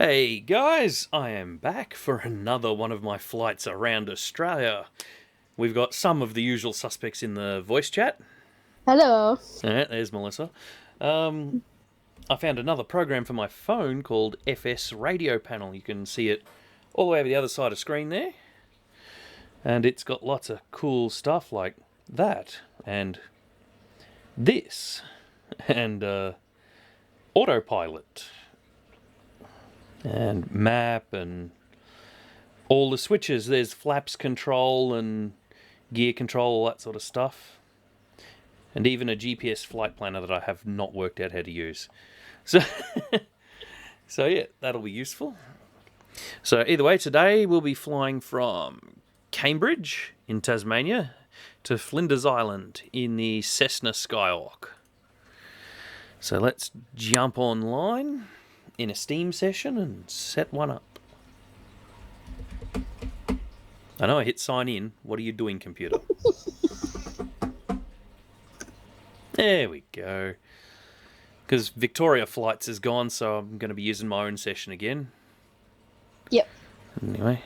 Hey guys, I am back for another one of my flights around Australia. We've got some of the usual suspects in the voice chat. Hello. There's Melissa. I found another program for my phone called FS Radio Panel. You can see it all the way over the other side of screen there. And it's got lots of cool stuff like that, and this, and autopilot, and map, and all the switches. There's flaps control and gear control, all that sort of stuff. And even a GPS flight planner that I have not worked out how to use. So, so yeah, that'll be useful. So either way, today we'll be flying from Cambridge in Tasmania to Flinders Island in the Cessna Skyhawk. So let's jump online in a Steam session and set one up. I know I hit sign in. What are you doing, computer? There we go. Because Victoria Flights is gone, so I'm going to be using my own session again. Yep. Anyway,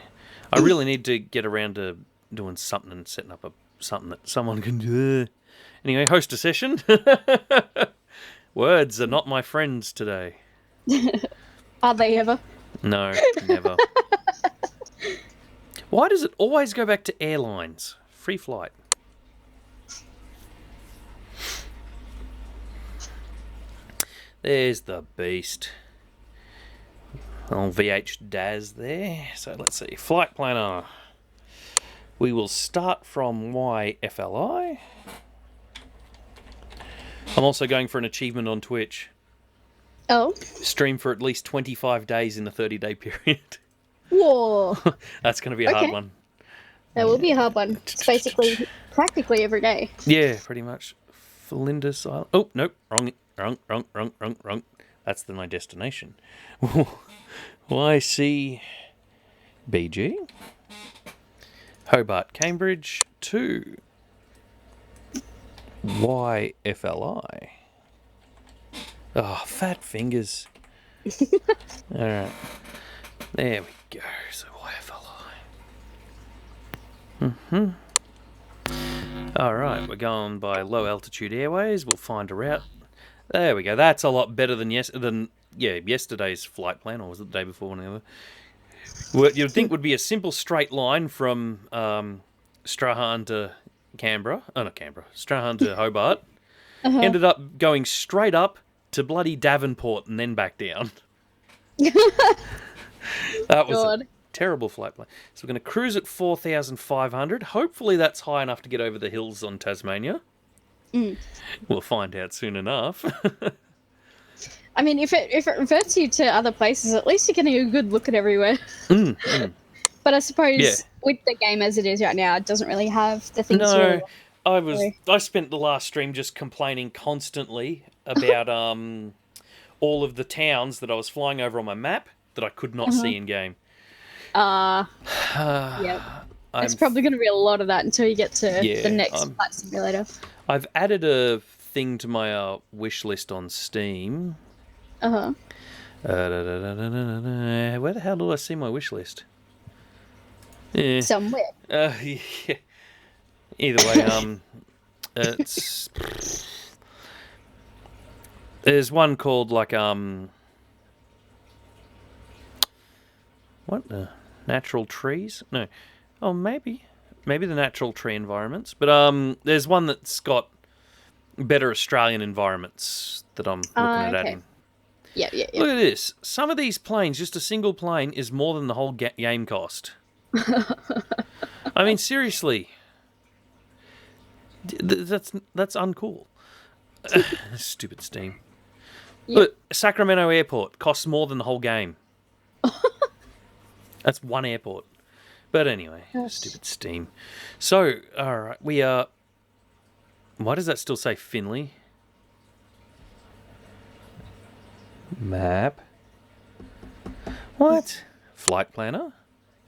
I really need to get around to doing something and setting up something that someone can do. Anyway, host a session. Words are not my friends today. Are they ever? No, never. Why does it always go back to airlines? Free flight. There's the beast. Old VH Daz there. So let's see. Flight planner. We will start from YFLI. I'm also going for an achievement on Twitch. Oh. Stream for at least 25 days in a 30-day period. Whoa. That's going to be a hard one. That will be a hard one. It's basically, practically every day. Yeah, pretty much. Flinders Island. Oh, nope. Wrong. That's my destination. YCBG. Hobart, Cambridge to YFLI. Oh, fat fingers. Alright. There we go. So YFLI. Alright, we're going by low altitude airways. We'll find a route. There we go. That's a lot better than yesterday's flight plan, or was it the day before, whatever. What you'd think would be a simple straight line from Strahan to Canberra. Oh, not Canberra. Strahan to Hobart. Ended up going straight up to bloody Davenport and then back down. That was a terrible flight plan. So we're going to cruise at 4,500. Hopefully that's high enough to get over the hills on Tasmania. We'll find out soon enough. I mean, if it reverts you to other places, at least you're getting a good look at everywhere. But I suppose with the game as it is right now, it doesn't really have the things. No, I spent the last stream just complaining constantly about all of the towns that I was flying over on my map that I could not see in game. Yeah. There's probably going to be a lot of that until you get to the next flight simulator. I've added a thing to my wish list on Steam. Where the hell do I see my wish list? Somewhere. Yeah. Either way, it's there's one called like what the natural trees? No. Oh, maybe the natural tree environments. But there's one that's got better Australian environments that I'm looking at adding. Yeah. Look at this. Some of these planes, just a single plane, is more than the whole game cost. I mean, seriously. That's uncool. Stupid Steam. Yep. Look, Sacramento Airport costs more than the whole game. That's one airport. But anyway, stupid Steam. So, alright, we are... Why does that still say Finley? Map. What? Flight planner.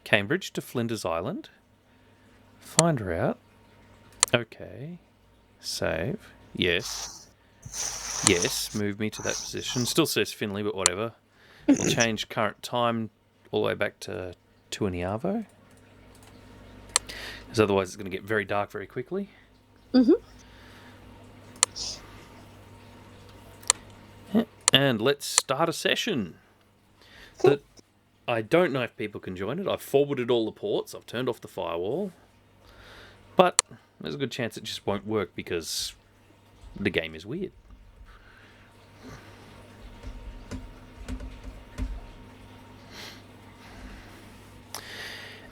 Cambridge to Flinders Island. Find route. Okay. Save. Yes. Yes, move me to that position. Still says Finley, but whatever. We'll change current time all the way back to 2 in the Arvo. Because otherwise it's going to get very dark very quickly. And let's start a session. That I don't know if people can join it. I've forwarded all the ports. I've turned off the firewall. But there's a good chance it just won't work because the game is weird.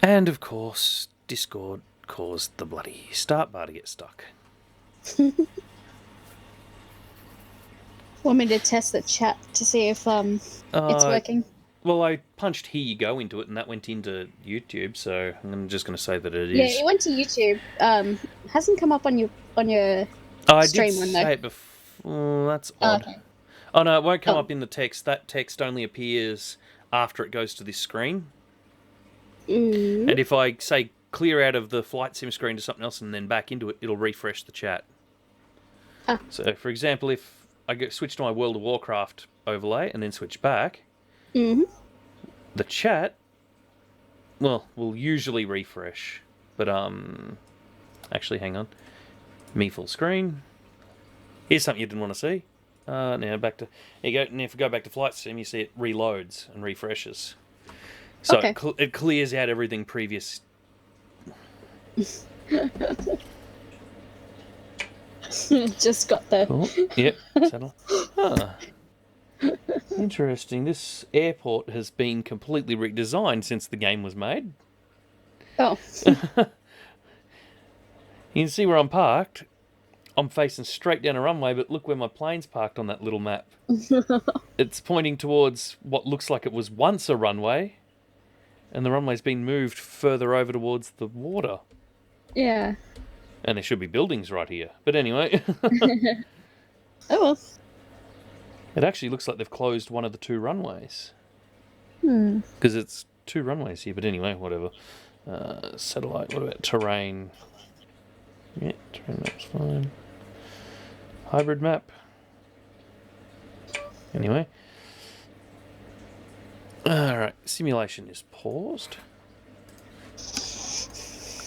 And of course, Discord caused the bloody start bar to get stuck. Want me to test the chat to see if it's working? Well, I punched "Here you go" into it, and that went into YouTube. So I'm just going to say that it is. Yeah, it went to YouTube. Hasn't come up on your stream one though. I did say it before. That's odd. Okay. Oh no, it won't come up in the text. That text only appears after it goes to this screen. And if I say clear out of the flight sim screen to something else and then back into it, it'll refresh the chat. So, for example, if I switch to my World of Warcraft overlay and then switch back, the chat, well, will usually refresh. But, actually, hang on. Me full screen. Here's something you didn't want to see. Now back to, there you go. And if I go back to flight sim, you see it reloads and refreshes. So it clears out everything previous. Just got the... Oh, yep, settle. Interesting. This airport has been completely redesigned since the game was made. Oh. You can see where I'm parked. I'm facing straight down a runway, but look where my plane's parked on that little map. It's pointing towards what looks like it was once a runway. And the runway's been moved further over towards the water. Yeah. And there should be buildings right here. But anyway. Oh well. It actually looks like they've closed one of the 2 runways. Because it's 2 runways here. But anyway, whatever. Satellite. What about terrain? Yeah, terrain map's fine. Hybrid map. Anyway. Alright, simulation is paused.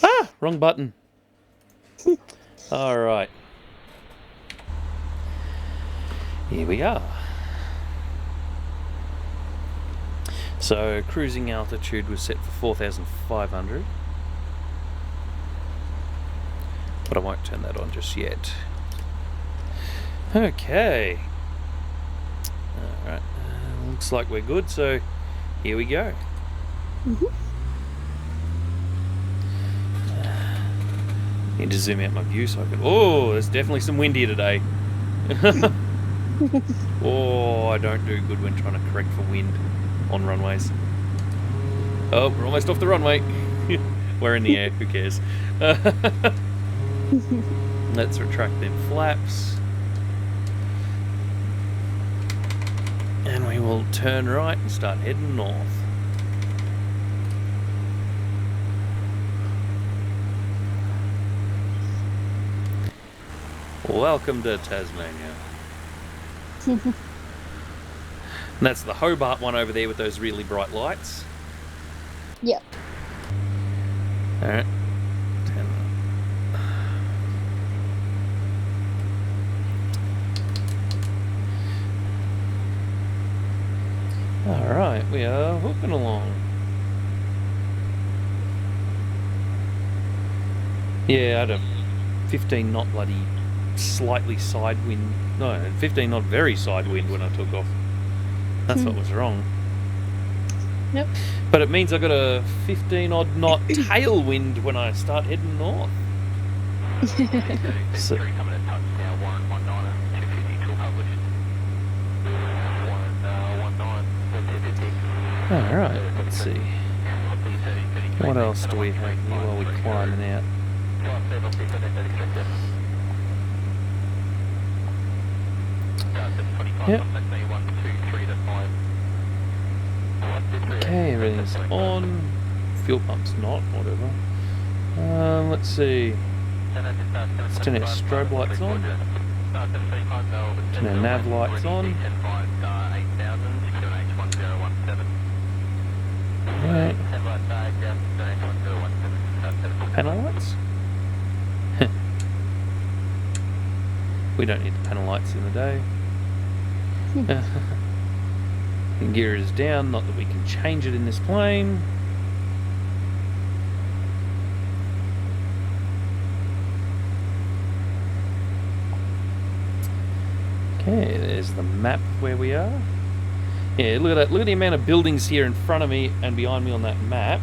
Ah! Wrong button. Alright. Here we are. So, cruising altitude was set for 4,500. But I won't turn that on just yet. Okay. Alright. Looks like we're good, so here we go. Need to zoom out my view so I can... Oh, there's definitely some wind here today. Oh, I don't do good when trying to correct for wind on runways. Oh, we're almost off the runway. We're in the air, who cares? Let's retract them flaps. And we will turn right and start heading north. Welcome to Tasmania. And that's the Hobart one over there with those really bright lights. Yep. Alright. Alright, we are hooking along. Yeah, I had a 15 knot bloody slightly side wind. No, 15 knot very side wind when I took off. That's what was wrong. Yep. But it means I got a 15 odd knot tailwind when I start heading north. So, alright, let's see. What else do we have here while we're climbing out? Yep. Okay, everything's on. Fuel pump's not, whatever. Let's see. Let's turn our strobe lights on. Turn our nav lights on. Panel lights? We don't need the panel lights in the day. Gear is down, not that we can change it in this plane. Okay, there's the map where we are. Yeah, look at that. Look at the amount of buildings here in front of me and behind me on that map.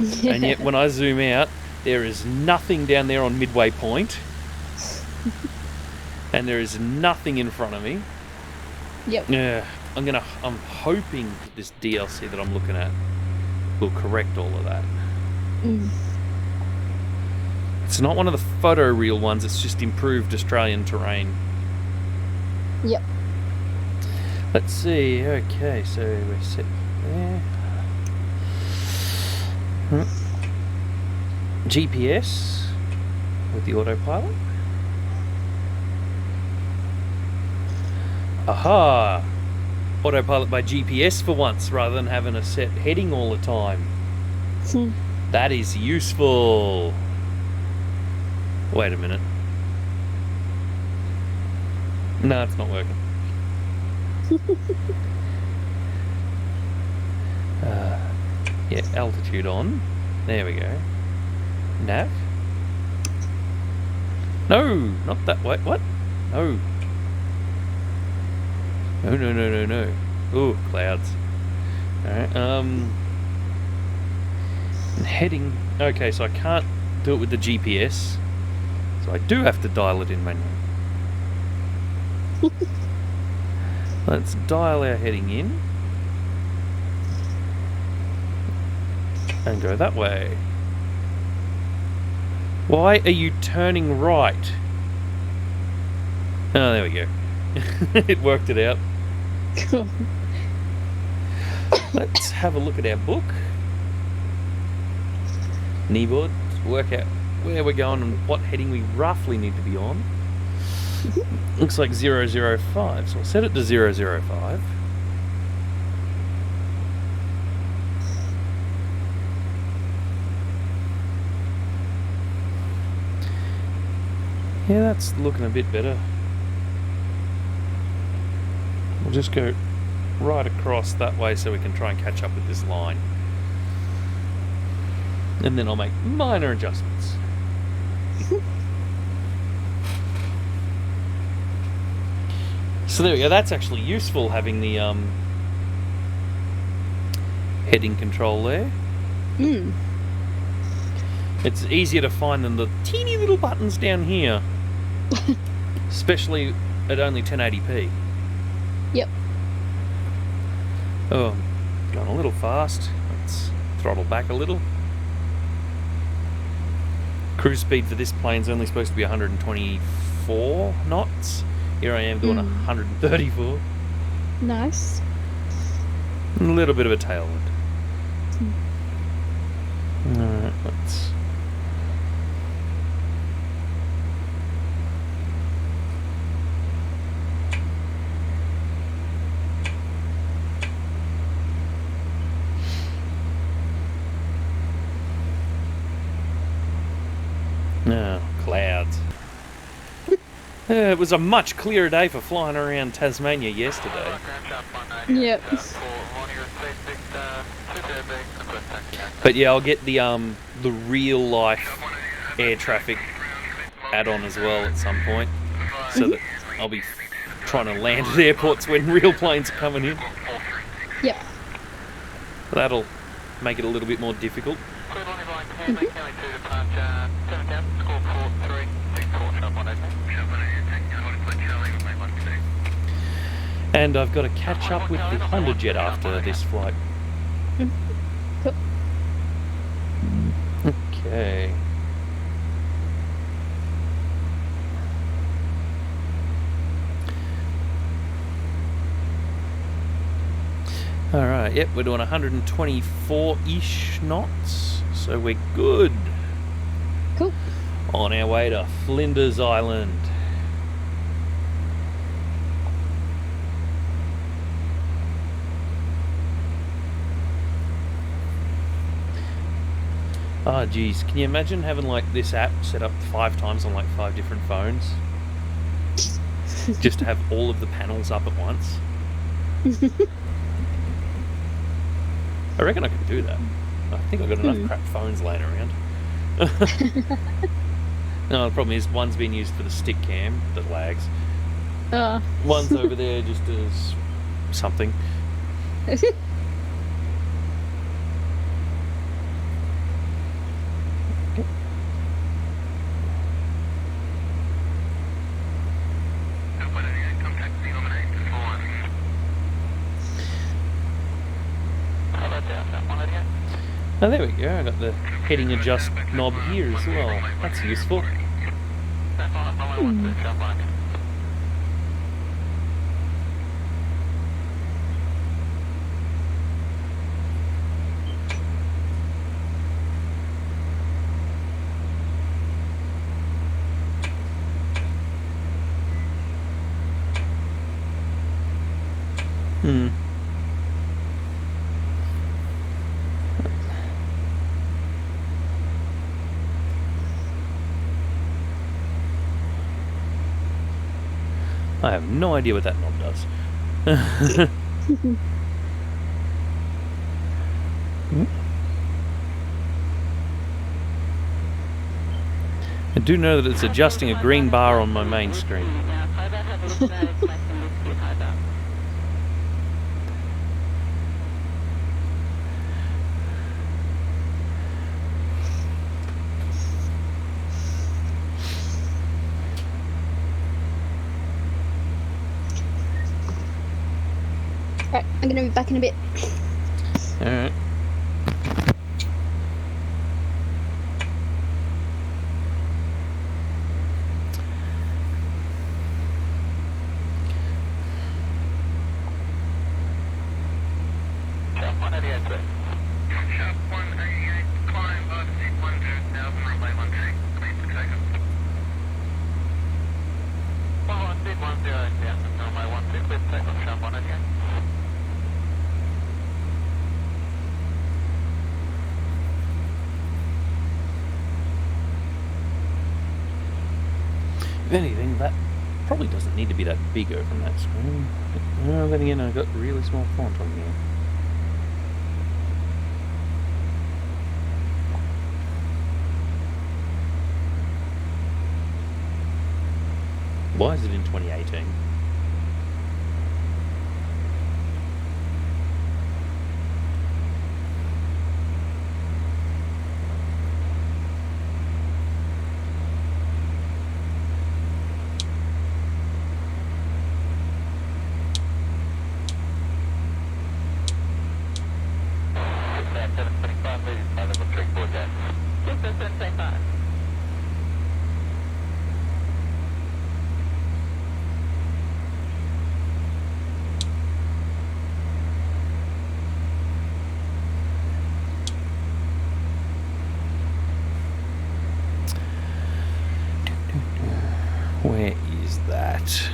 Yeah. And yet when I zoom out, there is nothing down there on Midway Point. And there is nothing in front of me. Yep. Yeah, I'm hoping that this DLC that I'm looking at will correct all of that. It's not one of the photoreal ones, it's just improved Australian terrain. Yep. Let's see, okay, so we're set there. GPS with the autopilot. Aha! Autopilot by GPS for once, rather than having a set heading all the time. That is useful. Wait a minute. No, it's not working. Yeah, altitude on. There we go. Nav. No, not that way. What? No. No. Ooh, clouds. Alright, heading. Okay, so I can't do it with the GPS. So I do have to dial it in manually. Let's dial our heading in. And go that way. Why are you turning right? Oh, there we go. It worked it out. Let's have a look at our book. Kneeboard. Work out where we're going and what heading we roughly need to be on. Looks like 005, so I'll set it to 005. Yeah, that's looking a bit better. We'll just go right across that way so we can try and catch up with this line. And then I'll make minor adjustments. So there we go, that's actually useful having the heading control there. It's easier to find than the teeny little buttons down here. Especially at only 1080p. Yep. Oh, I'm going a little fast. Let's throttle back a little. Cruise speed for this plane's only supposed to be 124 knots. Here I am doing 134. Nice. And a little bit of a tailwind. Alright, let's... Oh, clouds. It was a much clearer day for flying around Tasmania yesterday. Yep. But yeah, I'll get the real life air traffic add-on as well at some point, so that I'll be trying to land at airports when real planes are coming in. Yep. That'll make it a little bit more difficult. And I've got to catch up with the HondaJet after this flight. Cool. Okay. Alright, yep, we're doing 124-ish knots, so we're good. Cool. On our way to Flinders Island. Oh, geez. Can you imagine having, like, this app set up 5 times on, like, 5 different phones? Just to have all of the panels up at once? I reckon I could do that. I think I've got enough crap phones laying around. No, the problem is one's being used for the stick cam that lags. One's over there just as something. Oh, there we go. I got the heading adjust knob here as well. That's useful. I have no idea what that knob does. I do know that it's adjusting a green bar on my main screen. Right, I'm gonna be back in a bit. Alright. If anything, that probably doesn't need to be that big over that screen. But, then again, I've got really small font on here. Why is it in 2018? Where is that?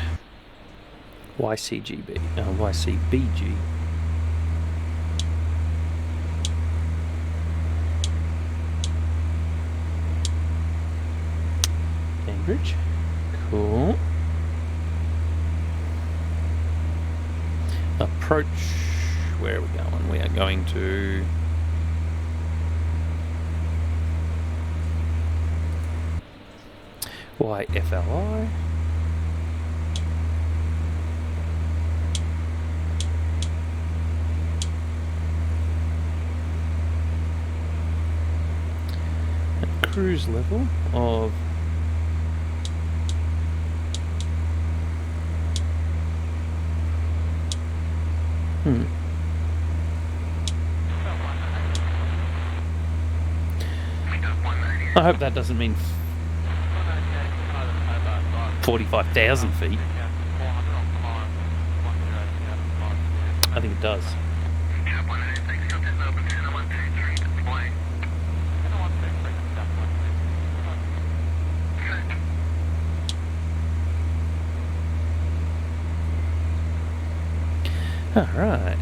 YCBG. Cambridge. Cool. Approach. Where are we going? We are going to YFLI. Cruise level of I hope that doesn't mean 45,000 feet. I think it does. All right.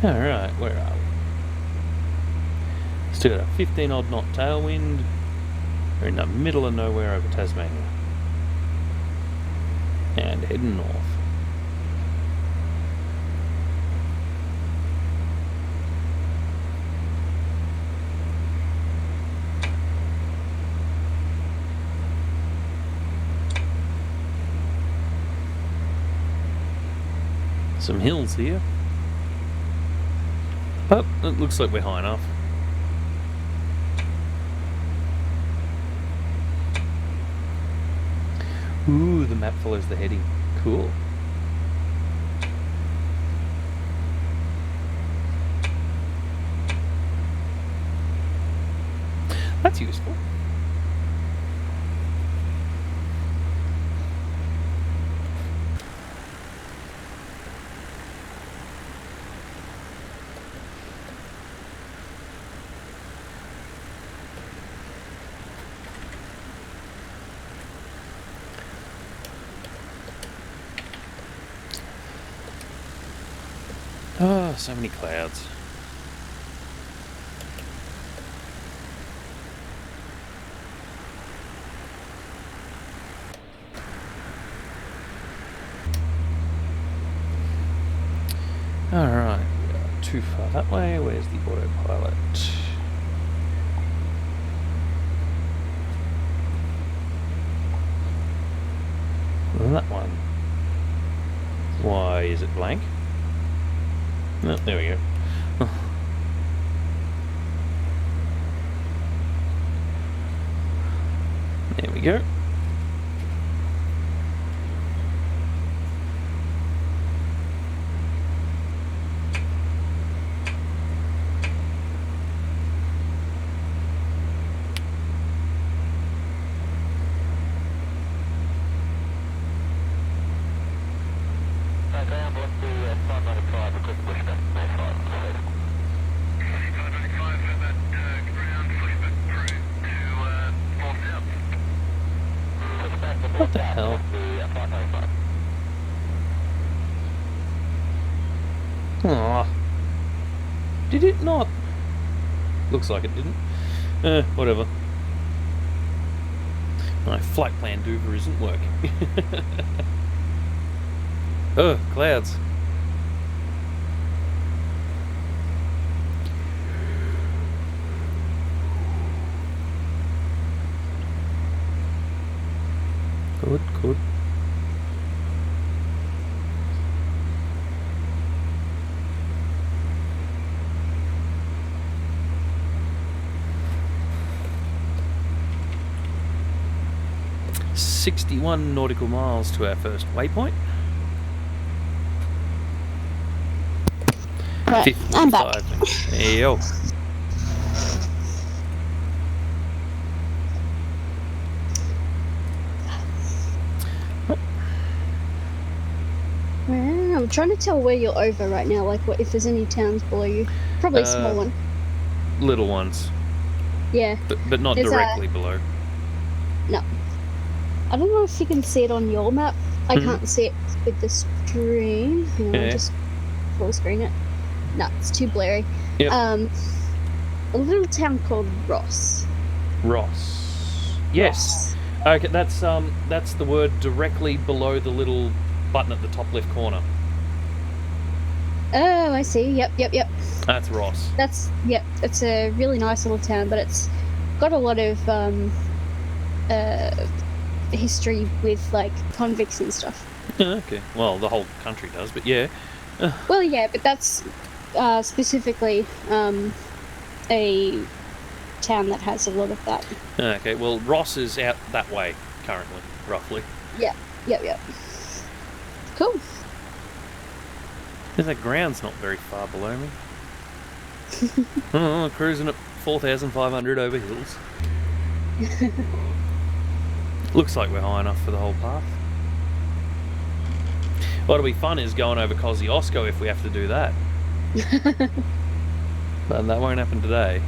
Alright, where are we? Still got a 15 odd knot tailwind. We're in the middle of nowhere over Tasmania. And heading north. Some hills here. But it looks like we're high enough. Ooh, the map follows the heading. Cool. That's useful. Oh, so many clouds. Alright, we are too far that way. Where's the autopilot? That one. Why is it blank? Oh, there we go. There we go. What the hell? Aw. Did it not? Looks like it didn't. Whatever. My flight plan Dover isn't working. Oh, clouds. Good, good. "61 nautical miles to our first waypoint." Right, I'm back. There you go. Well, I'm trying to tell where you're over right now, like what if there's any towns below you. Probably a small one. Little ones. Yeah. But not There's directly below. No. I don't know if you can see it on your map. I can't see it with the screen. Hang on, I'll just full screen it. No, it's too blurry. Yep. A little town called Ross. Ross. Yes. Ross. Okay, that's the word directly below the little button at the top left corner. Oh, I see. Yep. That's Ross. It's a really nice little town, but it's got a lot of history with like convicts and stuff. Okay. Well, the whole country does, but yeah. Well, yeah, but that's specifically a town that has a lot of that. Okay. Well, Ross is out that way currently, roughly. Yep. Cool. The ground's not very far below me. Cruising at 4,500 over hills. Looks like we're high enough for the whole path. What'll be fun is going over Kosciuszko if we have to do that. But that won't happen today.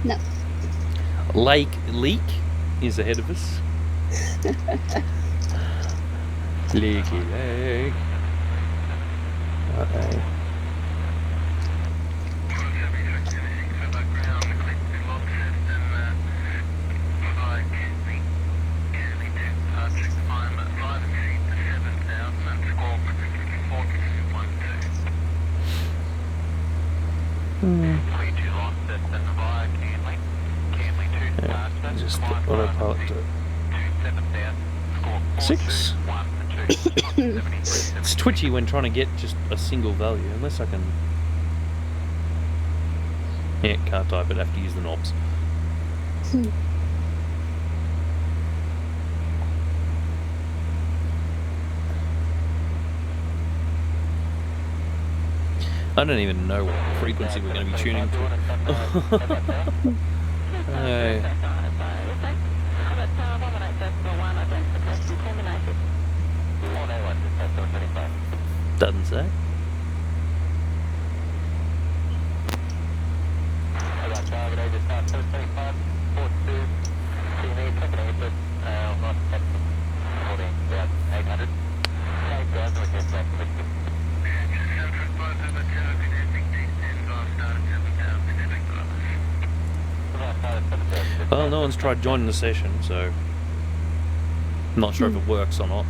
No. Lake Leak is ahead of us. Leaky Lake. Okay. Yeah, just put autopilot to 6. It's twitchy when trying to get just a single value, unless I can... Yeah, can't type it, have to use the knobs. I don't even know what frequency we're going to be tuning to. Doesn't say. Well, no one's tried joining the session, so I'm not sure if it works or not.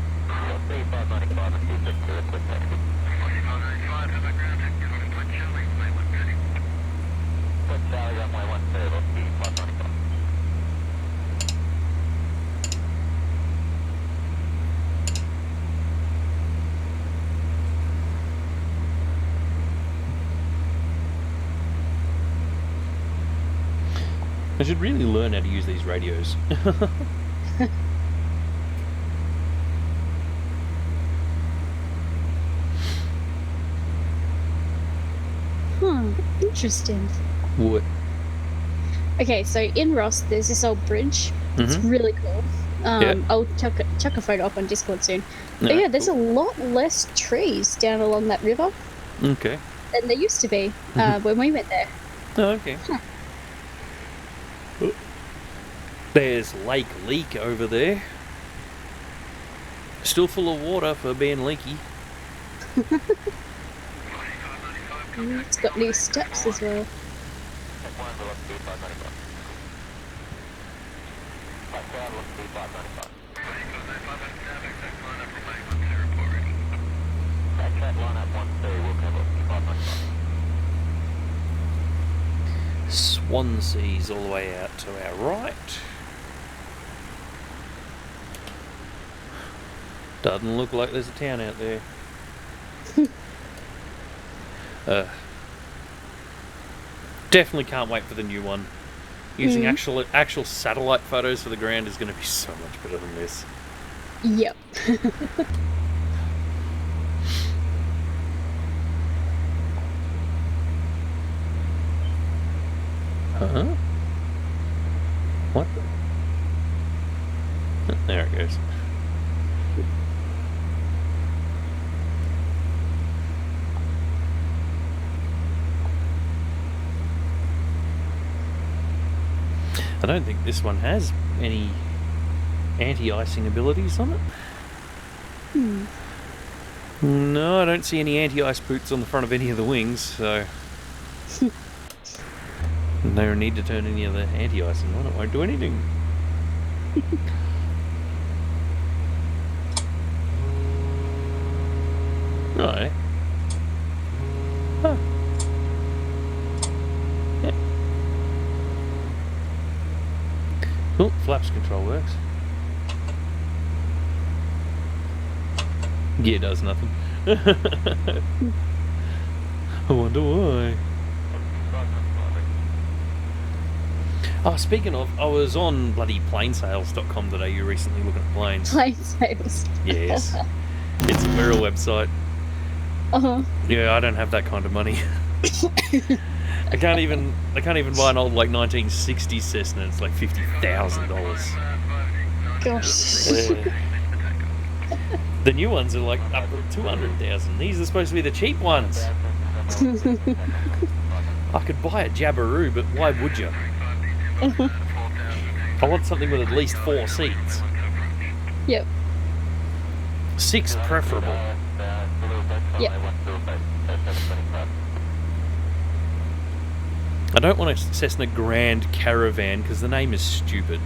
I should really learn how to use these radios. Interesting. What? Okay, so in Ross, there's this old bridge. It's really cool. I'll chuck a photo up on Discord soon. But yeah, there's a lot less trees down along that river. Okay. Than there used to be when we went there. Oh, okay. Huh. There's Lake Leak over there. Still full of water for being leaky. It's got new steps as well. Swansea's all the way out to our right. Doesn't look like there's a town out there. Definitely can't wait for the new one. Using actual satellite photos for the ground is going to be so much better than this. Yep. Huh? What? There it goes. I don't think this one has any anti-icing abilities on it. No, I don't see any anti-ice boots on the front of any of the wings, so no need to turn any of the anti-icing on. It won't do anything. Right. Huh. Yeah. Oh, flaps control works. Gear does nothing. I wonder why. Oh, speaking of, I was on bloody planesales.com.au recently looking at planes. Planesales. Yes. It's a mirror website. Yeah, I don't have that kind of money. I can't even buy an old like 1960s Cessna. It's like $50,000. Gosh. The new ones are like up to 200,000. These are supposed to be the cheap ones. I could buy a Jabberoo, but why would you? I want something with at least 4 seats. Yep. 6 preferable. Yep. I don't want a Cessna Grand Caravan because the name is stupid.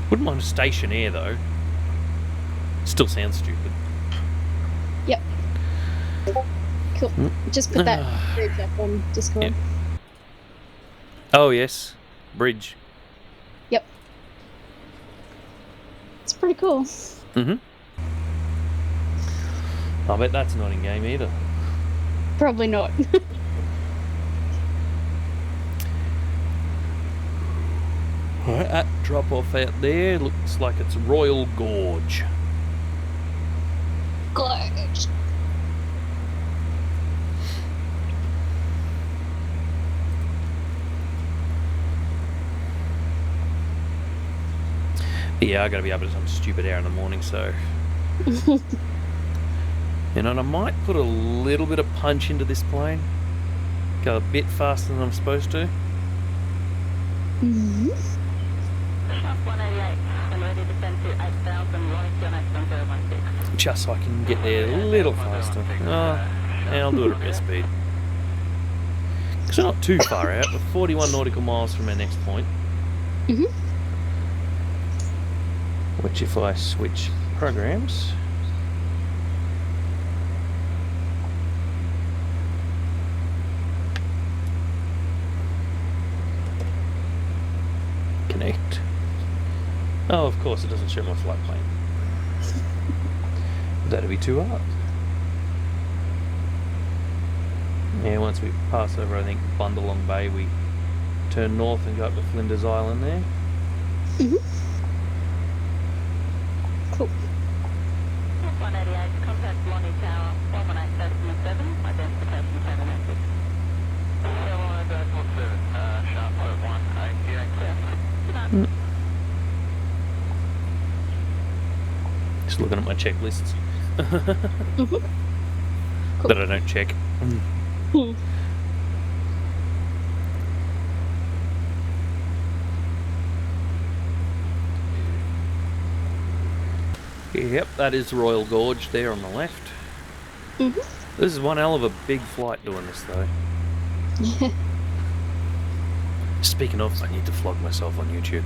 Wouldn't mind a Station Air though. Still sounds stupid. Yep. Cool. Just put that bridge up on Discord. Yep. Oh, yes. Bridge. Yep. It's pretty cool. Mm-hmm. I bet that's not in game either. Probably not. Alright, that drop off out there looks like it's Royal Gorge. Gorge. But yeah, I gotta be up at some stupid hour in the morning, so. You know, and I might put a little bit of punch into this plane. Go a bit faster than I'm supposed to. Mm-hmm. 188 and ready to send to 8,000 right on X1016. Just so I can get there a little faster. Yeah, I'll do it at best speed. Because we're not too far out. We're 41 nautical miles from our next point. Mm-hmm. Which, if I switch programs, connect. Oh, of course, it doesn't show my flight plane. That'd be too hard. Yeah, once we pass over, I think, Bundalong Bay, we turn north and go up to Flinders Island there. Mm-hmm. Cool. 188, contact Lonnie Tower, 118.7, identification terminated. Just looking at my checklists. Mm-hmm. Cool. That I don't check. Yep, that is Royal Gorge there on the left. Mm-hmm. This is one hell of a big flight doing this though. Yeah. Speaking of, I need to flog myself on YouTube.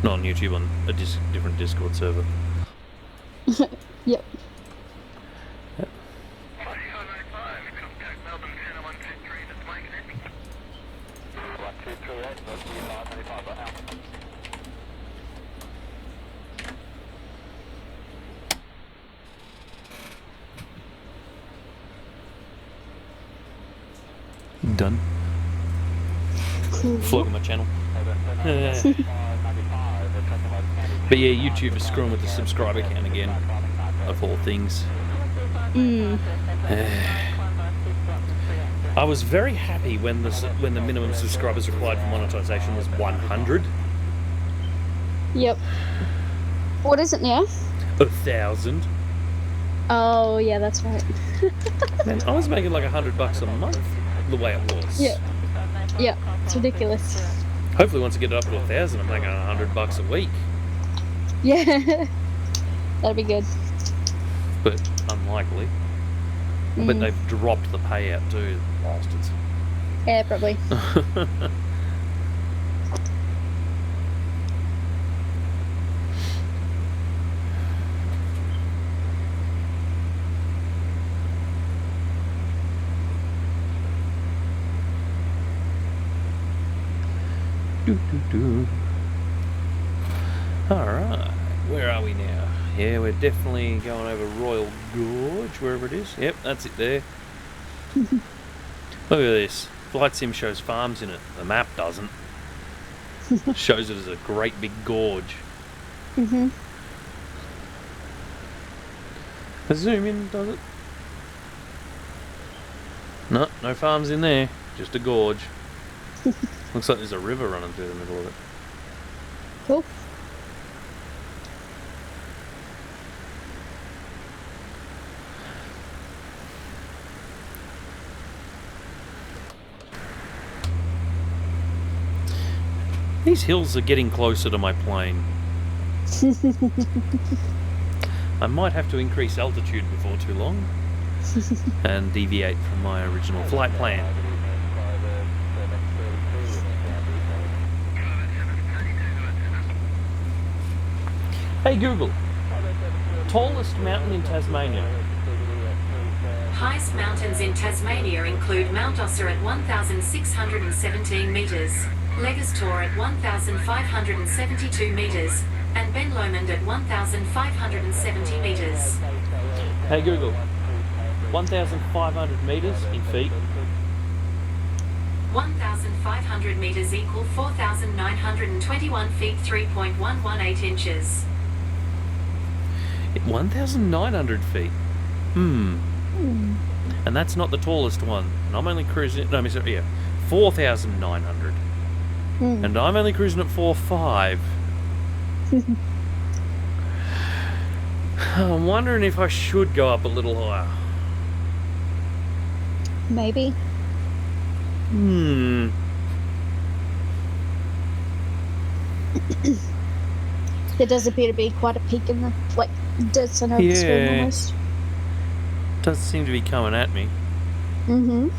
Not on YouTube, on a different Discord server. Yep. Yep. Done. Flogging my channel. But yeah, YouTube is screwing with the subscriber count again, of all things. I was very happy when the minimum subscribers required for monetization was 100. Yep. What is it now? 1,000. Oh, yeah, that's right. Man, I was making like $100 a month the way it was. Yeah. Yeah, it's ridiculous. Hopefully once I get it up to 1,000, I'm making $100 a week. Yeah. That'd be good. But unlikely. But they've dropped the payout too, bastards. Yeah, probably. Alright, where are we now? Yeah, we're definitely going over Royal Gorge, wherever it is. Yep, that's it there. Look at this. Flight Sim shows farms in it. The map doesn't. Shows it as a great big gorge. Mm-hmm. Zoom in, does it? No, no farms in there. Just a gorge. Looks like there's a river running through the middle of it. Cool. These hills are getting closer to my plane. I might have to increase altitude before too long and deviate from my original flight plan. Hey Google, tallest mountain in Tasmania. highest mountains in Tasmania include Mount Ossa at 1,617 metres, Legistor at 1,572 metres, and Ben Lomond at 1,570 metres. Hey Google, 1,500 metres in feet. 1,500 metres equal 4,921 feet 3.118 inches. 1,900 feet. And that's not the tallest one. And I'm only cruising... No, sorry, yeah. 4,900. And I'm only cruising at 4.5. I'm wondering if I should go up a little higher. Maybe. There does appear to be quite a peak in the dead center of the screen almost. Does seem to be coming at me. And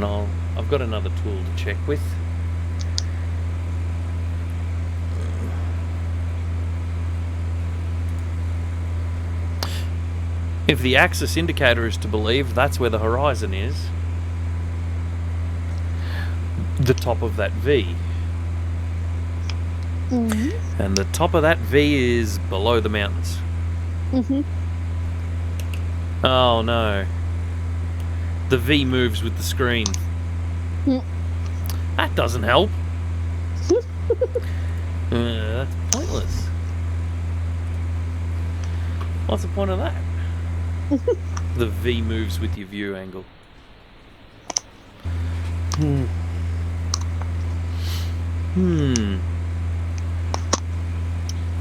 I've got another tool to check with. If the axis indicator is to believe, that's where the horizon is. The top of that V. And the top of that V is below the mountains. Oh no. The V moves with the screen. That doesn't help. That's pointless. What's the point of that? The V moves with your view angle.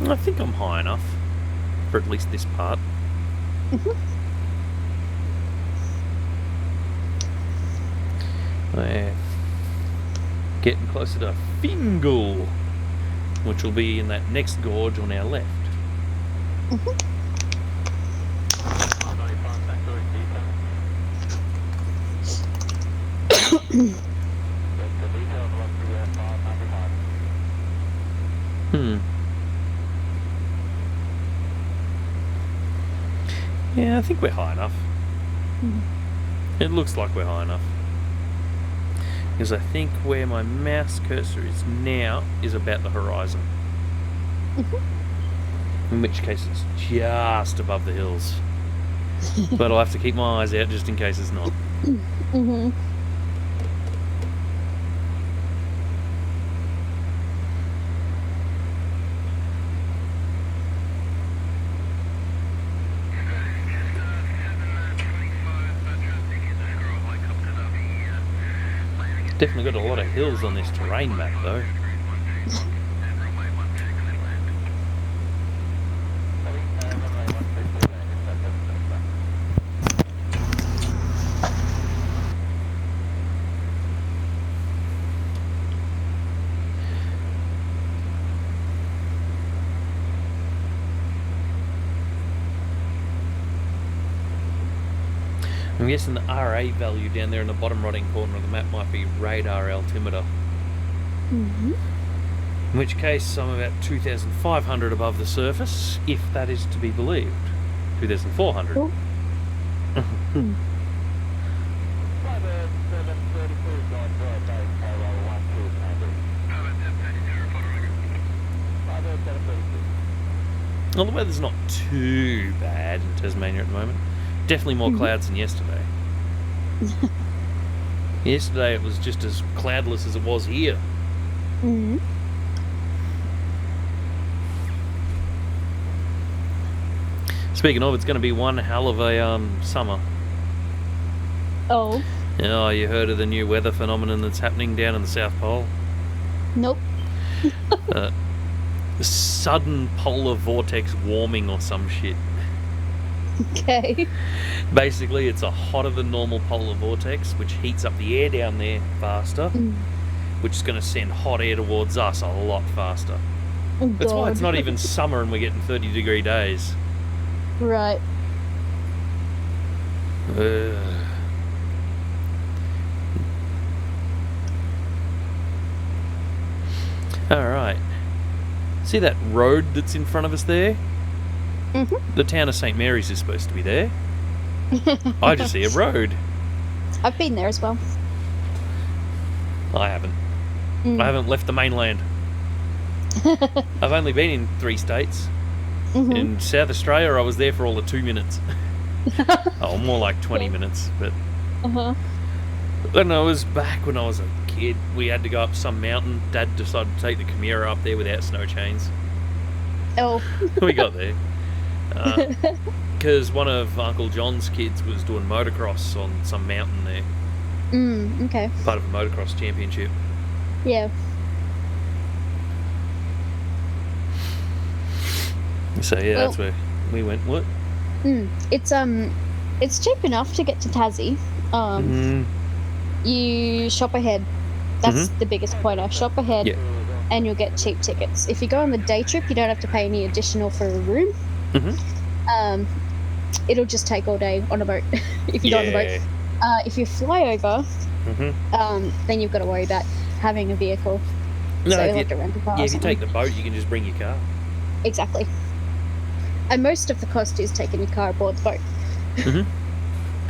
I think I'm high enough for at least this part. Getting closer to Fingal, which will be in that next gorge on our left. Yeah, I think we're high enough. It looks like we're high enough. Because I think where my mouse cursor is now is about the horizon. In which case it's just above the hills. But I'll have to keep my eyes out just in case it's not. Definitely got a lot of hills on this terrain map though. I'm guessing the RA value down there in the bottom right hand corner of the map might be radar altimeter. In which case I'm about 2,500 above the surface, if that is to be believed. 2,400. Well, the weather's not too bad in Tasmania at the moment. Definitely more clouds than yesterday. Yesterday it was just as cloudless as it was here. Speaking of, it's going to be one hell of a summer. Oh. Oh, you heard of the new weather phenomenon that's happening down in the South Pole? Nope. Sudden polar vortex warming or some shit. Okay. Basically, it's a hotter than normal polar vortex, which heats up the air down there faster, which is going to send hot air towards us a lot faster. That's why it's not even summer and we're getting 30-degree days. Right. Alright. See that road that's in front of us there? The town of St. Mary's is supposed to be there. I just see a road. I've been there as well. I haven't. I haven't left the mainland. I've only been in 3 states. In South Australia, I was there for all of 2 minutes. Oh, more like 20 minutes. But then I was back when I was a kid. We had to go up some mountain. Dad decided to take the Chimera up there without snow chains. Oh. We got there. Because one of Uncle John's kids was doing motocross on some mountain there. Okay. Part of a motocross championship. Yeah. So yeah, that's where we went. What? It's cheap enough to get to Tassie. You shop ahead. That's the biggest pointer. Shop ahead, and you'll get cheap tickets. If you go on the day trip, you don't have to pay any additional for a room. It'll just take all day on a boat if you go on the boat. If you fly over, then you've got to worry about having a vehicle. No, so you'll have to rent a car. Yeah, if you take the boat, you can just bring your car. Exactly. And most of the cost is taking your car aboard the boat.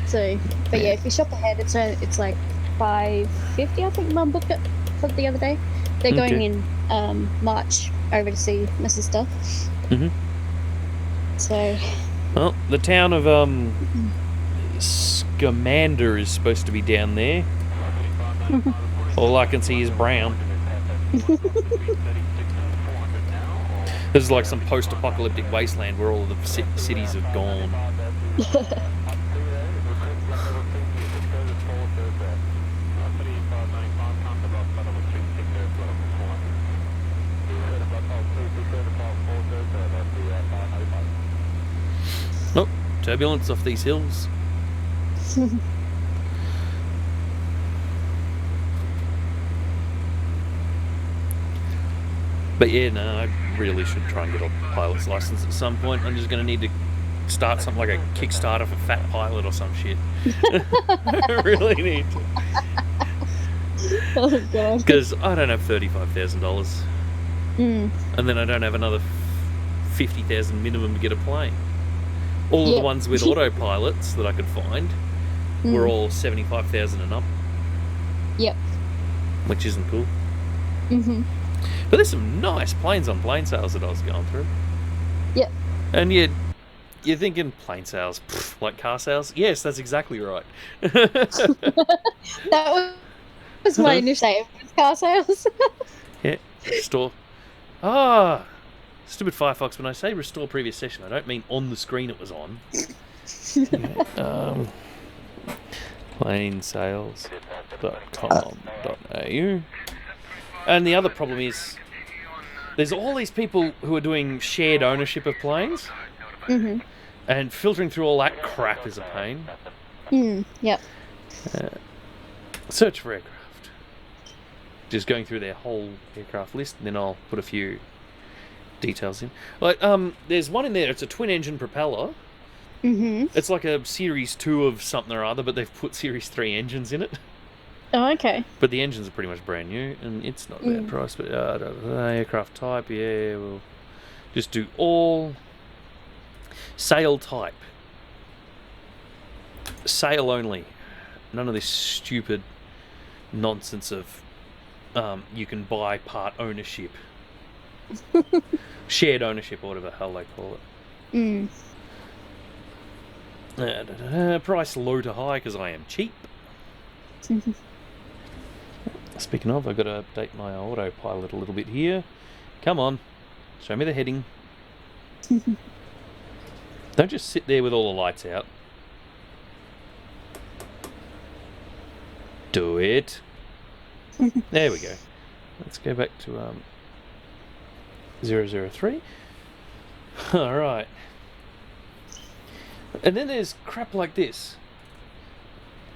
So, but yeah, if you shop ahead, it's like $5.50. I think Mum booked it for the other day. They're going in March over to see my sister. So. Well, the town of Scamander is supposed to be down there. All I can see is brown. This is like some post-apocalyptic wasteland where all of the cities have gone. Oh, turbulence off these hills. But yeah, no, I really should try and get a pilot's license at some point. I'm just going to need to start something like a Kickstarter for Fat Pilot or some shit. I really need to. Oh, God. Because I don't have $35,000. And then I don't have another $50,000 minimum to get a plane. All of the ones with autopilots that I could find were all $75,000 and up. Yep. Which isn't cool. But there's some nice planes on plane sales that I was going through. Yep. And you're thinking plane sales, like car sales? Yes, that's exactly right. That was my initial name. Car sales. Yeah. Restore. Stupid Firefox. When I say restore previous session, I don't mean on the screen it was on. Planesales.com.au. And the other problem is there's all these people who are doing shared ownership of planes. And filtering through all that crap is a pain. Yep. Search for aircraft. Just going through their whole aircraft list, and then I'll put a few details in. Like, there's one in there, it's a twin-engine propeller. It's like a Series 2 of something or other, but they've put Series 3 engines in it. Oh, okay. But the engines are pretty much brand new, and it's not that price. But aircraft type, yeah, we'll just do all. Sail type. Sail only. None of this stupid nonsense of you can buy part ownership. Shared ownership, or whatever the hell they call it. Price low to high because I am cheap. Speaking of, I've got to update my autopilot a little bit here. Come on, show me the heading. Don't just sit there with all the lights out. Do it. There we go. Let's go back to 003. Alright. And then there's crap like this.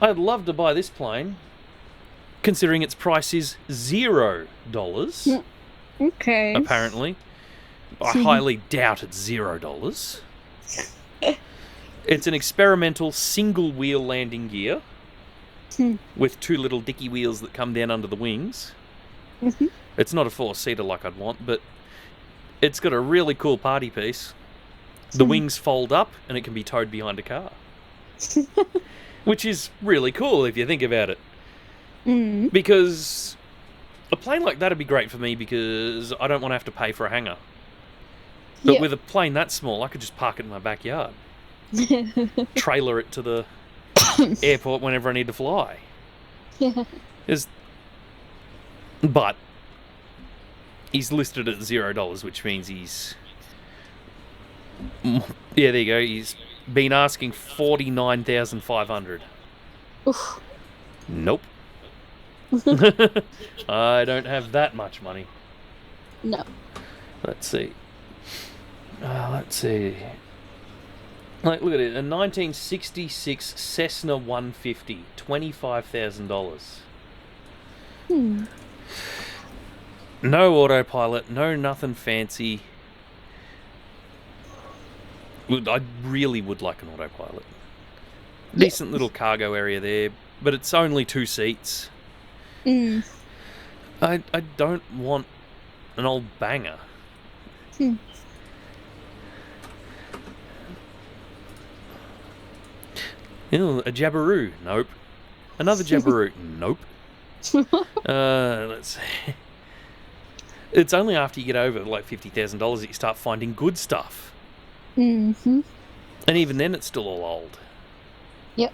I'd love to buy this plane, considering its price is $0. Okay. Apparently. I highly doubt it's $0. It's an experimental single wheel landing gear with 2 little dicky wheels that come down under the wings. It's not a 4-seater like I'd want, but it's got a really cool party piece. The wings fold up and it can be towed behind a car. Which is really cool if you think about it. Mm. Because a plane like that would be great for me because I don't want to have to pay for a hangar. But Yep. with a plane that small, I could just park it in my backyard. Trailer it to the airport whenever I need to fly. Yeah. But he's listed at $0, which means he's... Yeah, there you go. He's been asking $49,500. Oof. Nope. I don't have that much money. No. Let's see. Like, look at it. A 1966 Cessna 150, $25,000. No autopilot, no nothing fancy. I really would like an autopilot. Decent little cargo area there, but it's only 2 seats. Mm. I don't want an old banger. Ew, a Jabiru? Nope. Another Jabiru? Nope. Let's see. It's only after you get over like $50,000 that you start finding good stuff. Mm-hmm. And even then, it's still all old. Yep.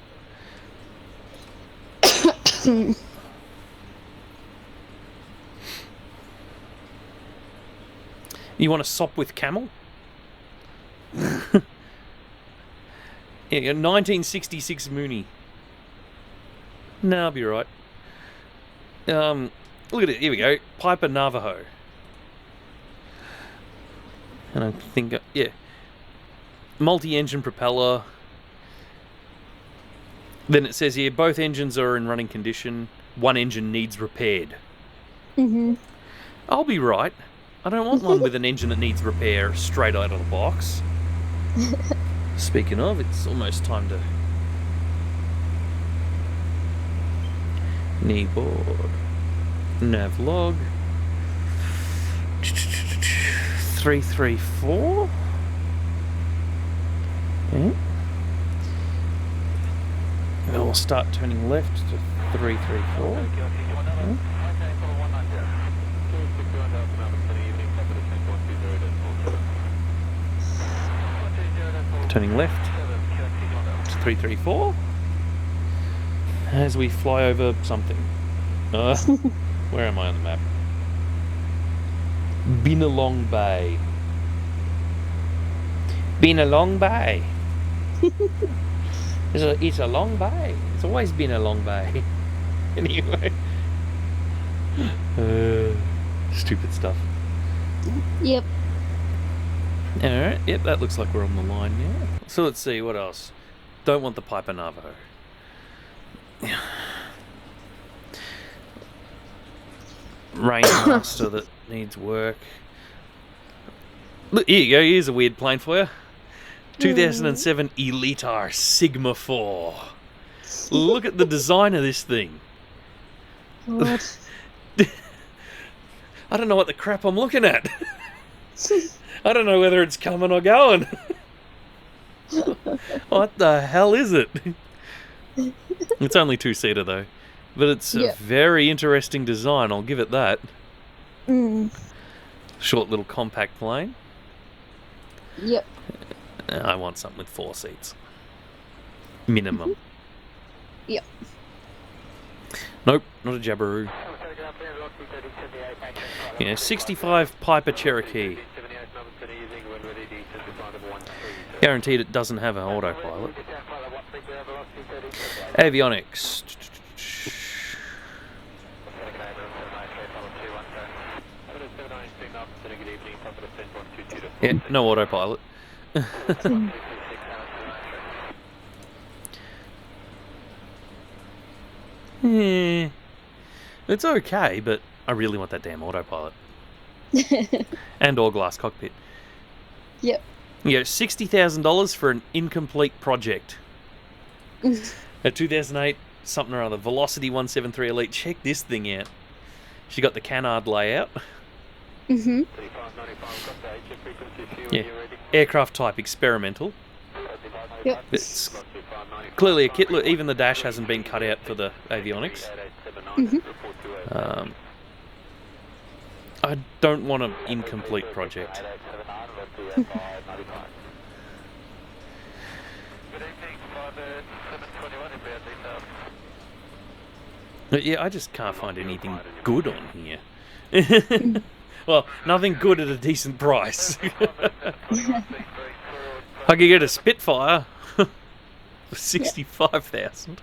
You want a sop with camel? Yeah, a 1966 Mooney. No, I'll be right. Look at it. Here we go. Piper Navajo. And I think, yeah. Multi-engine propeller. Then it says here, both engines are in running condition. One engine needs repaired. Mm-hmm. I'll be right. I don't want one with an engine that needs repair straight out of the box. Speaking of, it's almost time to... Kneeboard. Nav log. 334. Okay. We'll start turning left to 334. Okay. Turning left to 334 as we fly over something. Where am I on the map? Binalong Bay. Binalong Bay. It's a long bay. It's always been a long bay. Anyway. Stupid stuff. Yep. Alright, yep, that looks like we're on the line now. So let's see, what else? Don't want the Piper Navajo. Rainmaster that needs work. Look, here you go, here's a weird plane for you. 2007 Elitar Sigma 4. Look at the design of this thing. What? I don't know what the crap I'm looking at. I don't know whether it's coming or going. What the hell is it? It's only 2-seater though. But it's a very interesting design, I'll give it that. Short little compact plane. Yep. I want something with 4 seats. Minimum. Yep. Nope, not a Jabiru. Yeah, 65 Piper Cherokee. Guaranteed it doesn't have an autopilot. Avionics. Yeah, no autopilot. Yeah, it's okay, but I really want that damn autopilot. And all glass cockpit. Yep. You know, $60,000 for an incomplete project. A 2008 something or other, Velocity 173 Elite. Check this thing out. She got the canard layout. Yeah. Aircraft type experimental. Yep. It's clearly a kit. Look, even the dash hasn't been cut out for the avionics. I don't want an incomplete project. But yeah, I just can't find anything good on here. Well, nothing good at a decent price. I could get a Spitfire for 65,000.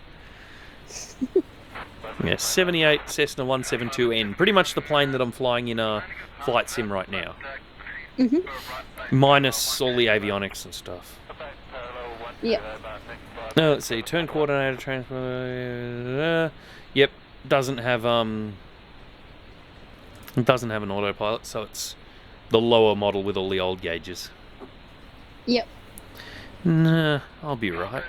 Yeah, 78 Cessna 172N. Pretty much the plane that I'm flying in a flight sim right now. Minus all the avionics and stuff. Yep. Now, let's see. Turn coordinator transfer. Yep. Doesn't have an autopilot, so it's the lower model with all the old gauges. Yep. Nah, I'll be right.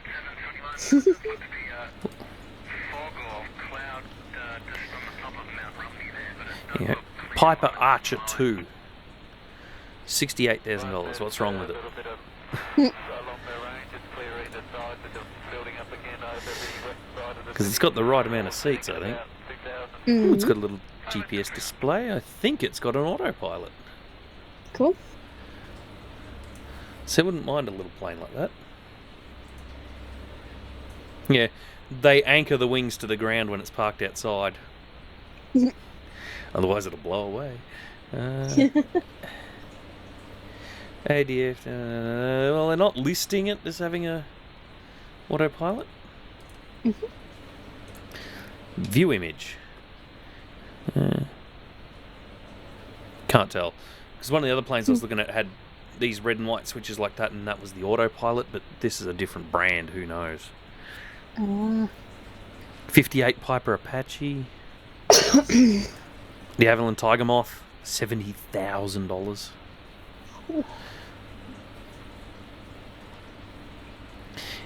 Yeah. Piper Archer 2. $68,000. What's wrong with it? Because it's got the right amount of seats, I think. Ooh, it's got a little GPS display. I think it's got an autopilot. Cool. So I wouldn't mind a little plane like that. Yeah, they anchor the wings to the ground when it's parked outside. Otherwise it'll blow away. ADF, well, they're not listing it as having a autopilot. View image. Can't tell. Because one of the other planes I was looking at had these red and white switches like that, and that was the autopilot, but this is a different brand, who knows. 58 Piper Apache. The Avalon Tiger Moth, $70,000.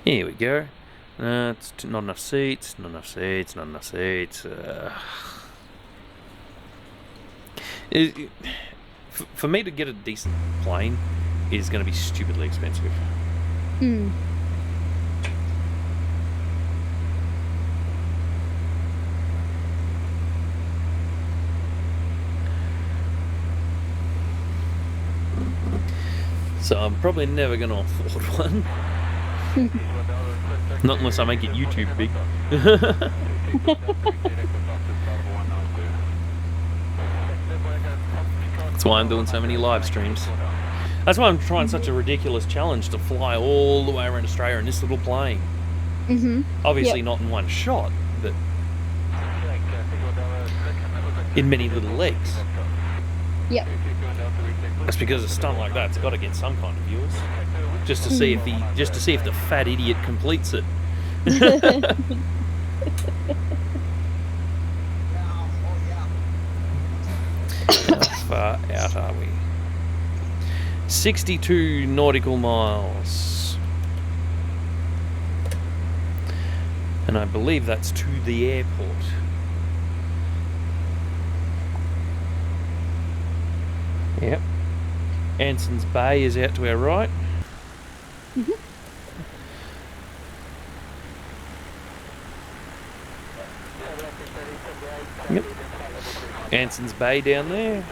Here we go. It's not enough seats, not enough seats, not enough seats. For me to get a decent plane is going to be stupidly expensive. So I'm probably never going to afford one. Not unless I make it YouTube big. That's why I'm doing so many live streams. That's why I'm trying such a ridiculous challenge to fly all the way around Australia in this little plane. Obviously not in one shot, but in many little legs. Yep. That's because a stunt like that's got to get some kind of viewers, just to see if the fat idiot completes it. How far out are we? 62 nautical miles, and I believe that's to the airport. Yep. Anson's Bay is out to our right. Yep. Anson's Bay down there.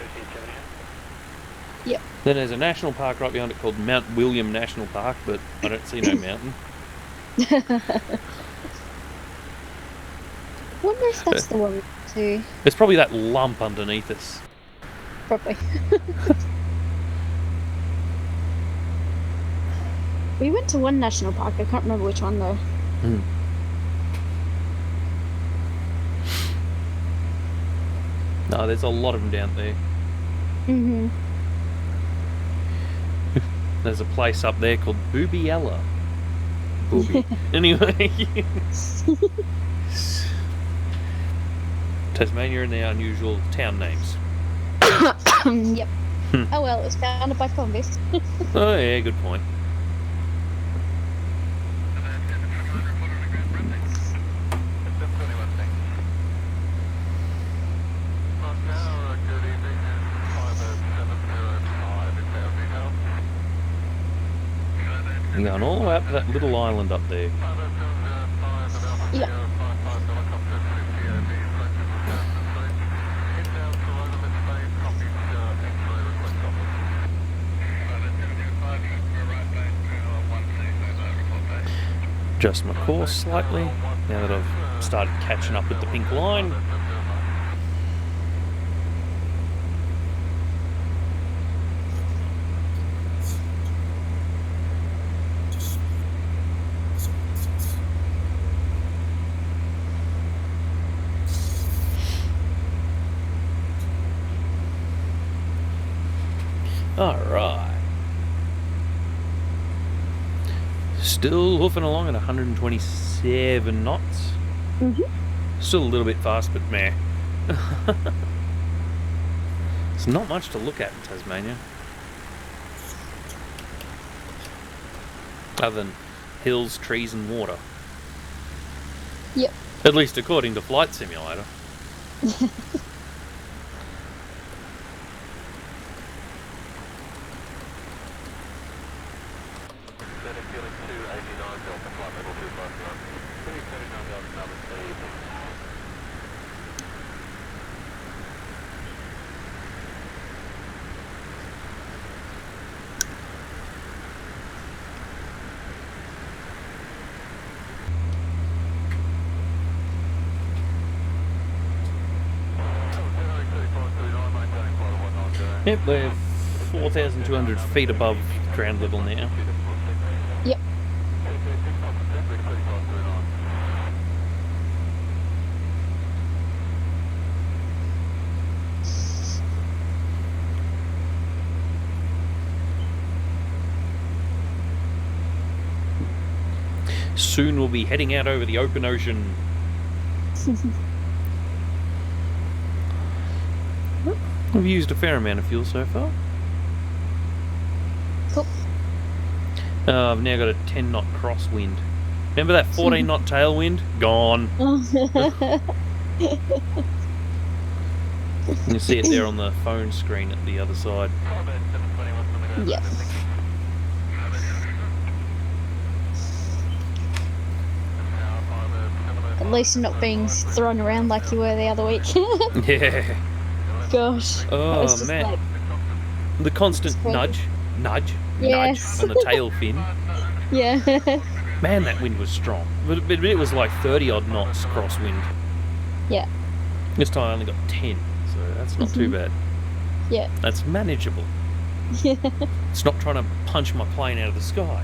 Yep. Then there's a national park right behind it called Mount William National Park, but I don't see no mountain. Wonder if that's the one too. It's probably that lump underneath us. Probably. We went to one national park. I can't remember which one though. No, there's a lot of them down there. There's a place up there called Boobiella. Booby. Anyway. Tasmania and their unusual town names. Yep. Oh well, it was founded by convicts. Oh yeah, good point. You're going all the way up to that little island up there. Yeah. Adjust my course slightly now that I've started catching up with the pink line. Alright. Still hoofing along at 127 knots. Mm-hmm. Still a little bit fast, but meh. It's not much to look at in Tasmania. Other than hills, trees and water. Yep. At least according to Flight Simulator. Yep, we're 4,200 feet above ground level now. Yep. Soon we'll be heading out over the open ocean. We've used a fair amount of fuel so far. Cool. I've now got a 10 knot crosswind. Remember that 14 knot tailwind? Gone. You see it there on the phone screen at the other side. Yep. At least you're not being thrown around like you were the other week. Yeah. Gosh. That was Oh just man. like- The constant nudge, Yes. nudge on the tail fin. yeah. Man, that wind was strong. But it was like 30 odd knots crosswind. Yeah. This time I only got 10, so that's not too bad. Yeah. That's manageable. Yeah. It's not trying to punch my plane out of the sky.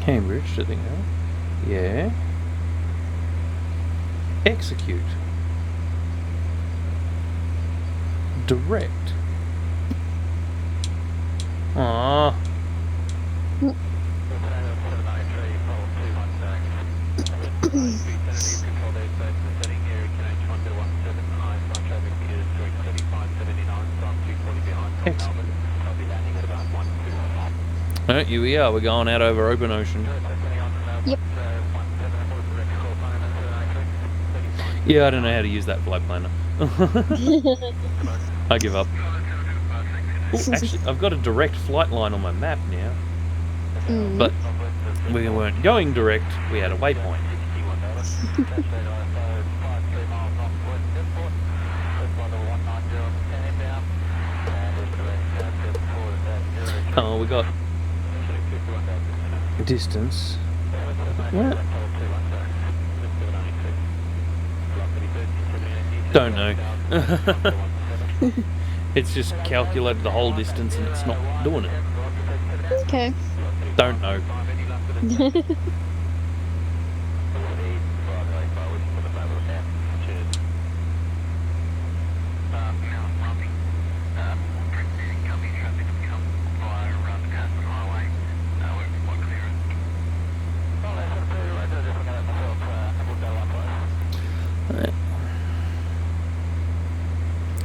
Cambridge, do they know? Yeah. Execute. Direct. Ah. Excellent. Alright, here we are. We're going out over open ocean. Yep. Yeah, I don't know how to use that flight planner. I give up. Ooh, actually, I've got a direct flight line on my map now. But we weren't going direct, we had a waypoint. Oh, we got distance. What? Don't know. It's just calculated the whole distance and it's not doing it. Okay. Don't know.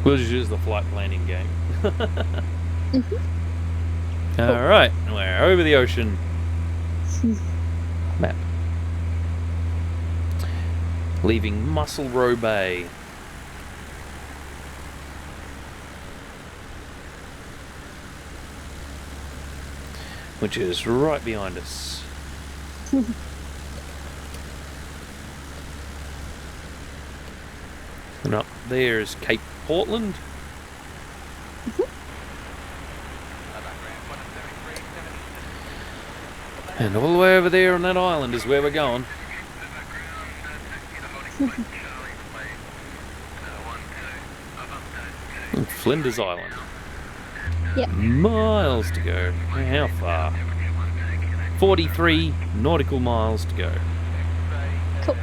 We'll just use the flight planning game. Alright, we're over the ocean. Map. Leaving Muscle Row Bay. Which is right behind us. And up there is Cape Portland. And all the way over there on that island is where we're going. Flinders Island. Yep. Miles to go. How far? 43 nautical miles to go. Cool.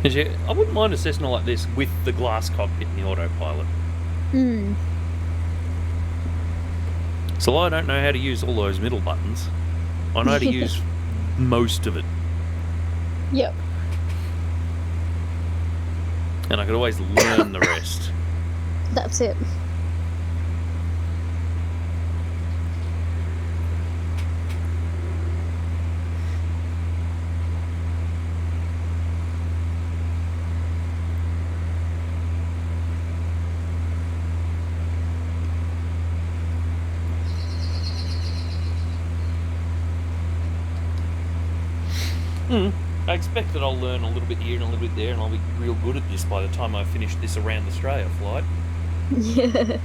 I wouldn't mind a Cessna like this with the glass cockpit and the autopilot. So I don't know how to use all those middle buttons. I know how to use most of it. Yep. And I could always learn the rest. That's it. I expect that I'll learn a little bit here and a little bit there, and I'll be real good at this by the time I finish this around Australia flight. Yeah.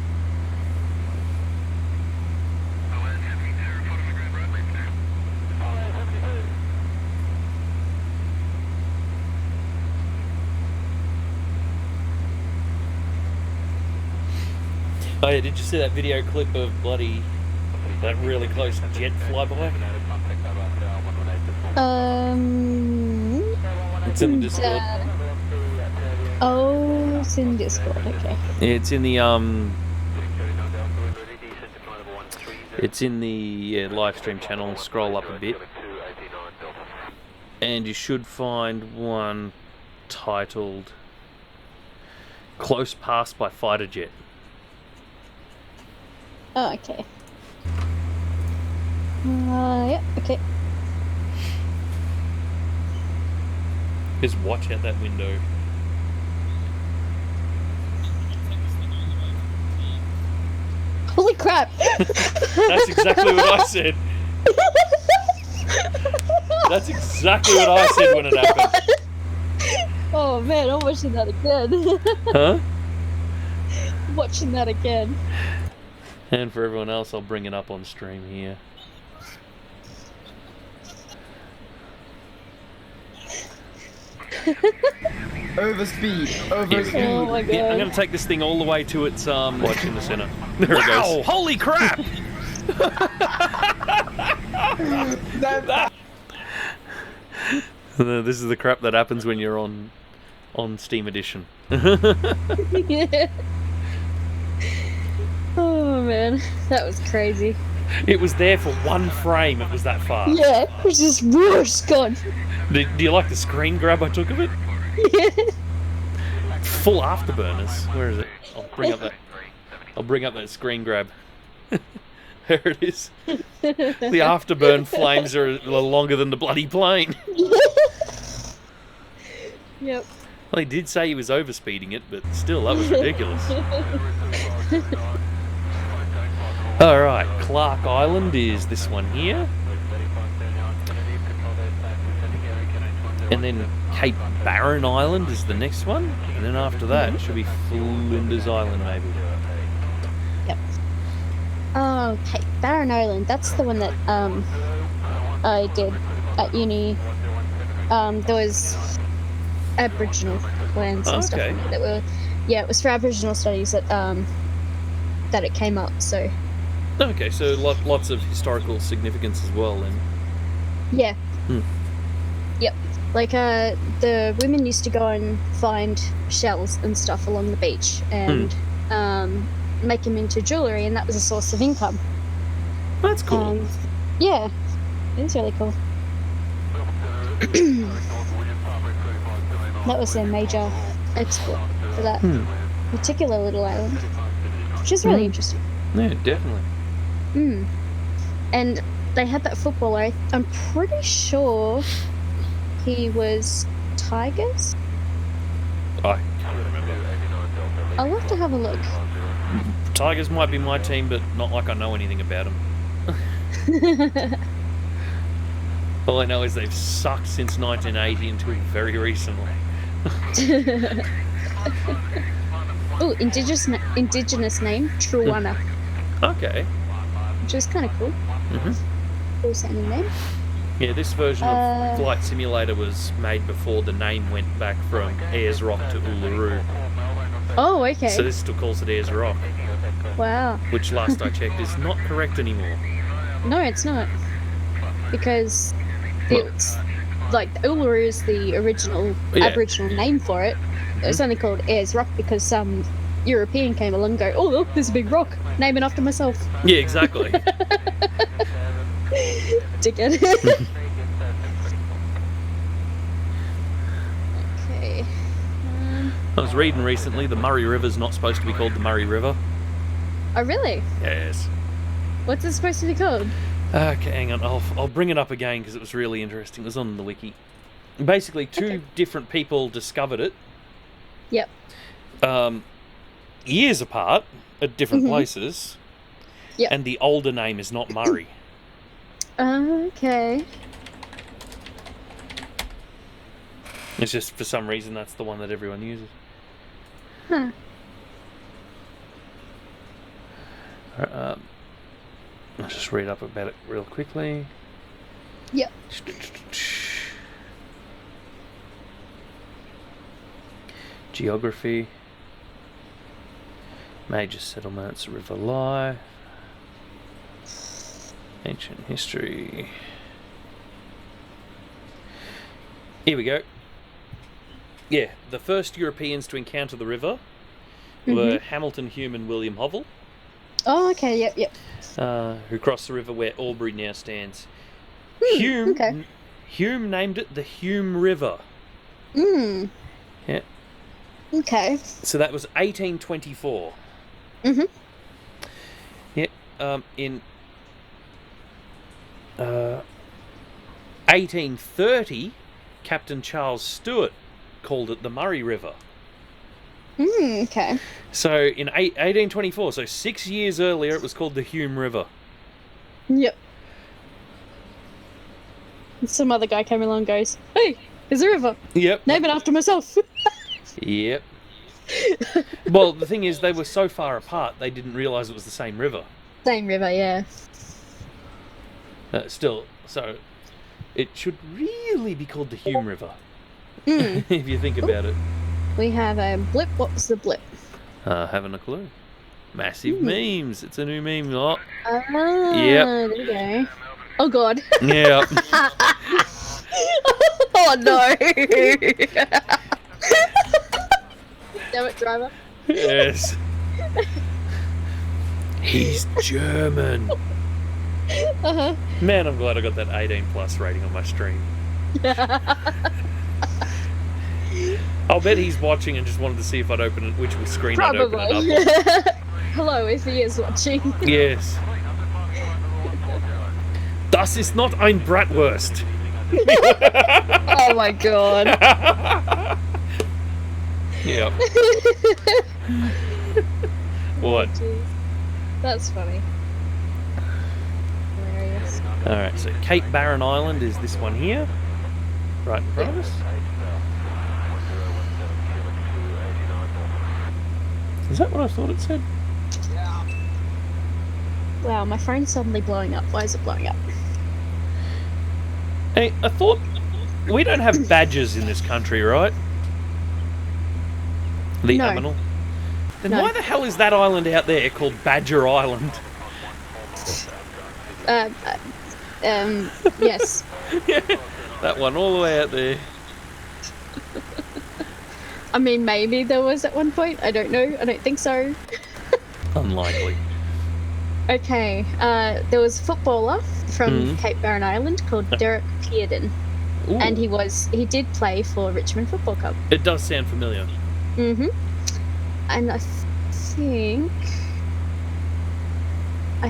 Oh yeah, did you see that video clip of that really close jet flyby? It's in the Discord. Oh, it's in Discord, okay. It's in the live stream channel. Scroll up a bit, and you should find one titled "Close Pass by Fighter Jet." Oh, okay. Yeah, okay. Just watch out that window. Holy crap! That's exactly what I said. That's exactly what I said when it happened. Oh man, I'm watching that again. Huh? Watching that again. And for everyone else, I'll bring it up on stream here. Overspeed. Oh my god. Yeah, I'm going to take this thing all the way to its watch in the center. There it goes. Holy crap! This is the crap that happens when you're on Steam Edition. Yeah. Oh man, that was crazy. It was there for one frame. It was that fast. Yeah, it was just whoosh, gone. Do you like the screen grab I took of it? Yeah. Full afterburners. Where is it? I'll bring up that screen grab. There it is. The afterburn flames are longer than the bloody plane. Yep. Well, he did say he was overspeeding it, but still, that was ridiculous. Alright, Clark Island is this one here. And then Cape Barren Island is the next one. And then after that, it should be Flinders Island, maybe. Yep. Oh, Cape Barren Island. That's the one that I did at uni. There was Aboriginal lands and stuff in there that were. Yeah, it was for Aboriginal studies that it came up. So. Okay, so lots of historical significance as well, then. Yeah. Yep. Like the women used to go and find shells and stuff along the beach and make them into jewellery, and that was a source of income. That's cool. Yeah, it is really cool. That was their major export for that particular little island, which is really interesting. Yeah, definitely. And they had that footballer, I'm pretty sure he was Tigers? I can't remember. I'll have to have a look. Tigers might be my team, but not like I know anything about them. All I know is they've sucked since 1980 until very recently. Oh, indigenous name, Truwana. Okay. Which is kind of cool. Cool sounding name. Yeah, this version of Flight Simulator was made before the name went back from Ayers Rock to Uluru. Oh, okay. So this still calls it Ayers Rock. Wow. Which last I checked is not correct anymore. No, it's not. Because it's like Uluru is the original Aboriginal name for it. It was only called Ayers Rock because some European came along and go, oh look, there's a big rock. Name it after myself. Yeah, exactly. Dickhead. Okay. I was reading recently the Murray River's not supposed to be called the Murray River. Oh really? Yes. What's it supposed to be called? Okay, hang on. I'll bring it up again because it was really interesting. It was on the wiki. Basically, two different people discovered it. Yep. Years apart at different places. Yep. And the older name is not Murray. Okay. It's just for some reason that's the one that everyone uses. Huh. I'll just read up about it real quickly. Yep. Geography. Major settlements, river life. Ancient history. Here we go. Yeah, the first Europeans to encounter the river were Hamilton Hume and William Hovell. Oh, okay, yep. Who crossed the river where Albury now stands. Hume named it the Hume River. Yeah. Okay. So that was 1824. Yeah. In 1830, Captain Charles Stewart called it the Murray River. Okay. So in 1824, so 6 years earlier, it was called the Hume River. Yep. And some other guy came along and goes, hey, there's a river. Yep. Name it after myself. Yep. Well, the thing is, they were so far apart, they didn't realise it was the same river. Same river, yeah. Still, so it should really be called the Hume River. If you think about it. We have a blip. What was the blip? Haven't a clue. Massive memes. It's a new meme lot. There we go. Oh god. Yeah. Oh no. Damn it, driver. Yes. He's German. Uh-huh. Man, I'm glad I got that 18 plus rating on my stream. I'll bet he's watching and just wanted to see if I'd open it, which screen I'd open it up on. Hello, if he is watching. Yes. Das ist not ein Bratwurst. Oh my god. Yep. What? Jeez. That's funny. Hilarious. Alright, so Cape Barren Island is this one here. Right in front of us. Is that what I thought it said? Wow, my phone's suddenly blowing up. Why is it blowing up? Hey, I thought we don't have badgers in this country, right? The No. aminal. Then No. why the hell is that island out there called Badger Island? Yes. That one all the way out there. I mean, maybe there was at one point. I don't know. I don't think so. Unlikely. Okay. There was a footballer from Mhm. Cape Barren Island called Derek Pearden, Ooh, and he did play for Richmond Football Club. it does sound familiar. Mm-hmm. And I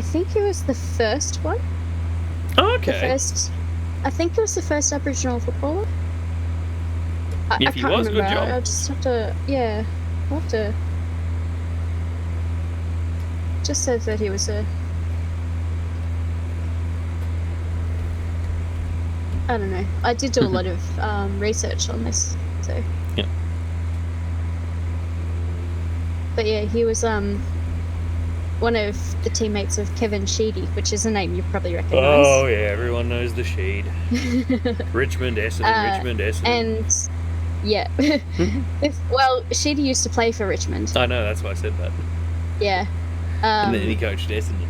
think he was the first one. Oh, The okay. first. I think he was the first Aboriginal footballer. If I he can't was, good remember. job. I just have to. Yeah. I'll have to. Just says that he was a. I don't know. I did do a lot of research on this, so. Yeah. But yeah, he was one of the teammates of Kevin Sheedy, which is a name you probably recognise. Oh, yeah, everyone knows the Sheed. Richmond, Essendon, Richmond, Essendon. And yeah, well, Sheedy used to play for Richmond. I know, that's why I said that. Yeah. And then he coached Essendon.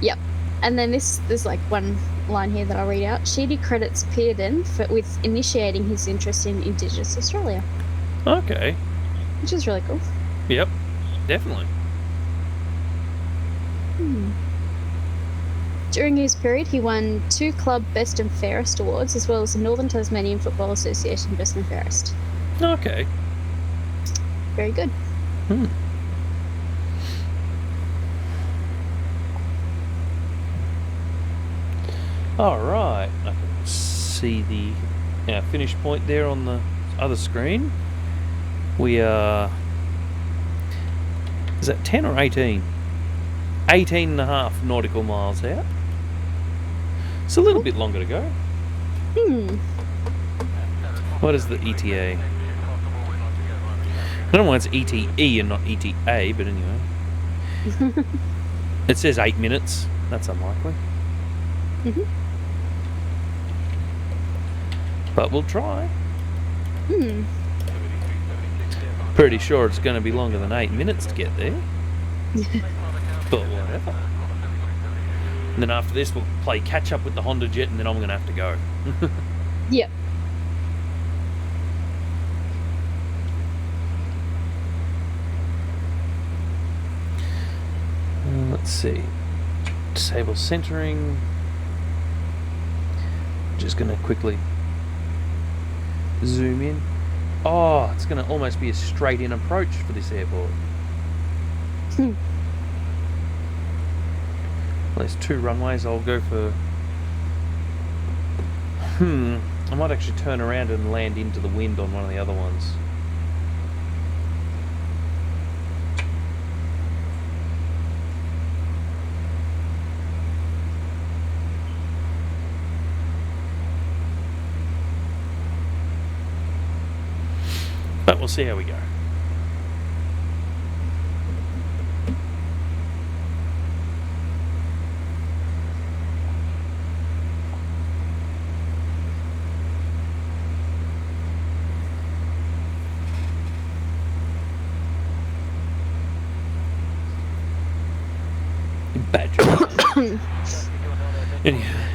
Yep. And then there's like one line here that I'll read out. Sheedy credits Pearden with initiating his interest in Indigenous Australia, Okay. which is really cool. Yep, definitely. During his period, he won 2 club Best and Fairest awards, as well as the Northern Tasmanian Football Association Best and Fairest. Okay. Very good. Alright, I can see the finish point there on the other screen. We are... Is that 10 or 18? 18 and a half nautical miles out. It's a little bit longer to go. What is the ETA? I don't know why it's ETE and not ETA, but anyway. It says 8 minutes. That's unlikely. But we'll try. Pretty sure it's going to be longer than 8 minutes to get there. But whatever. And then after this, we'll play catch up with the HondaJet, and then I'm going to have to go. Yep. Let's see. Disable centering. Just going to quickly zoom in. Oh, it's going to almost be a straight in approach for this airport. Well, there's 2 runways. I'll go for... I might actually turn around and land into the wind on one of the other ones. But we'll see how we go. Badger. Anyway.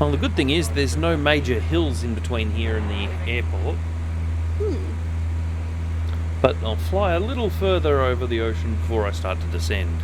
Well, the good thing is there's no major hills in between here and the airport. But I'll fly a little further over the ocean before I start to descend.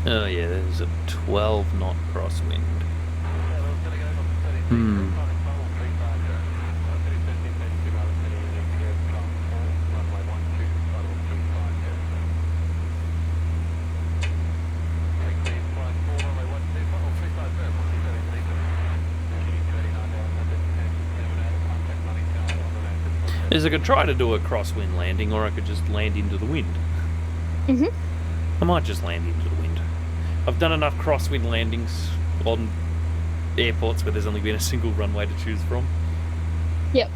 Oh yeah, there's a 12 knot crosswind. Is I could try to do a crosswind landing, or I could just land into the wind. I might just land into the wind. I've done enough crosswind landings on airports where there's only been a single runway to choose from. Yep.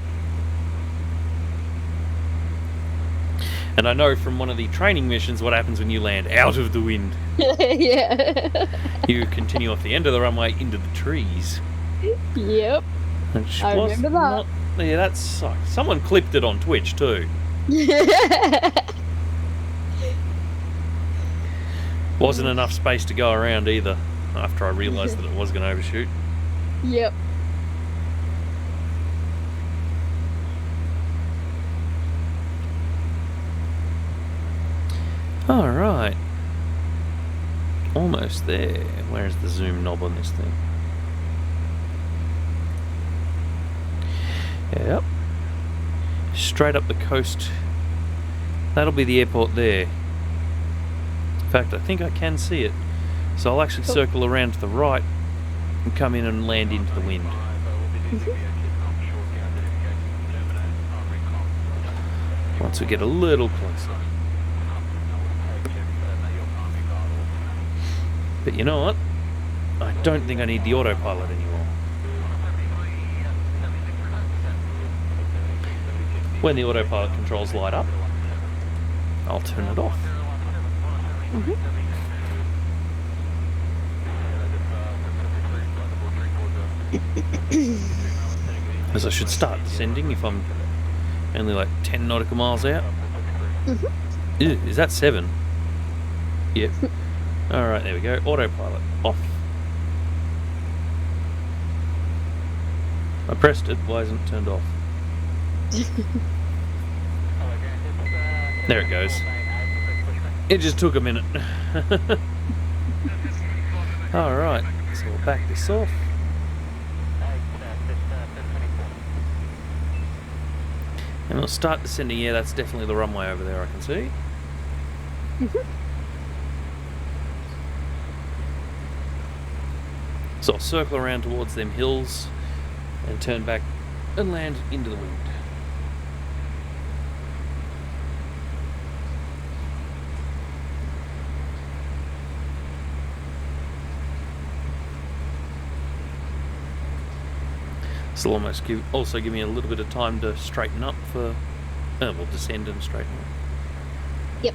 And I know from one of the training missions what happens when you land out of the wind. Yeah. You continue off the end of the runway into the trees. Yep. Which I was remember that. not- yeah, that sucked. Someone clipped it on Twitch too. Wasn't enough space to go around either, after I realised that it was going to overshoot. Yep. Alright. Almost there. Where's the zoom knob on this thing? Yep. Straight up the coast. That'll be the airport there. In fact, I think I can see it. So I'll actually circle around to the right and come in and land into the wind. Once we get a little closer. But you know what? I don't think I need the autopilot anymore. When the autopilot controls light up, I'll turn it off. As I should start descending if I'm only like 10 nautical miles out. Ew, is that 7? Yep. Alright, there we go. Autopilot off. I pressed it, why isn't it turned off? There it goes. It just took a minute. Alright, so we'll back this off. And we'll start descending. Yeah, that's definitely the runway over there, I can see. So I'll circle around towards them hills and turn back and land into the wind. This will almost also give me a little bit of time to straighten up for... we'll descend and straighten up. Yep.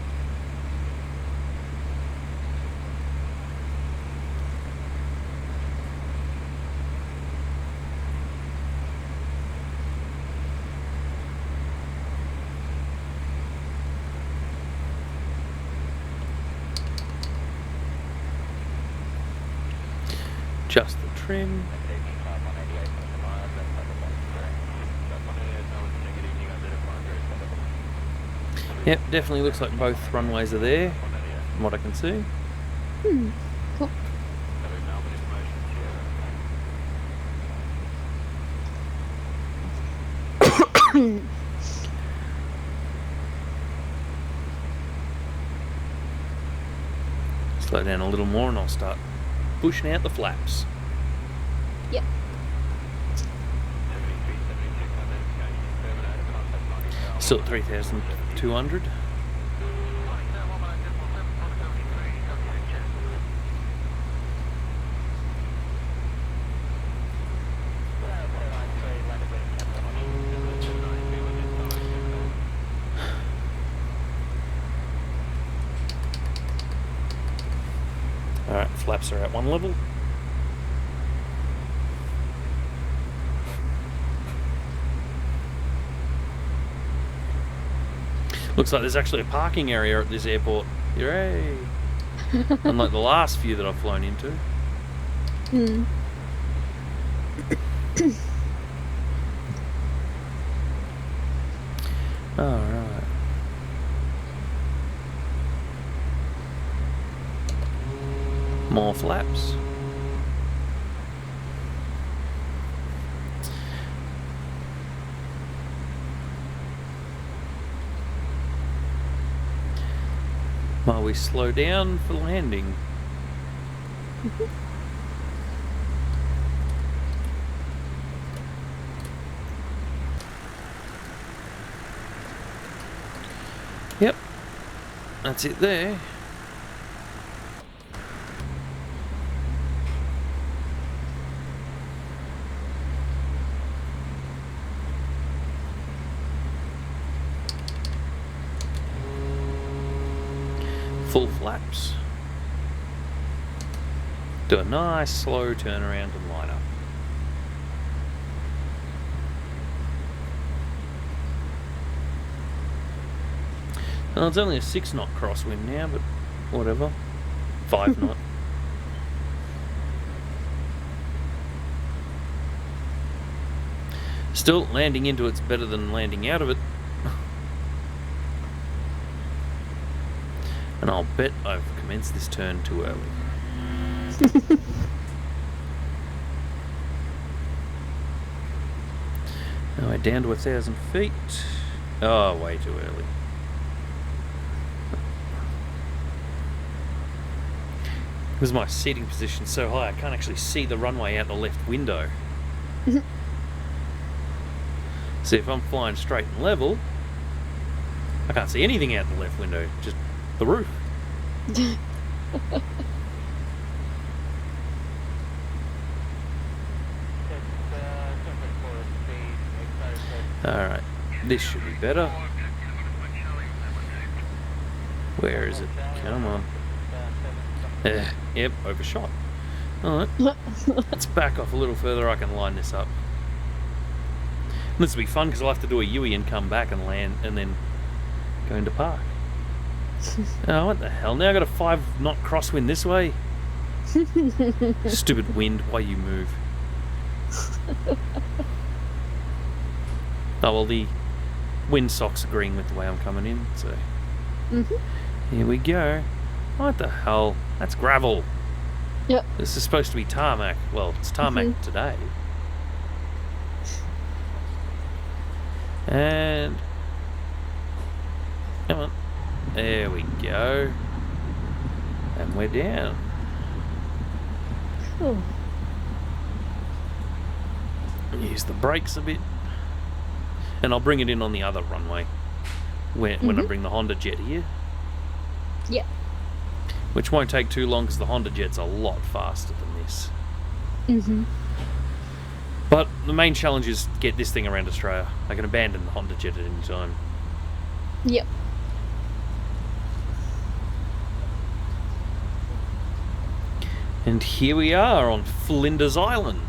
Just the trim. Yep, definitely looks like both runways are there, from what I can see. Cool. Slow down a little more and I'll start pushing out the flaps. Yep. Still at 3,200. flaps are at one level. Looks like there's actually a parking area at this airport. Hooray! Unlike the last few that I've flown into. Hmm. Alright. More flaps. While we slow down for landing. Yep, that's it there. Full flaps. Do a nice slow turnaround and line up. Well, it's only a 6 knot crosswind now, but whatever. 5 knot. Still, landing into it's better than landing out of it. And I'll bet I've commenced this turn too early. Now we're down to 1,000 feet. Oh, way too early. Because my seating position's so high, I can't actually see the runway out the left window. So if I'm flying straight and level, I can't see anything out the left window, just the roof. Alright, this should be better. Where is it? Come on. Yep, overshot. Alright, let's back off a little further, I can line this up. This will be fun because I'll have to do a U-ey and come back and land and then go into park. Oh, what the hell? Now I've got a 5 knot crosswind this way. Stupid wind, why you move? Oh, well, the windsock's agreeing with the way I'm coming in, so... Here we go. What the hell? That's gravel. Yep. This is supposed to be tarmac. Well, it's tarmac today. And... come on. There we go. And we're down. Cool. Use the brakes a bit. And I'll bring it in on the other runway when I bring the HondaJet here. Yeah. Which won't take too long because the HondaJet's a lot faster than this. But the main challenge is to get this thing around Australia. I can abandon the HondaJet at any time. Yep. And here we are on Flinders Island.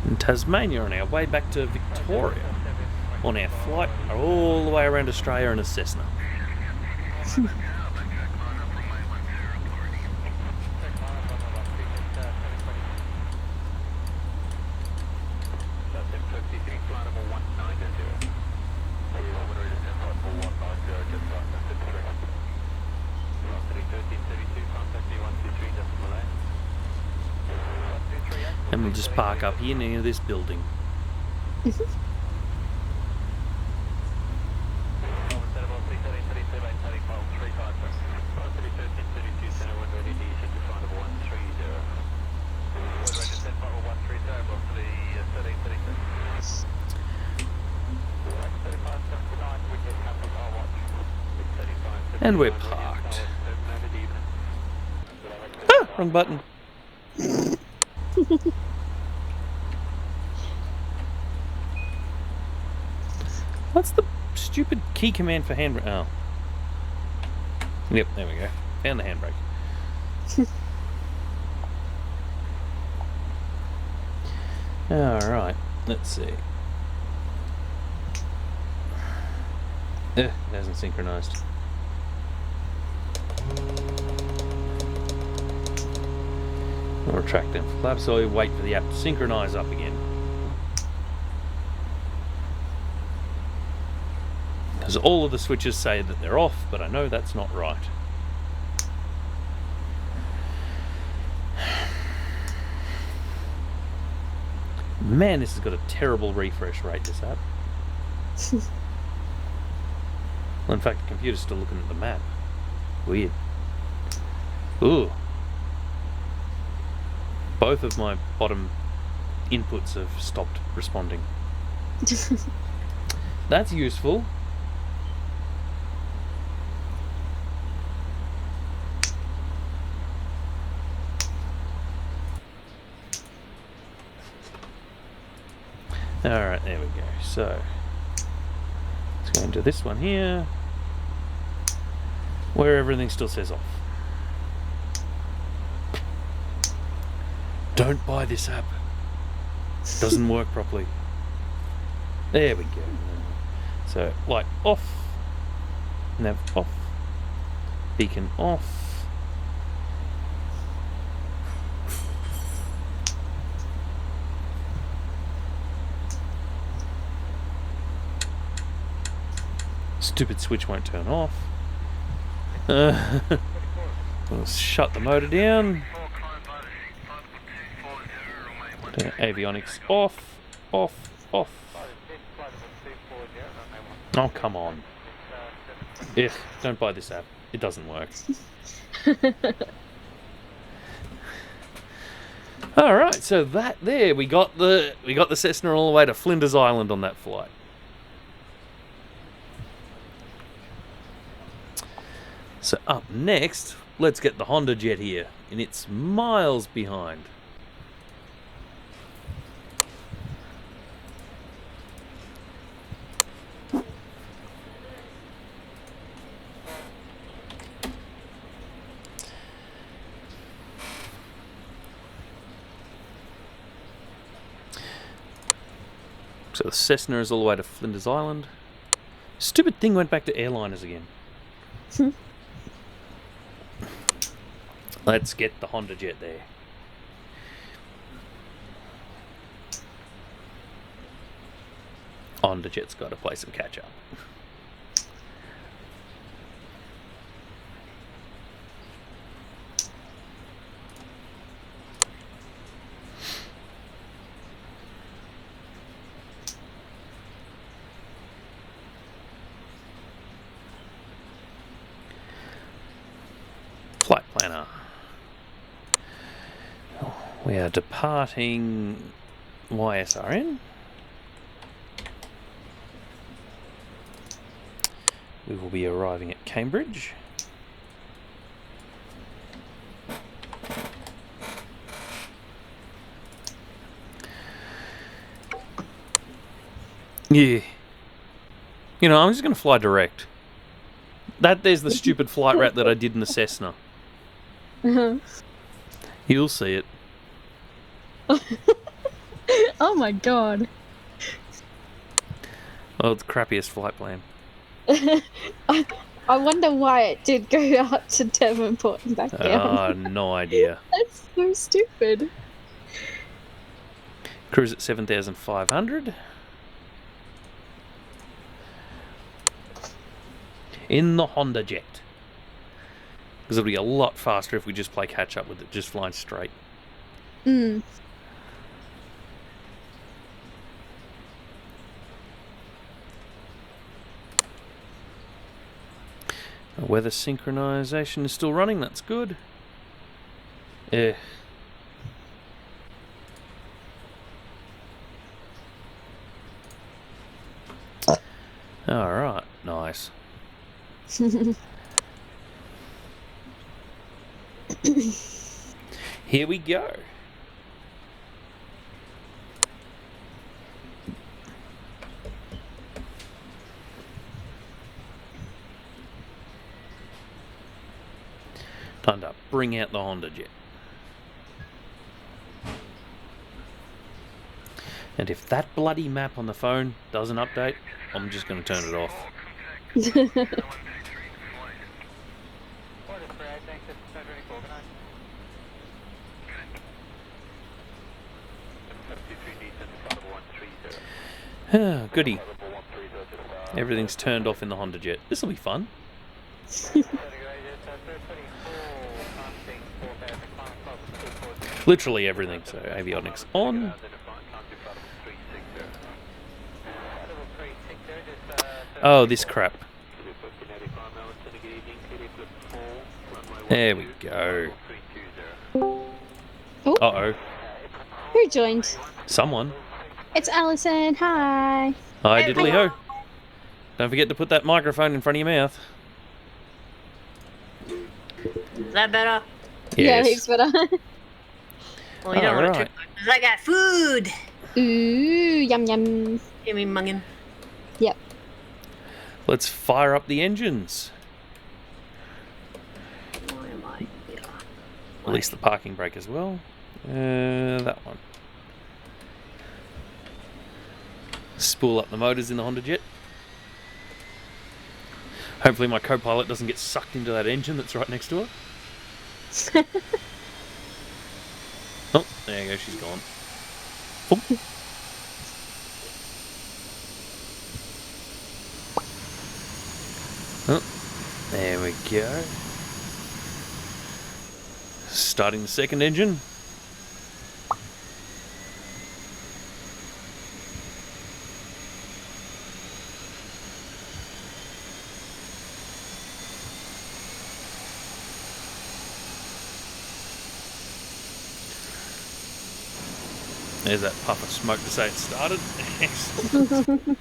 In Tasmania, on our way back to Victoria, on our flight all the way around Australia in a Cessna. And we'll just park up here near this building. And we're parked. Ah, wrong button. What's the stupid key command for handbrake? Oh. Yep, there we go. Found the handbrake. Alright, let's see. It hasn't synchronized. I'll retract them flaps, so I wait for the app to synchronize up again. Because all of the switches say that they're off, but I know that's not right. Man, this has got a terrible refresh rate, this app. Well, in fact, the computer's still looking at the map. Weird. Ooh. Both of my bottom inputs have stopped responding. That's useful. Alright, there we go. So, let's go into this one here, where everything still says off. Don't buy this app. Doesn't work properly. There we go. So, light off, nav off, beacon off. Stupid switch won't turn off. We'll shut the motor down. Avionics off, off, off. Oh, come on. Ugh, don't buy this app. It doesn't work. Alright, so that there, we got the Cessna all the way to Flinders Island on that flight. So up next, let's get the HondaJet here, and it's miles behind. So the Cessna is all the way to Flinders Island. Stupid thing went back to airliners again. Let's get the HondaJet there. HondaJet's got to play some catch up. Flight planner. We are departing YSRN. We will be arriving at Cambridge. Yeah. You know, I'm just going to fly direct. There's the stupid flight route that I did in the Cessna. You'll see it. Oh my god. Oh, it's the crappiest flight plan. I wonder why it did go out to Devonport and back down. No idea. That's so stupid. Cruise at 7,500. In the HondaJet. Because it'll be a lot faster if we just play catch up with it, just flying straight. Mm. Weather synchronization is still running, that's good. Yeah. Alright, nice. Here we go. Time to bring out the HondaJet. And if that bloody map on the phone doesn't update, I'm just going to turn it off. Goody. Everything's turned off in the HondaJet. This will be fun. Literally everything. So avionics on. Oh, this crap. There we go. Oh, Uh-oh. who joined? Someone. It's Alison. Hi. Hi, diddly-ho. Don't forget to put that microphone in front of your mouth. Is that better? Yeah, Yes. he's better. Well, you don't want to trip. Because I got food. Ooh, yum yum. Give me mungin. Yep. Let's fire up the engines. Why am I? Yeah. Release the parking brake as well. That one. Spool up the motors in the HondaJet. Hopefully my co-pilot doesn't get sucked into that engine that's right next to her. Oh, there you go, she's gone. Oh. Oh, there we go. Starting the second engine. There's that puff of smoke to say it started. Excellent.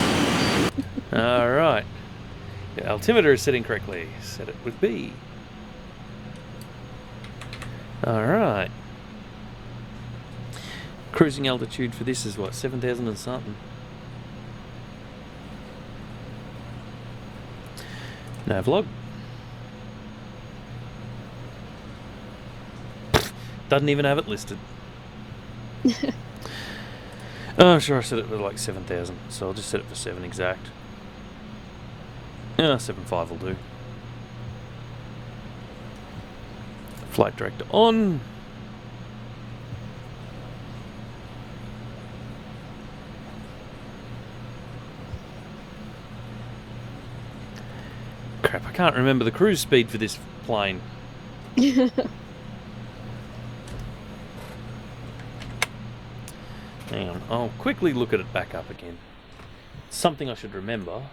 Alright. The altimeter is setting correctly. Set it with B. Alright. Cruising altitude for this is what? 7,000 and something. No vlog. Doesn't even have it listed. Oh, sure, I set it for like 7,000, so I'll just set it for 7 exact. Yeah, 7.5 will do. Flight director on. Crap, I can't remember the cruise speed for this plane. Hang on, I'll quickly look at it back up again. Something I should remember.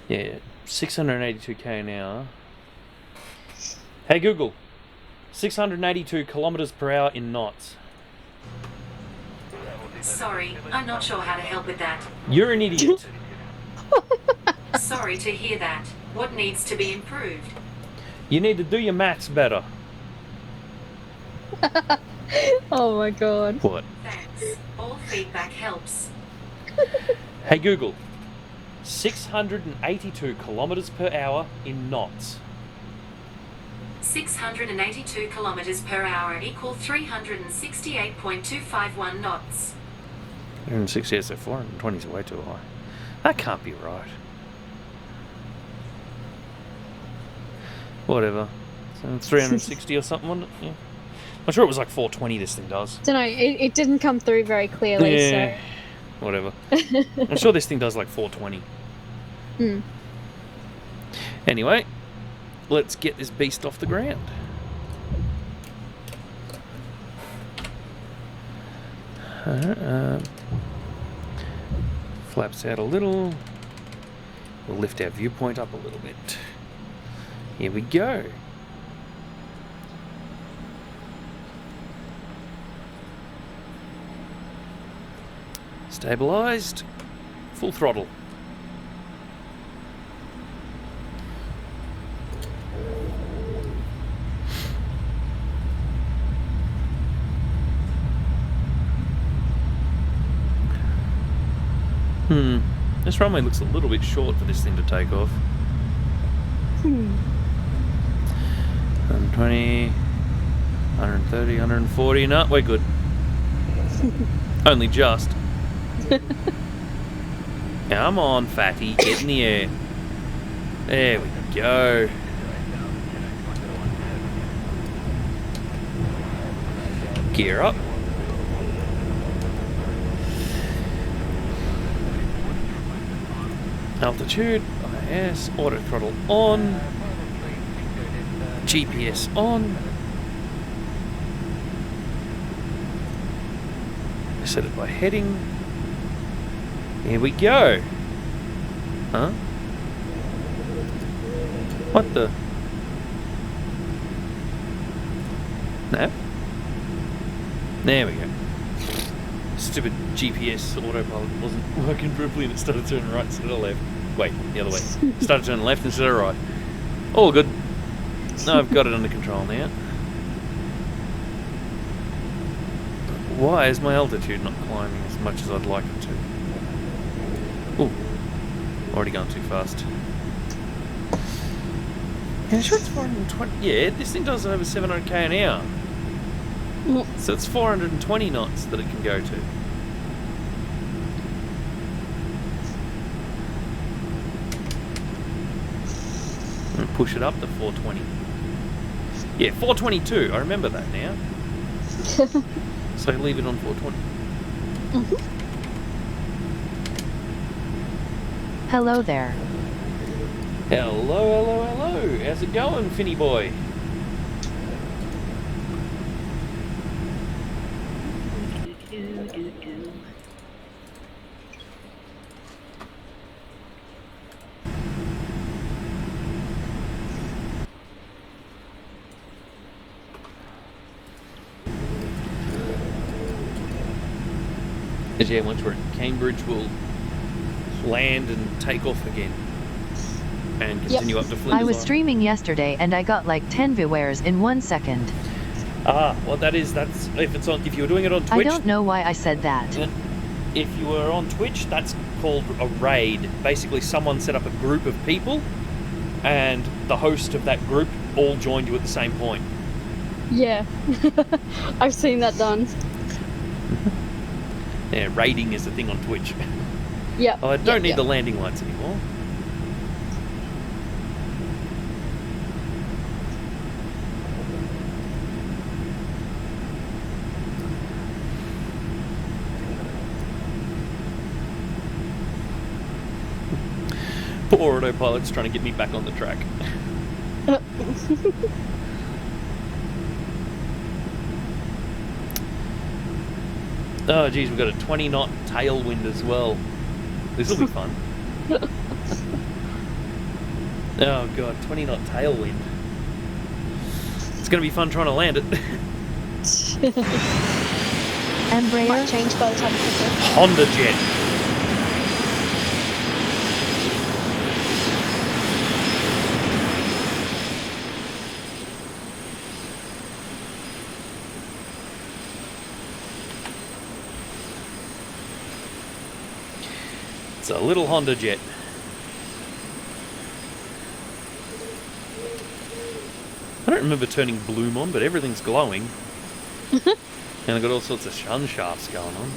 Yeah, 682k an hour. Hey Google, 682 kilometers per hour in knots. Sorry, I'm not sure how to help with that. You're an idiot. Sorry to hear that. What needs to be improved? You need to do your maths better. Oh my god. What? Thanks. All feedback helps. Hey Google, 682 kilometers per hour in knots. 682 kilometers per hour equal 368.251 knots. 160, so 420 is way too high. That can't be right. Whatever. So 360 or something, wasn't it? Yeah. I'm sure it was like 420 this thing does. Don't know, it didn't come through very clearly, Yeah. Whatever. I'm sure this thing does like 420. Hmm. Anyway, let's get this beast off the ground. Flaps out a little. We'll lift our viewpoint up a little bit. Here we go. Stabilized. Full throttle. This runway looks a little bit short for this thing to take off. 120, 130, 140. No, we're good. Only just. Come on, fatty, get in the air. There we go. Gear up. Altitude, IS, auto throttle on, GPS on. Set it by heading. Here we go. Huh? What the? No. There we go. Stupid GPS autopilot wasn't working properly and it started turning right instead of left. Wait, the other way. Started turning left instead of right. All good. No, I've got it under control now. Why is my altitude not climbing as much as I'd like it to? Ooh. Already gone too fast. Yeah, sure it's 420. Yeah, this thing does over 700k an hour. So it's 420 knots that it can go to. And push it up to 420. Yeah, 422. I remember that now. So leave it on 420. Hello there. Hello, hello, hello. How's it going, Finny boy? Yeah, once we're at Cambridge, we'll land and take off again and continue up to Flinders. I was streaming yesterday and I got like 10 viewers in 1 second. Ah, well that's if you were doing it on Twitch. I don't know why I said that. If you were on Twitch, that's called a raid. Basically, someone set up a group of people, and the host of that group all joined you at the same point. Yeah, I've seen that done. Yeah, raiding is a thing on Twitch. Yeah. Oh, I don't need the landing lights anymore. Poor autopilot's trying to get me back on the track. Oh geez, we've got a 20 knot tailwind as well. This will be fun. Oh god, 20 knot tailwind. It's going to be fun trying to land it. Embraer? Might change by the time you get there. HondaJet. It's a little HondaJet. I don't remember turning bloom on, but everything's glowing. And I've got all sorts of sun shafts going on.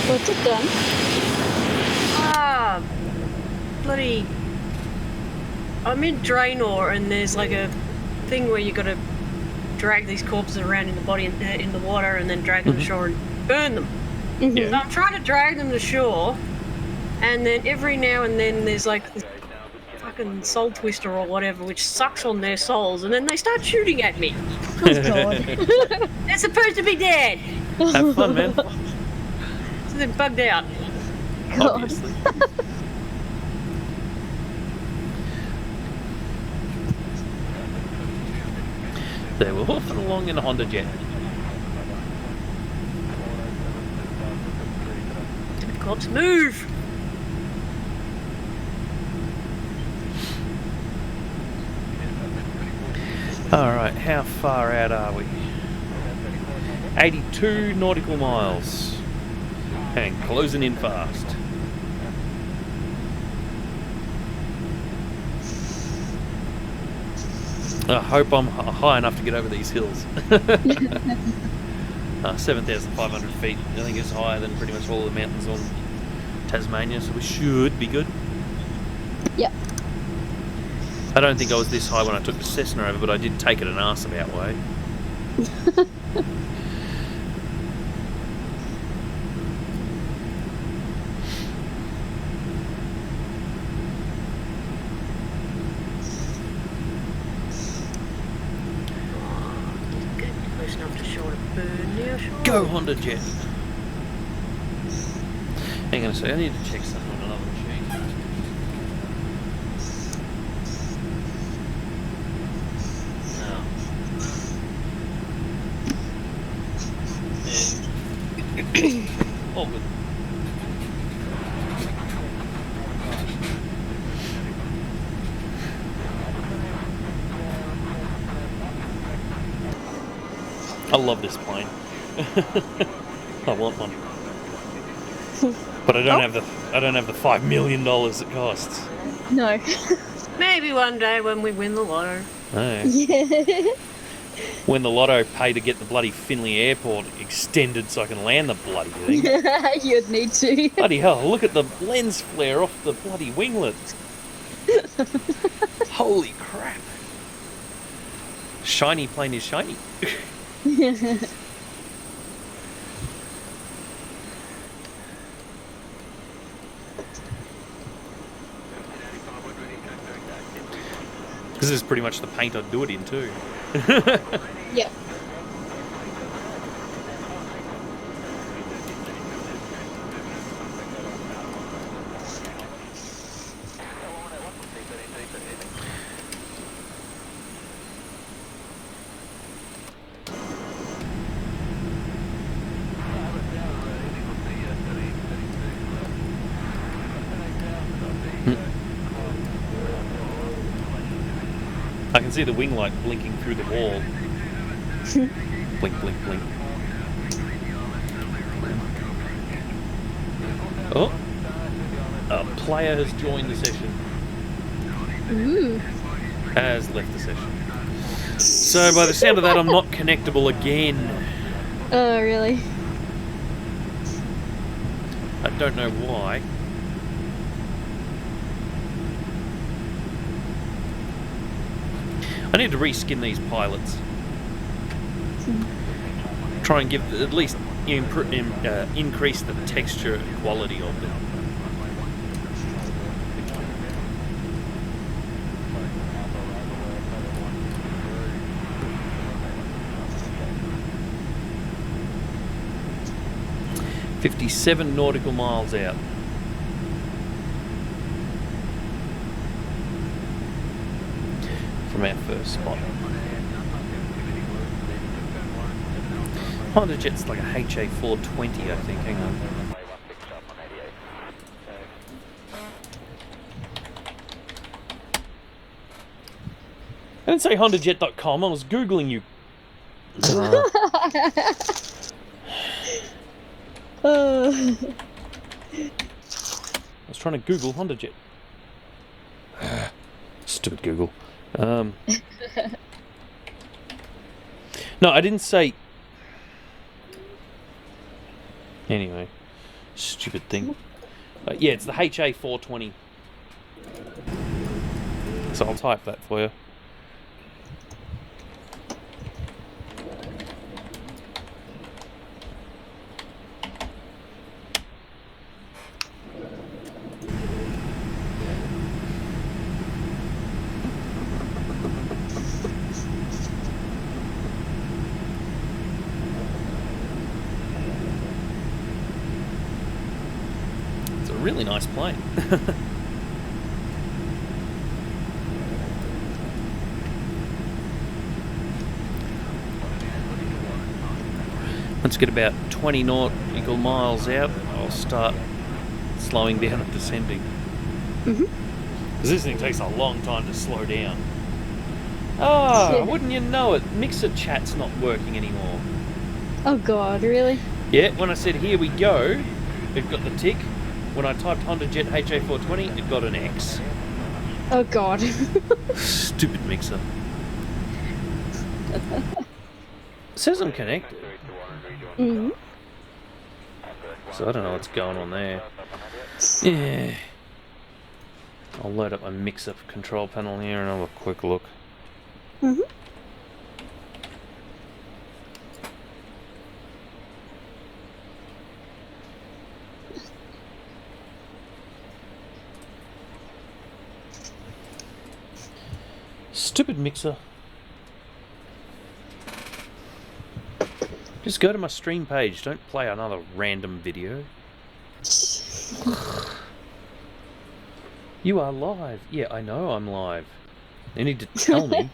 What's it done? Ah, bloody. I'm in Draenor, and there's like a thing where you got to drag these corpses around in the body in the water, and then drag them to shore and burn them. Yeah. So I'm trying to drag them to shore, and then every now and then there's like this fucking soul twister or whatever, which sucks on their souls, and then they start shooting at me. Oh god. They're supposed to be dead. Have fun, man. So they're bugged out. Obviously. They were hoofing along in a HondaJet. corpse. Move! Alright, how far out are we? 82 nautical miles. And closing in fast. I hope I'm high enough to get over these hills. 7,500 feet. I think it's higher than pretty much all the mountains on Tasmania, so we should be good. Yep. I don't think I was this high when I took the Cessna over, but I did take it an arse about way. Close enough to shore to burn now, sure. Go HondaJet! Hang on a second, I need to check something on another machine. No. All good. I love this plane. I want one, but I don't have the $5 million it costs. No. Maybe one day when we win the lotto. Oh. Yeah. When the lotto pay to get the bloody Finley Airport extended so I can land the bloody thing. You'd need to. Bloody hell, look at the lens flare off the bloody winglet. Holy crap. Shiny plane is shiny. This is pretty much the paint I'd do it in too. Yep. I can see the wing light blinking through the wall. Blink, blink, blink. Oh! A player has joined the session. Ooh. Has left the session. So by the sound of that, I'm not connectable again. Oh, really? I don't know why. I need to reskin these pilots. Try and give at least increase the texture and quality of them. $57 nautical miles out. From our first spot. HondaJet's like a HA420, I think. Hang on. I didn't say HondaJet.com, I was Googling you. I was trying to Google HondaJet. Stupid Google. No, I didn't say... Anyway. Stupid thing. Yeah, it's the HA420. So I'll type that for you. Really nice plane. Let's get about 20 nautical miles out. I'll start slowing down and descending. Mhm. Because this thing takes a long time to slow down. Oh, Yeah. wouldn't you know it? Mixer chat's not working anymore. Oh God, really? Yeah, when I said here we go, it got the tick. When I typed HondaJet HA420, it got an X. Oh God. Stupid mixer. It says I'm connected, Mhm. so I don't know what's going on there. Yeah. I'll load up my mixer control panel here and have a quick look. Mhm. Stupid mixer. Just go to my stream page. Don't play another random video. You are live. Yeah, I know I'm live. You need to tell me.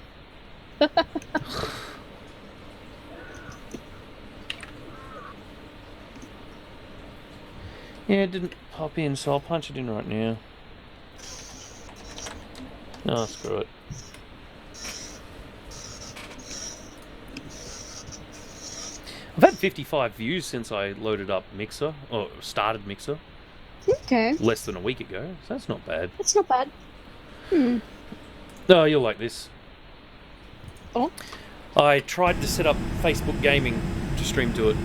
Yeah, it didn't pop in, so I'll punch it in right now. Oh, screw it. I've had 55 views since I loaded up Mixer, or started Mixer, Okay, less than a week ago, so that's not bad. that's not bad. Hmm. Oh, you'll like this. Oh. I tried to set up Facebook Gaming to stream to it.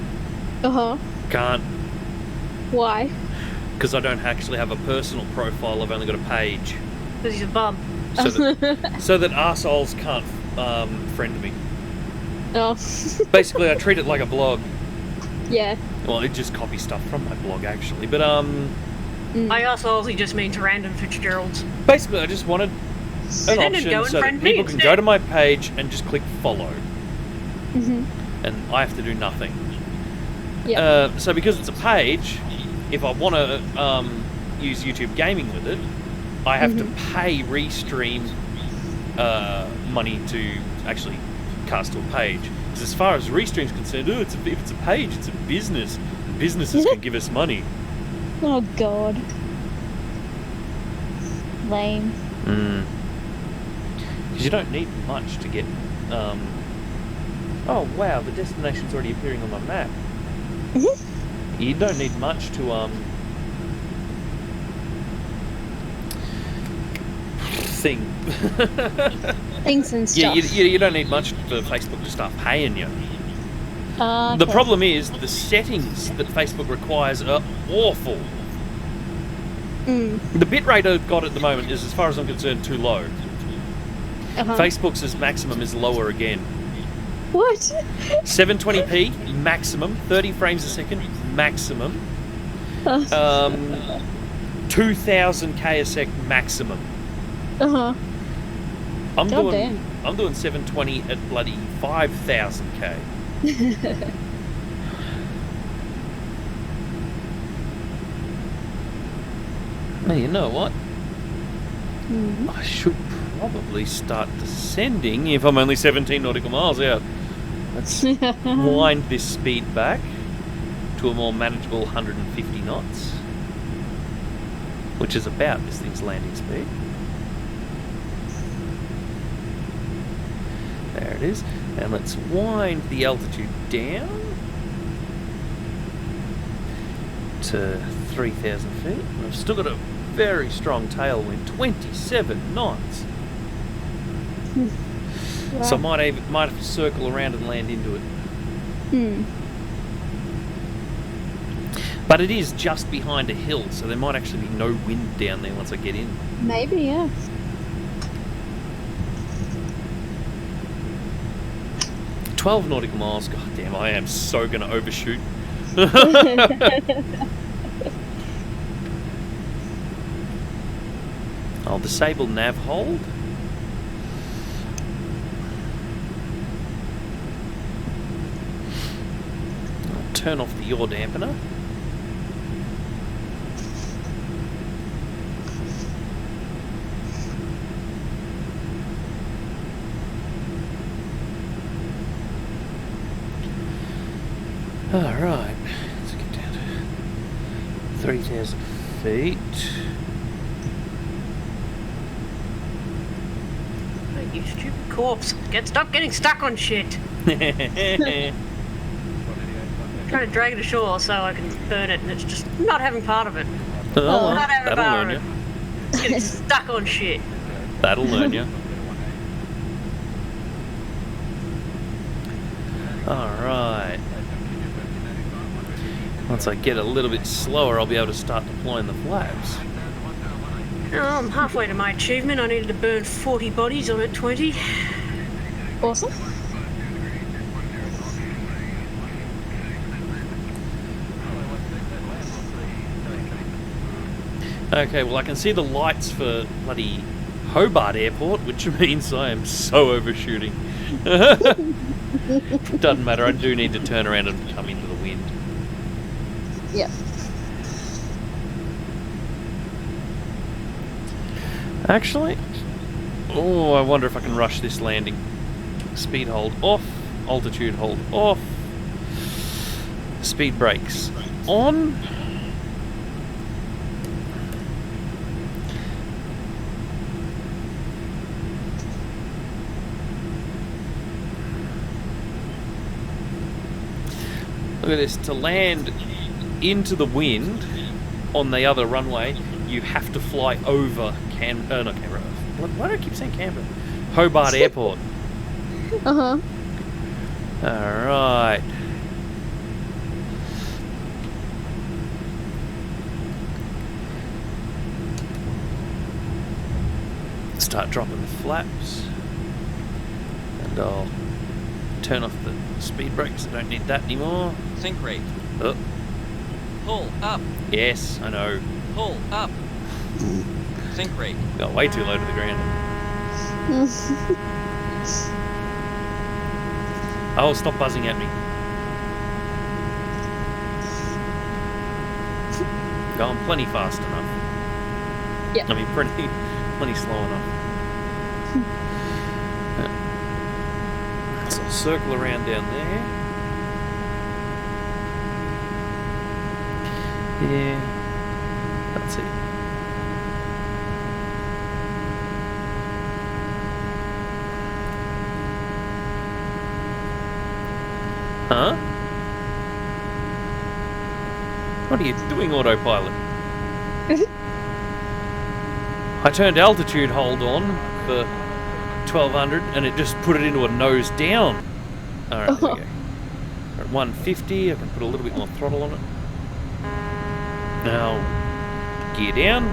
Uh-huh. Can't, Why? because I don't actually have a personal profile, I've only got a page. Because he's a bum. So that arseholes can't friend me. Oh. Basically, I treat it like a blog. Yeah. Well, it just copies stuff from my blog, actually. But, I also just means random Fitzgeralds. basically, I just wanted an then option go and so that friend me people can instead. go to my page and just click follow. Mhm. And I have to do nothing. Yeah. So because it's a page, if I want to use YouTube Gaming with it, I have to pay Restream money to actually cast to a page. Because as far as Restream's concerned, if it's a page, it's a business. Businesses can give us money. Oh God. Lame. Because you don't need much to get... Oh, wow, the destination's already appearing on my map. You don't need much to, thing. Things and Yeah, stuff. you don't need much for Facebook to start paying you. Okay. The problem is the settings that Facebook requires are awful. Mm. The bitrate I've got at the moment is, as far as I'm concerned, too low. Uh-huh. Facebook's maximum is lower again. What? 720p maximum, 30 frames a second maximum, 2000k a sec maximum. Uh-huh. I'm God doing 720 at bloody 5000k. Now you know what? I should probably start descending if I'm only 17 nautical miles out. Let's wind this speed back to a more manageable 150 knots, which is about this thing's landing speed. There it is. And let's wind the altitude down to 3,000 feet. I've still got a very strong tailwind, 27 knots. So I might have to circle around and land into it. But it is just behind a hill, so there might actually be no wind down there once I get in. Maybe, yeah. – 12 nautical miles. God damn, I am so going to overshoot. I'll disable nav hold. I'll turn off the yaw dampener. Alright, let's get down to 3,000 feet. Oh, you stupid corpse. Stop getting stuck on shit. Oh, Trying to drag it ashore so I can burn it, and it's just not having part of it. well, Not having that'll part learn of you. it. It's getting stuck on shit. That'll learn you. Alright. Once I get a little bit slower, I'll be able to start deploying the flaps. Oh, I'm halfway to my achievement. I needed to burn 40 bodies. I'm at 20. Awesome. Okay, well I can see the lights for bloody Hobart Airport, which means I am so overshooting. Doesn't matter, I do need to turn around and come into the wind. Yep. Actually, oh, I wonder if I can rush this landing. Speed hold off, altitude hold off, speed brakes on. Look at this, to land into the wind on the other runway, you have to fly over not Canberra. Why do I keep saying Canberra? Hobart Airport. Uh-huh. Alright. Start dropping the flaps. And I'll turn off the speed brakes. I don't need that anymore. Sink rate. Oh, Pull up. yes, I know. Pull up. Sink rate. Got way too low to the ground. Oh, stop buzzing at me. Going plenty fast enough. Yeah. I mean, plenty slow enough. So I'll circle around down there. Yeah, that's it. Huh? What are you doing, autopilot? I turned altitude hold on for 1200 and it just put it into a nose down. Alright, there we go. We're at 150, I can put a little bit more throttle on it. Now, gear down.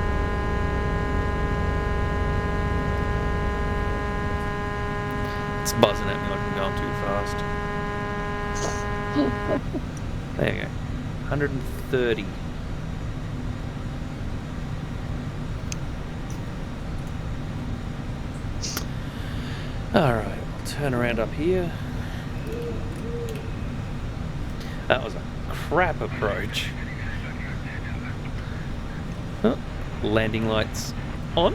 It's buzzing at me like I'm going too fast. There you go. 130. Alright, I'll turn around up here. That was a crap approach. Oh, landing lights on.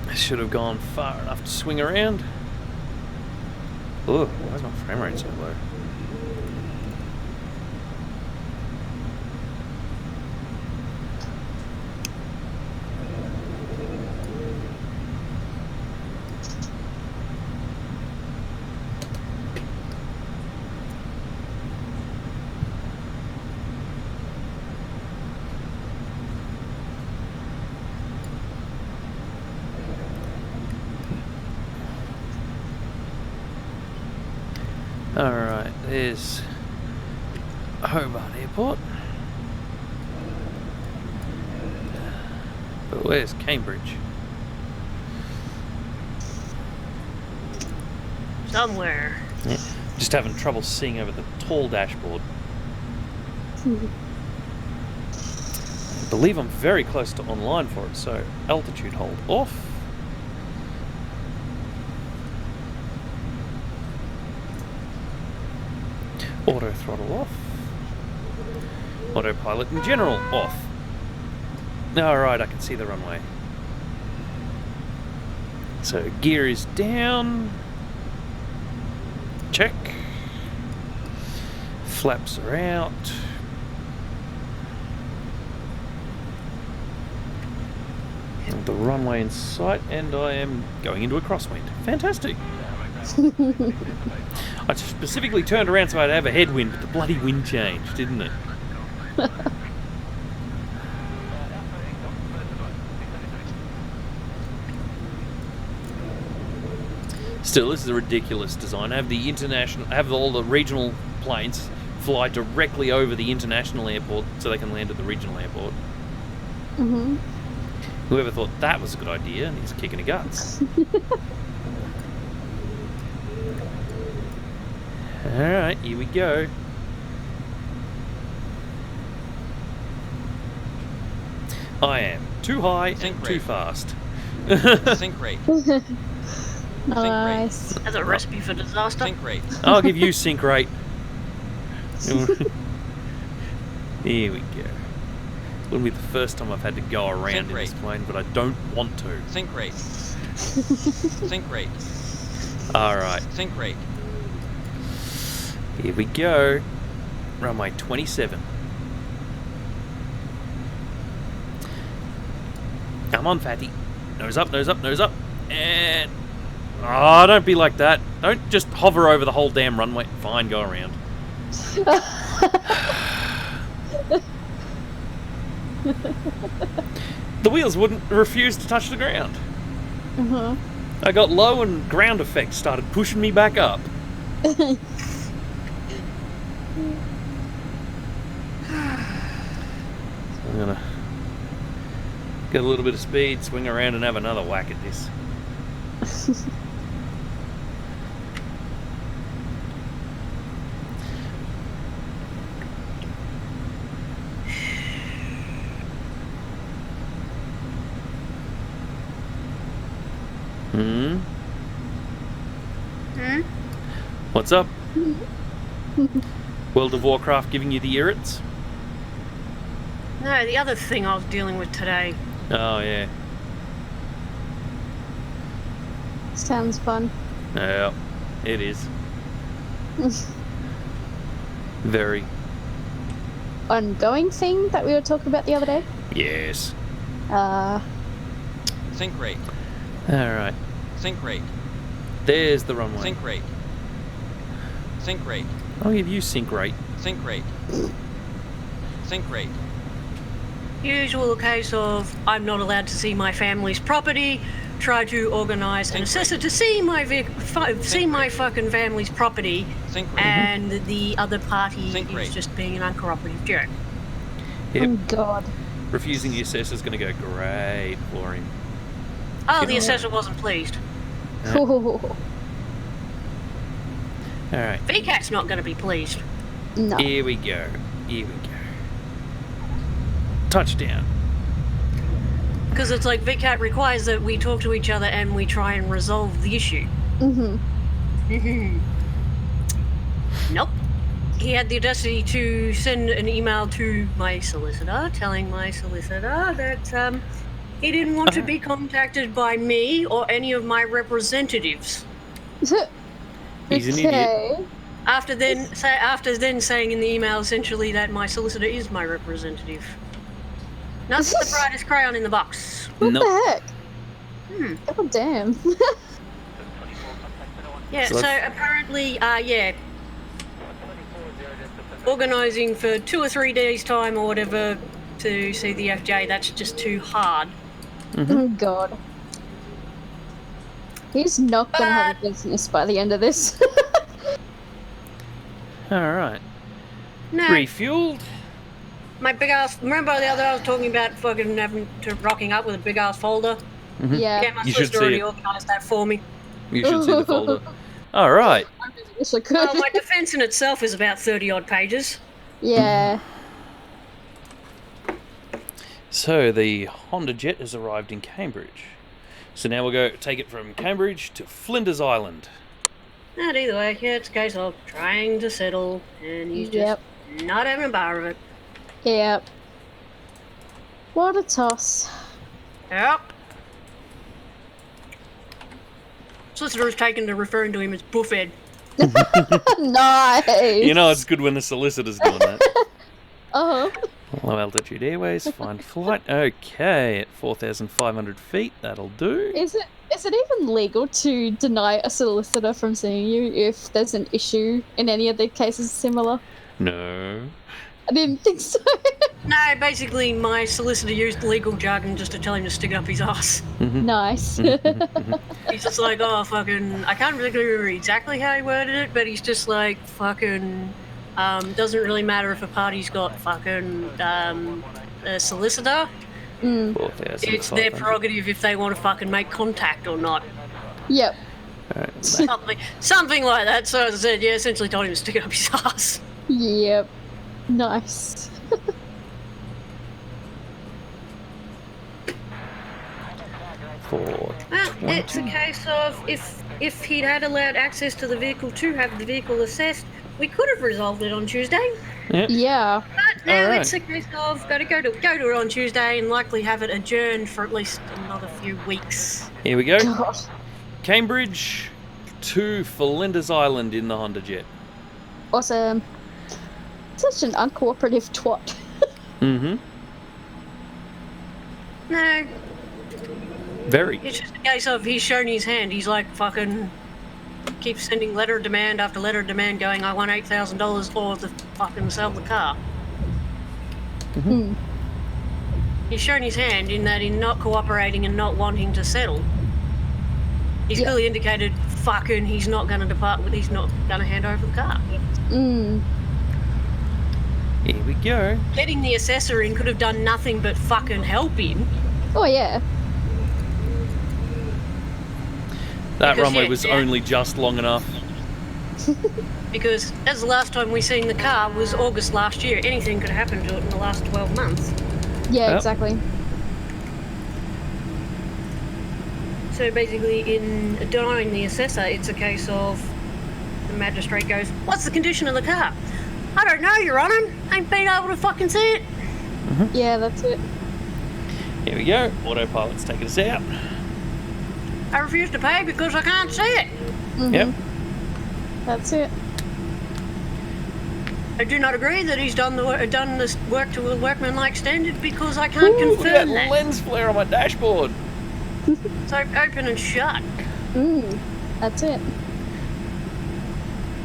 I should have gone far enough to swing around. Oh, why is my frame rate so low? Alright, there's Hobart Airport. But where's Cambridge? Somewhere. Yeah, just having trouble seeing over the tall dashboard. I believe I'm very close to online for it, so altitude hold off. Auto throttle off. Autopilot in general off. Alright, I can see the runway. So gear is down. Check. Flaps are out. The runway in sight, and I am going into a crosswind. Fantastic. I specifically turned around so I'd have a headwind, but the bloody wind changed, didn't it? Still, this is a ridiculous design. I have all the regional planes fly directly over the international airport so they can land at the regional airport. Mm-hmm. Whoever thought that was a good idea, he's a kick in the guts. Alright, here we go. I am too high and too fast. Sink rate. Nice. That's a recipe for disaster. Sink rate. I'll give you sink rate. Here we go. Wouldn't be the first time I've had to go around in this plane, but I don't want to. Sink rate. Sink rate. Alright. Sink rate. Here we go. Runway 27. Come on, fatty. Nose up, nose up, nose up. And... oh, don't be like that. Don't just hover over the whole damn runway. Fine, go around. The wheels wouldn't refuse to touch the ground. Uh-huh. I got low and ground effects started pushing me back up. I'm gonna get a little bit of speed, swing around and have another whack at this. What's up? World of Warcraft giving you the irrits? No, the other thing I was dealing with today. Oh, yeah. Sounds fun. Yeah, it is. Very. Ongoing thing that we were talking about the other day? Yes. Sink rate. Alright. Sink rate. There's the runway. Sink rate. Sink rate. I'll give you sink rate. Sink rate. Sink rate. Usual case of I'm not allowed to see my family's property. Try to organise an assessor to see my fucking family's property, and the other party is just being an uncooperative jerk. Yep. Oh God. Refusing the assessor's going to go great for him. Oh, the assessor wasn't pleased. Alright. VCAT's not going to be pleased. No. Here we go. Here we go. Touchdown. Because it's like VCAT requires that we talk to each other and we try and resolve the issue. Mm-hmm. Nope. He had the audacity to send an email to my solicitor, telling my solicitor that he didn't want to be contacted by me or any of my representatives. He's an idiot. After then saying in the email essentially that my solicitor is my representative. Not the brightest crayon in the box. What the heck? God damn. Yeah, so apparently, organising for 2 or 3 days' time or whatever to see the FJ, that's just too hard. Oh God. He's not gonna have a business by the end of this. Alright. No. Refueled. My big ass. Remember the other day I was talking about fucking having to rocking up with a big ass folder? Yeah. Yeah, my You should sister see already it. organised that for me. You should see the folder. Alright. I really wish I could. Well, my defence in itself is about 30 odd pages. Yeah. So the HondaJet has arrived in Cambridge. So now we'll go take it from Cambridge to Flinders Island. Not either way, yeah, it's a case of trying to settle, and he's just not having a bar of it. Yep. What a toss. Yep. Solicitor has taken to referring to him as Buffhead. Nice. You know, it's good when the solicitor's doing that. Uh-huh. Low altitude airways, find flight. Okay, at 4,500 feet, that'll do. Is it even legal to deny a solicitor from seeing you if there's an issue in any of the cases similar? No. I didn't think so. No, basically, my solicitor used legal jargon just to tell him to stick it up his ass. Nice. He's just like, oh, fucking, I can't really remember exactly how he worded it, but he's just like, fucking, doesn't really matter if a party's got fucking a solicitor. It's their prerogative if they want to fucking make contact or not. Yep. Something like that. So as I said, yeah, essentially told him to stick it up his ass. Yep. Nice. Well, it's a case of if he'd had allowed access to the vehicle to have the vehicle assessed, we could have resolved it on Tuesday. Yeah. But now it's a case of go to it on Tuesday and likely have it adjourned for at least another few weeks. Here we go. God. Cambridge to Flinders Island in the HondaJet. Awesome. Such an uncooperative twat. No. Very. It's just a case of he's shown his hand. He's like fucking keeps sending letter of demand after letter of demand going, I want $8,000 or the fucking sell the car. He's shown his hand in that in not cooperating and not wanting to settle. He's clearly indicated fucking he's not going to depart with, he's not going to hand over the car. Here we go. Getting the assessor in could have done nothing but fucking help him. Oh, yeah. That Because, runway was only just long enough. Because as the last time we seen the car was August last year. Anything could happen to it in the last 12 months. Yeah, Yep. exactly. So basically, in denying the assessor, it's a case of the magistrate goes, what's the condition of the car? I don't know, Your Honour. Ain't been able to fucking see it. Yeah, that's it. Here we go. Autopilot's taking us out. I refuse to pay because I can't see it. Yep. That's it. I do not agree that he's done this work to a workmanlike standard because I can't Look at confirm that that. lens flare on my dashboard. So open and shut. That's it.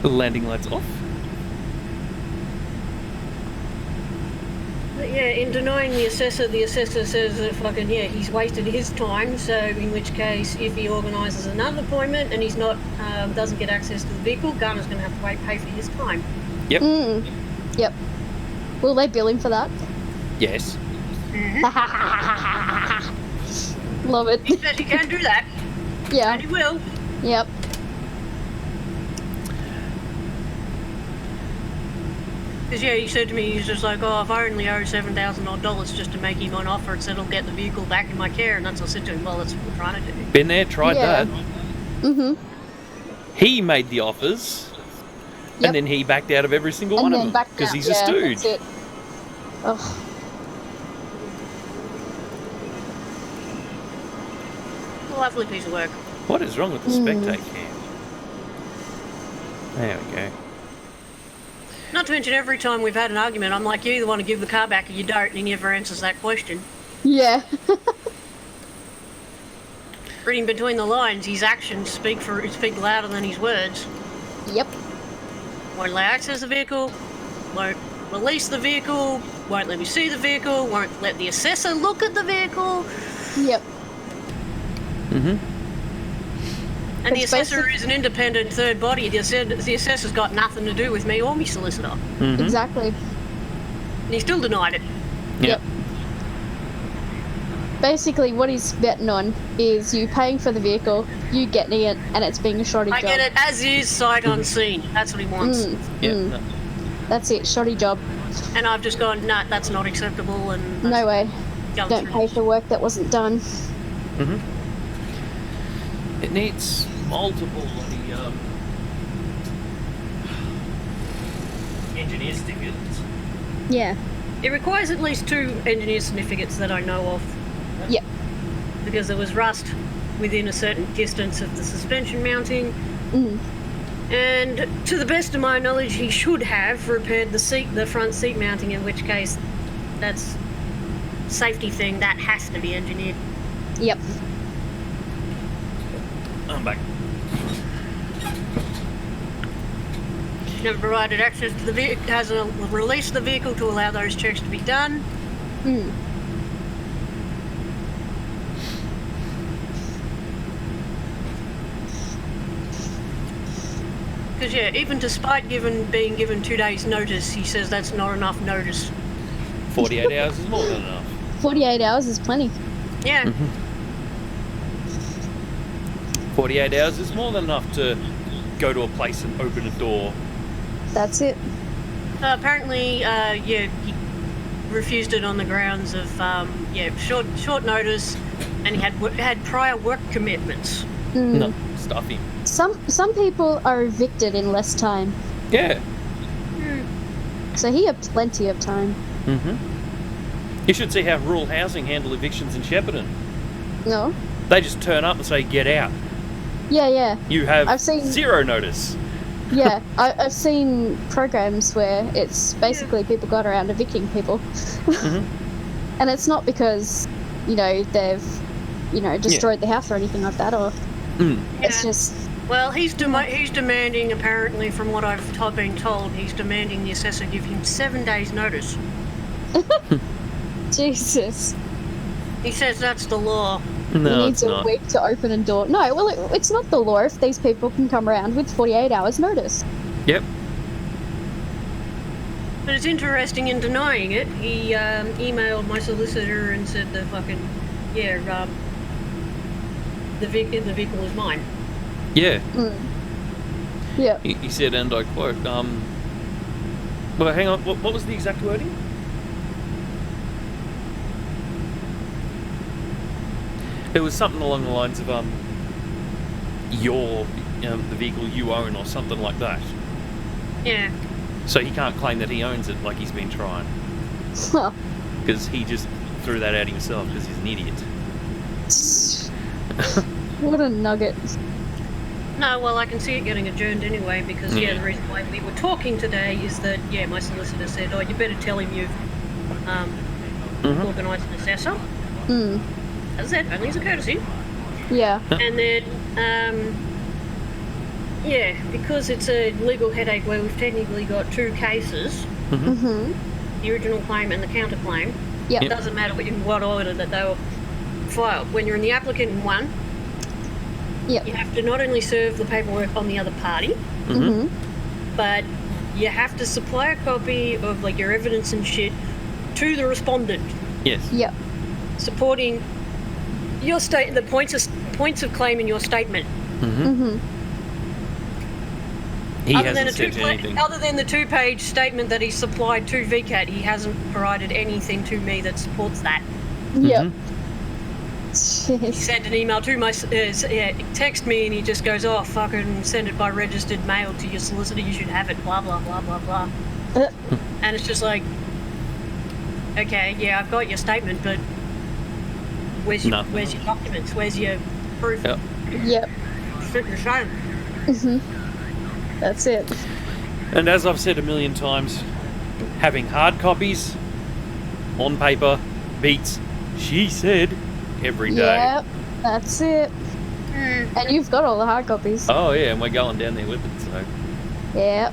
The landing lights off. But yeah, in denying the assessor says that fucking, yeah, he's wasted his time, so in which case, if he organises another appointment and he's not, doesn't get access to the vehicle, Garner's going to have to pay for his time. Yep. Yep. Will they bill him for that? Yes. Love it. He says he can do that, Yeah. and he will. Yep. Because yeah, he said to me, he's just like, oh, if I only owe $7,000 odd just to make him an offer and said I'll get the vehicle back in my care, and that's what I said to him, well, that's what we're trying to do. Been there, tried Yeah. that. He made the offers, Yep. and then he backed out of every single And one then of them back because down. he's Yeah, a stooge. that's it. Ugh. Lovely piece of work. What is wrong with the spectate cam? There we go. Not to mention every time we've had an argument, I'm like, you either want to give the car back or you don't, and he never answers that question. Yeah. Reading between the lines, his actions speak louder than his words. Yep. Won't allow access to the vehicle, won't release the vehicle, won't let me see the vehicle, won't let the assessor look at the vehicle. Yep. And the It's assessor is an independent third body. The assessor's got nothing to do with me or my solicitor. Exactly. And he still denied it. Yep. Basically, what he's betting on is you paying for the vehicle, you getting it, and it's being a shoddy I job. get it as is, sight unseen. That's what he wants. That's it, shoddy job. And I've just gone, nah, that's not acceptable. And No way. gone Don't through. pay for work that wasn't done. It needs multiple bloody engineer certificates. Yeah. It requires at least 2 engineer certificates that I know of. Yep. Because there was rust within a certain distance of the suspension mounting. And to the best of my knowledge, he should have repaired the front seat mounting, in which case that's a safety thing that has to be engineered. Yep. I'm back. Never provided access to the vehicle, hasn't released the vehicle to allow those checks to be done. Mm. Because yeah, even despite being given 2 days notice, he says that's not enough notice. 48 hours is more than enough. 48 hours is plenty. Yeah. 48 hours is more than enough to go to a place and open a door. That's it. Apparently, he refused it on the grounds of short notice, and he had prior work commitments. Mm. No, stuff him. Some people are evicted in less time, Yeah. so he had plenty of time. You should see how rural housing handle evictions in Shepparton. No? They just turn up and say, get out. Yeah. You have I've seen- zero notice. Yeah, I've seen programs where it's basically people got around evicting people. And it's not because, they've, destroyed the house or anything like that, or it's just... Well, he's demanding, apparently, from what I've been told, he's demanding the assessor give him 7 days notice. Jesus. He says that's the law. No, He it's needs a not. week to open a door. No, well, it's not the law if these people can come around with 48 hours notice. Yep. But it's interesting in denying it. He emailed my solicitor and said the vehicle is mine. Yeah. Yeah. He said, and I quote, well, hang on, what was the exact wording? It was something along the lines of, the vehicle you own or something like that. Yeah. So he can't claim that he owns it like he's been trying. Huh. Because he just threw that out himself because he's an idiot. What a nugget. No, well, I can see it getting adjourned anyway because, the reason why we were talking today is that, my solicitor said, you better tell him you've organised an assessor. As I said, only as a courtesy. Yeah. And then, because it's a legal headache where we've technically got two cases, the original claim and the counterclaim, Yep. it doesn't matter in what order that they were filed. When you're in the applicant in one, Yep. you have to not only serve the paperwork on the other party, but you have to supply a copy of your evidence and shit to the respondent, Yes. Yep. supporting your the points of claim in your statement. He Other hasn't said anything. other than the 2-page statement that he supplied to VCAT, he hasn't provided anything to me that supports that. Yep. He Jeez. sent an email to my text me, and he just goes, "Oh, fucking send it by registered mail to your solicitor. You should have it." Blah blah blah blah blah. And it's just like, okay, yeah, I've got your statement, but where's your documents? Where's your proof? Yep. Strictly shown. That's it. And as I've said a million times, having hard copies on paper beats she said every day. Yep. That's it. And you've got all the hard copies. Oh yeah, and we're going down there with it, so. Yep.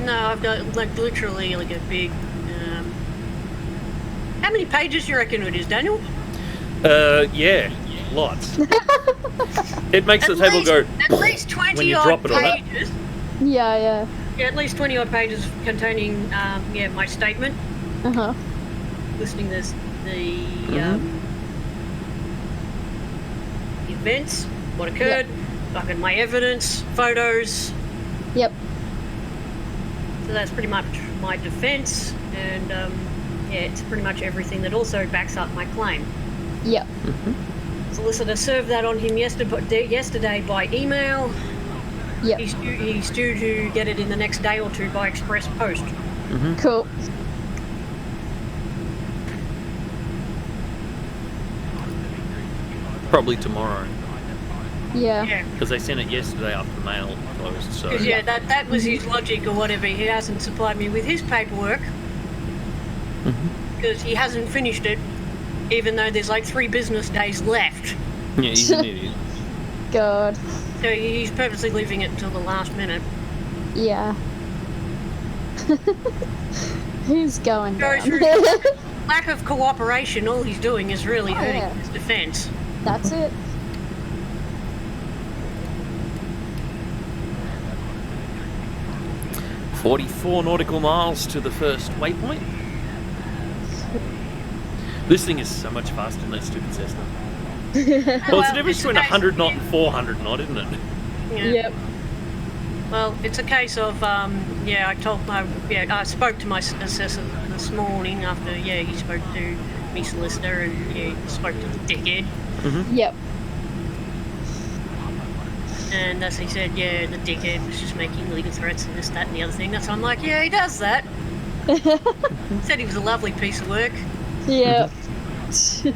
No, I've got literally a big. How many pages do you reckon it is, Daniel? Yeah, lots. It makes the table go. At least 20 when you odd drop it on it. pages. Yeah. Yeah, at least 20 odd pages containing my statement, listing the events, what occurred, fucking my evidence, photos. Yep. So that's pretty much my defense, and it's pretty much everything that also backs up my claim. Yep. Solicitor served that on him yesterday by email. Yep. He's due to get it in the next day or two by express post. Cool. Probably tomorrow. Yeah. Because they sent it yesterday after the mail closed. So Because that was his logic or whatever. He hasn't supplied me with his paperwork because he hasn't finished it, even though there's like 3 business days left. yeah, he's an idiot. God. So he's purposely leaving it until the last minute. Yeah. Who's going Goes down? through lack of cooperation. All he's doing is really hurting yeah. his defence. That's it. "44 nautical miles to the first waypoint." This thing is so much faster than that stupid Cessna. Well, it's the difference between 100 knot and 400 knot, isn't it? Yeah. Yep. Well, it's a case of I spoke to my assessor this morning after he spoke to me solicitor and he spoke to the dickhead. Yep. And as he said, the dickhead was just making legal threats and this, that, and the other thing. So I'm like, he does that. Said he was a lovely piece of work. Yep. So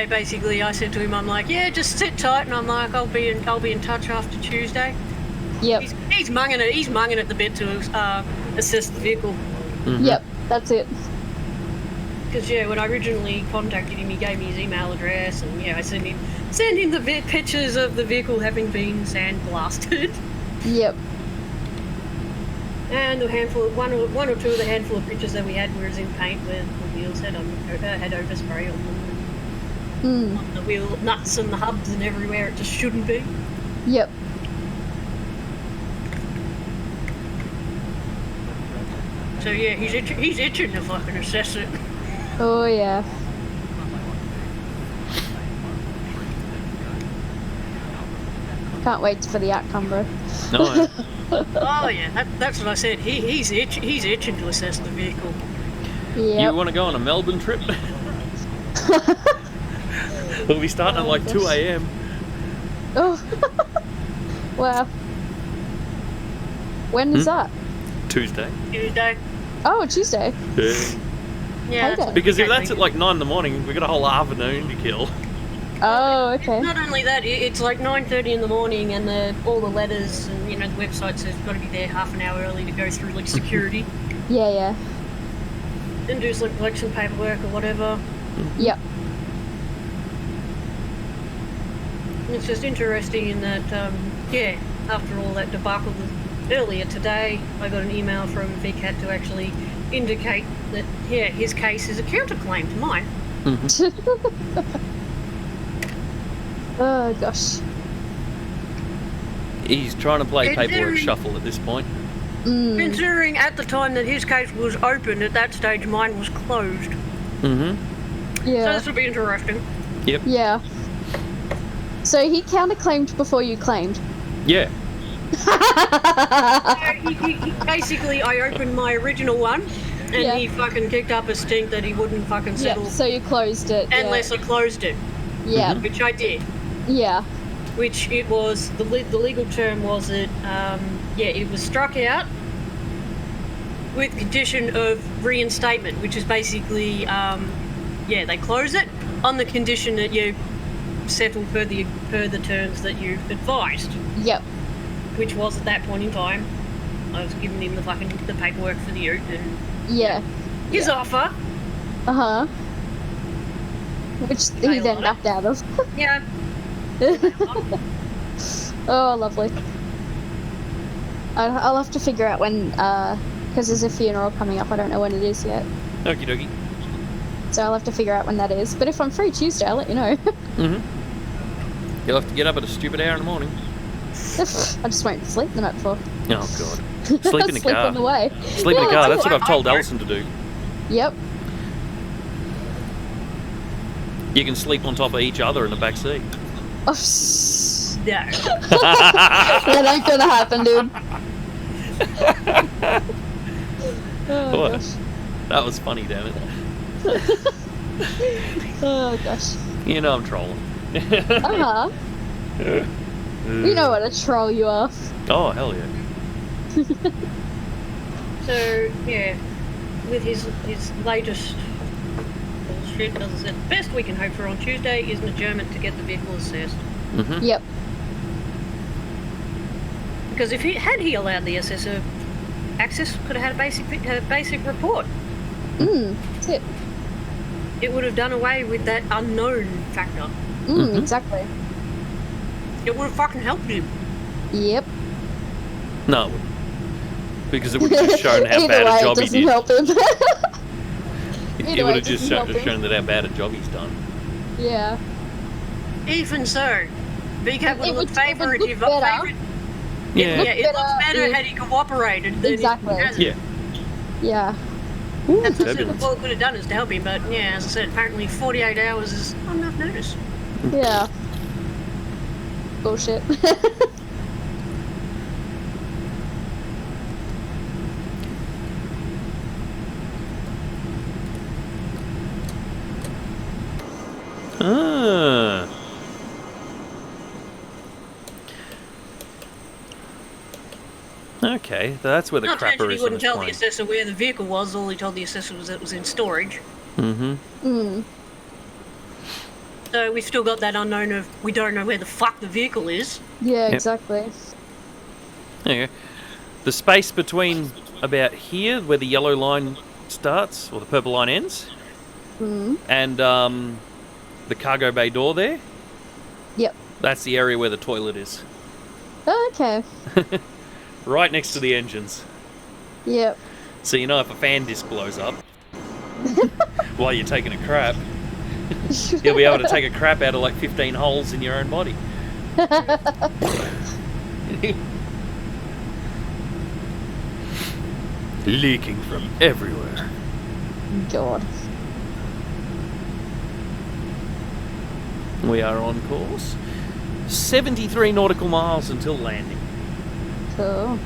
basically, I said to him, I'm like, just sit tight, and I'm like, I'll be in touch after Tuesday. Yep. He's munging it. He's munging at the bit to assess the vehicle. Yep. That's it. Because when I originally contacted him, he gave me his email address, and I sent him the pictures of the vehicle having been sandblasted. Yep. And one or two of the handful of pictures that we had was in paint where the wheels had overspray on them. On the wheel nuts and the hubs and everywhere it just shouldn't be. Yep. So he's itching to fucking assess it. Oh yeah. Can't wait for the outcome, bro. No. Oh yeah, that's what I said. He's itching to assess the vehicle. Yep. You want to go on a Melbourne trip? We'll be starting at like 2 a.m. Oh. Wow. When is that? Tuesday. Tuesday. Oh, Tuesday. Yeah. Yeah. Okay. Because if that's at like 9 in the morning, we've got a whole afternoon to kill. Oh, okay. Not only that, it's like 9:30 in the morning, and all the letters and the website says you've got to be there half an hour early to go through like security. Yeah. Then do some collection paperwork or whatever. Yep. It's just interesting in that, after all that debacle earlier today, I got an email from VCAT to actually indicate that, his case is a counterclaim to mine. Oh, gosh. He's trying to play paperwork shuffle at this point. Considering at the time that his case was open, at that stage mine was closed. So Yeah. this will be interesting. Yep. Yeah. So he counterclaimed before you claimed? Yeah. Basically, I opened my original one, and he fucking kicked up a stink that he wouldn't fucking settle So you closed it. unless I closed it, Yeah. which I did. Yeah. Which it was, the legal term was that, it was struck out with condition of reinstatement, which is basically, they close it on the condition that you settle per the terms that you advised. Yep. Which was at that point in time, I was giving him the paperwork for the ute and his offer. Uh-huh. Which he then backed out of. Yeah. Oh, lovely. I'll have to figure out when, because there's a funeral coming up. I don't know when it is yet. Okie dokie. So I'll have to figure out when that is. But if I'm free Tuesday, I'll let you know. You'll have to get up at a stupid hour in the morning. I just won't sleep the night before. Oh, God. Sleep in the Sleep car. on the way. Sleep in the car. That's what I've told Alison to do. Yep. You can sleep on top of each other in the back seat. Oh, Yeah. that ain't gonna happen, dude. Oh, What? gosh. That was funny, damn it. Oh, gosh. You know I'm trolling. Uh-huh. You know what a troll you are. Oh, hell yeah. So, with his latest bullshit, as I said, the best we can hope for on Tuesday is an adjournment to get the vehicle assessed. Yep. Because if he allowed the assessor access, could have had a basic report. That's it. It would have done away with that unknown factor. Exactly. It would have fucking helped him. Yep. No, it wouldn't. Because it would have just shown how Either bad way, a job it he doesn't did. help him. It Either would way, have just doesn't help him. shown that how bad a job he's done. Yeah. Even so, VCAT would It look would favourite. look better. Yeah. Yeah, it looks better if- had he cooperated than Exactly. if he hasn't. Yeah. Yeah. That's what turbulence. all it could have done is to help him, but yeah, as I said, apparently 48 hours is not enough notice. Yeah. Bullshit. Ah. Okay, that's where the Not to mention crapper he is on wouldn't his tell the plane. assessor where the vehicle was, all he told the assessor was that it was in storage. Mm-hmm. So we've still got that unknown of we don't know where the fuck the vehicle is. Yeah, Yep. exactly. There you go. The space between about here, where the yellow line starts, or the purple line ends, and the cargo bay door there, Yep. that's the area where the toilet is. Oh, okay. Right next to the engines. Yep. So you know if a fan disc blows up while you're taking a crap, you'll be able to take a crap out of like 15 holes in your own body. Leaking from everywhere. God. We are on course. 73 nautical miles until landing. Cool.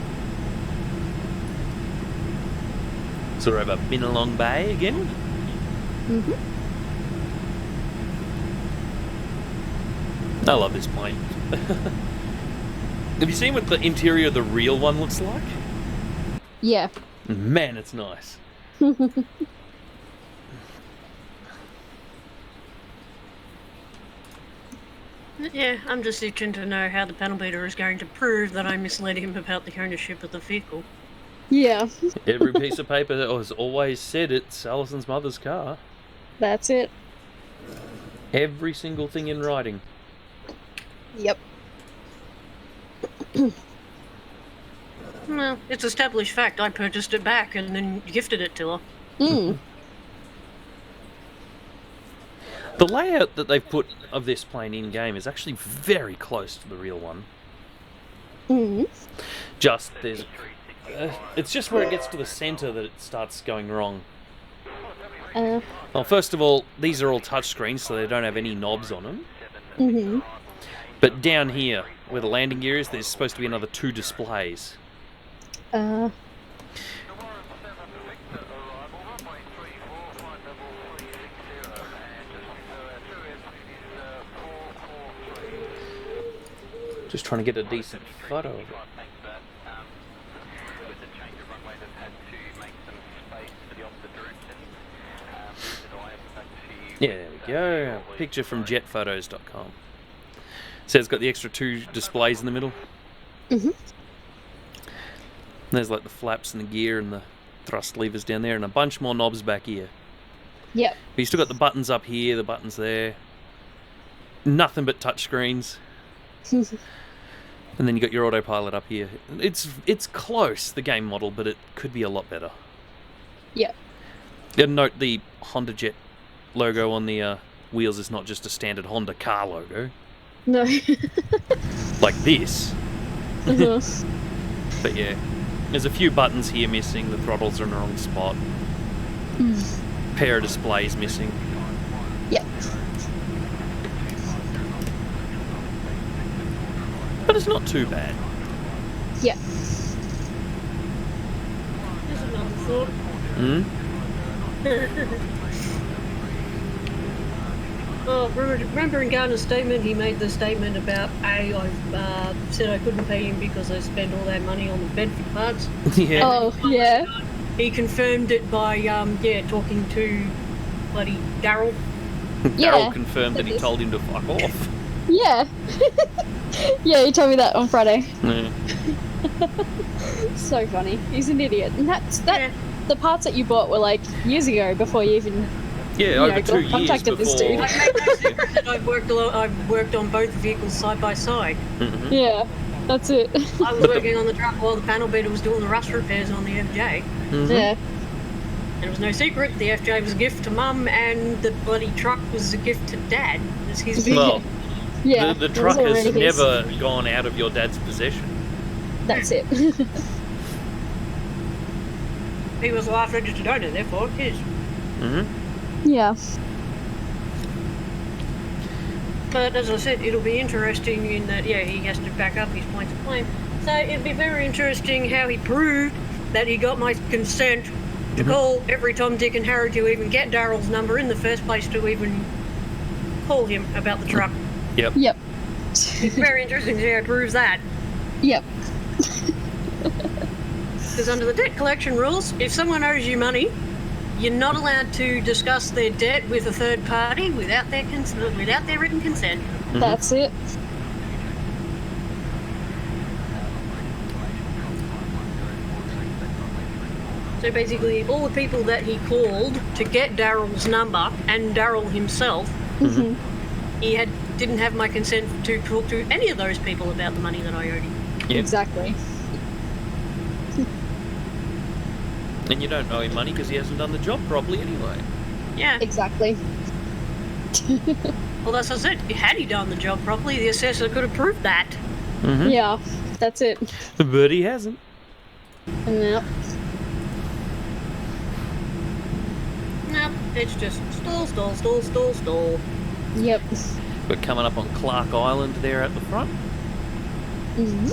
So we're over Binalong Bay again. I love this plane. Have you seen what the interior of the real one looks like? Yeah. Man, it's nice. Yeah, I'm just itching to know how the panel beater is going to prove that I misled him about the ownership of the vehicle. Yeah. Every piece of paper has always said it's Alison's mother's car. That's it. Every single thing in writing. Yep. Well, it's established fact. I purchased it back and then gifted it to her. The layout that they've put of this plane in-game is actually very close to the real one. Just, there's... it's just where it gets to the centre that it starts going wrong. Well, first of all, these are all touchscreens, so they don't have any knobs on them. But down here, where the landing gear is, there's supposed to be another 2 displays. Just trying to get a decent photo of it. Yeah, there we go. A picture from jetphotos.com. So it's got the extra 2 displays in the middle. There's like the flaps and the gear and the thrust levers down there and a bunch more knobs back here. Yep. But you still got the buttons up here, the buttons there. Nothing but touch screens. And then you got your autopilot up here. It's close, the game model, but it could be a lot better. Yep. And note the HondaJet logo on the wheels is not just a standard Honda car logo. No. Like this. But yeah, there's a few buttons here missing, the throttles are in the wrong spot. Pair of displays missing. Yep. But it's not too bad. Yep. Here's another thought. Oh, remember in Garner's statement, he made the statement about, I said I couldn't pay him because I spent all that money on the Bedford parts. Yeah. Oh, yeah. He confirmed it by, talking to bloody Daryl. Yeah. Daryl confirmed that he told him to fuck off. Yeah. Yeah, you told me that on Friday. Yeah. So funny. He's an idiot. And Yeah. the parts that you bought were like years ago before you even Yeah, over 2 years contacted this before. dude. I make no secret that I've worked on both vehicles side by side. Mhm. Yeah, that's it. I was working on the truck while the panel beater was doing the rust repairs on the FJ. Mhm. Yeah. And it was no secret, the FJ was a gift to Mum, and the bloody truck was a gift to Dad. It was his vehicle. Well, Yeah. the it was truck has already his. never gone out of your dad's possession. That's it. He was the last registered owner, therefore it is. Hmm. Yeah. But as I said, it'll be interesting in that, yeah, he has to back up his points of claim. So it'd be very interesting how he proved that he got my consent to call every Tom, Dick and Harry to even get Daryl's number in the first place to even call him about the truck. Yep. Yep. It's very interesting to see how he proves that. Yep. Because under the debt collection rules, if someone owes you money, you're not allowed to discuss their debt with a third party without their written consent. That's it. So basically, all the people that he called to get Daryl's number and Daryl himself, he didn't have my consent to talk to any of those people about the money that I owed him. Yep. Exactly. And you don't owe him money because he hasn't done the job properly anyway. Yeah. Exactly. Well, that's what I said. Had he done the job properly, the assessor could have proved that. Mhm. Yeah. That's it. But he hasn't. Yep. No, it's just stall. Yep. We're coming up on Clark Island there at the front, and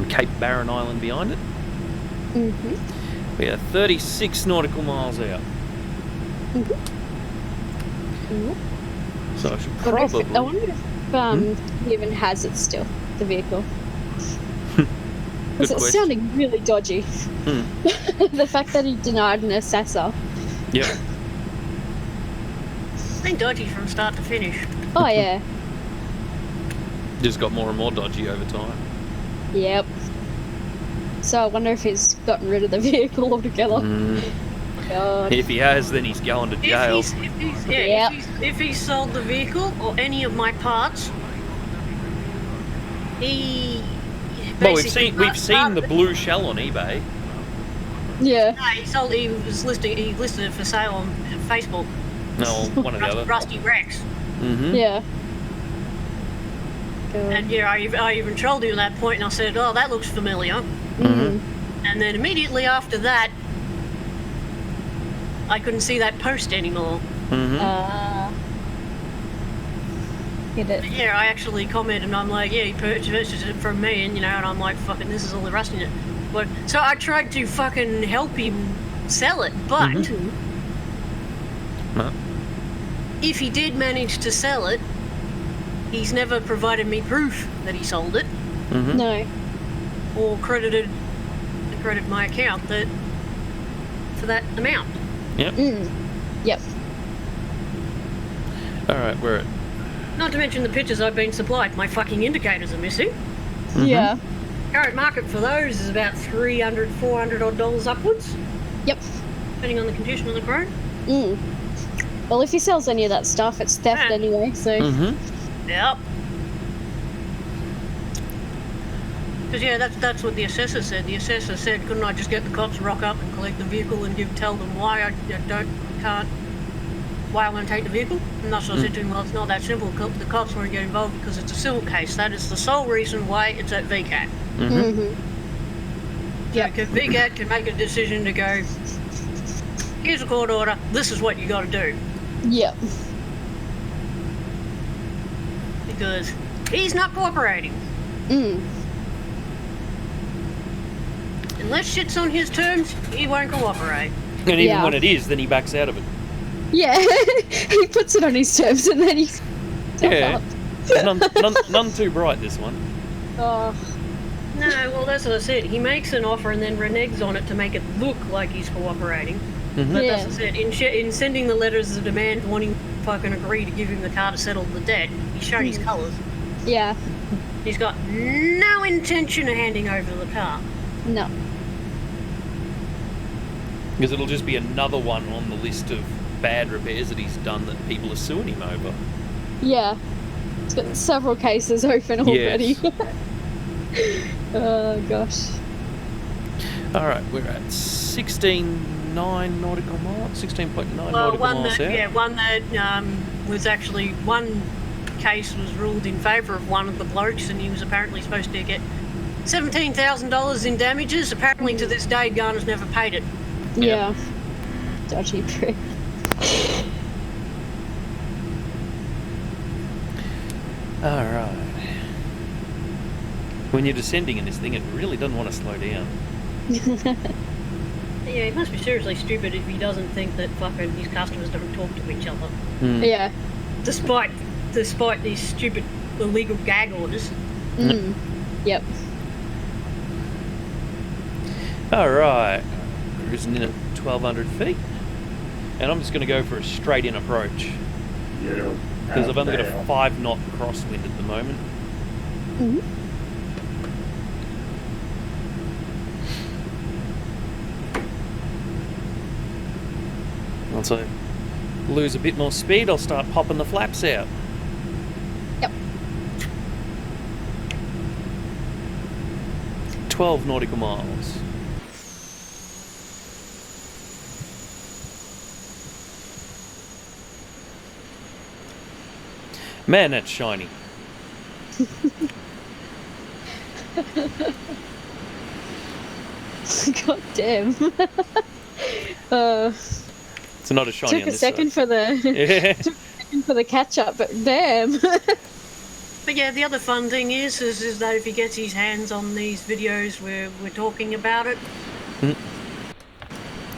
Cape Barren Island behind it. We are 36 nautical miles out. So I should I probably... wonder if he even has it still, the vehicle. Good Because it's question. sounding really dodgy. The fact that he denied an assessor. Yep. It's been dodgy from start to finish. Oh, yeah. Just got more and more dodgy over time. Yep. So I wonder if he's gotten rid of the vehicle altogether. God. If he has, then he's going to jail. If he's sold the vehicle or any of my parts, he. Well, basically we've seen part the of blue shell on eBay. Yeah. No, he listed it for sale on Facebook. No, one or the other. Rusty Rex. Yeah. God. And yeah, I even trolled him at that point, and I said, "Oh, that looks familiar." And then immediately after that, I couldn't see that post anymore. Get it. Yeah, I actually commented, and I'm like, "Yeah, he purchased it from me," and and I'm like, "Fucking, this is all the rust in it." But so I tried to fucking help him sell it, but if he did manage to sell it, he's never provided me proof that he sold it. No. Or credited my account for that amount. Yep. Yep. Alright, we're at... Not to mention the pictures I've been supplied. My fucking indicators are missing. Yeah. Current market for those is about $300, $400 odd upwards, Yep. depending on the condition of the chrome. Well, if he sells any of that stuff, it's theft Yeah. anyway, so... Yep. Because yeah, that's what the assessor said. The assessor said, couldn't I just get the cops to rock up and collect the vehicle and tell them why why I want to take the vehicle? And that's what I said to him. Well, it's not that simple. The cops won't get involved because it's a civil case. That is the sole reason why it's at VCAT. Yeah, because VCAT can make a decision to go, here's a court order, this is what you got to do. Yep. Because he's not cooperating. Unless shit's on his terms, he won't cooperate. And even when it is, then he backs out of it. Yeah. He puts it on his terms and then he's... Yeah. None too bright, this one. Oh. No, well, that's what I said. He makes an offer and then reneges on it to make it look like he's cooperating. But that's what I said. In sending the letters of demand wanting to fucking agree to give him the car to settle the debt, he's shown his colours. Yeah. He's got no intention of handing over the car. No. Because it'll just be another one on the list of bad repairs that he's done that people are suing him over. Yeah. It's got several cases open already. Yes. Oh, gosh. Alright, we're at 16.9 nautical miles, 16.9 Well, nautical one miles that, out. yeah, one that was actually, one case was ruled in favour of one of the blokes, and he was apparently supposed to get $17,000 in damages. Apparently, to this day, Garner's never paid it. Yeah. Dodgy prick. Alright. When you're descending in this thing, it really doesn't want to slow down. Yeah, he must be seriously stupid if he doesn't think that fucking his customers don't talk to each other. Yeah. Despite these stupid illegal gag orders. Yep. Alright. Cruising in at 1,200 feet. And I'm just going to go for a straight in approach. Because I've only got a 5 knot crosswind at the moment. Once I lose a bit more speed, I'll start popping the flaps out. Yep. 12 nautical miles. Man, that's shiny. God damn. It's not as shiny Took on a this second side. for the Yeah. took a second for the catch up, but damn. But yeah, the other fun thing is that if he gets his hands on these videos where we're talking about it,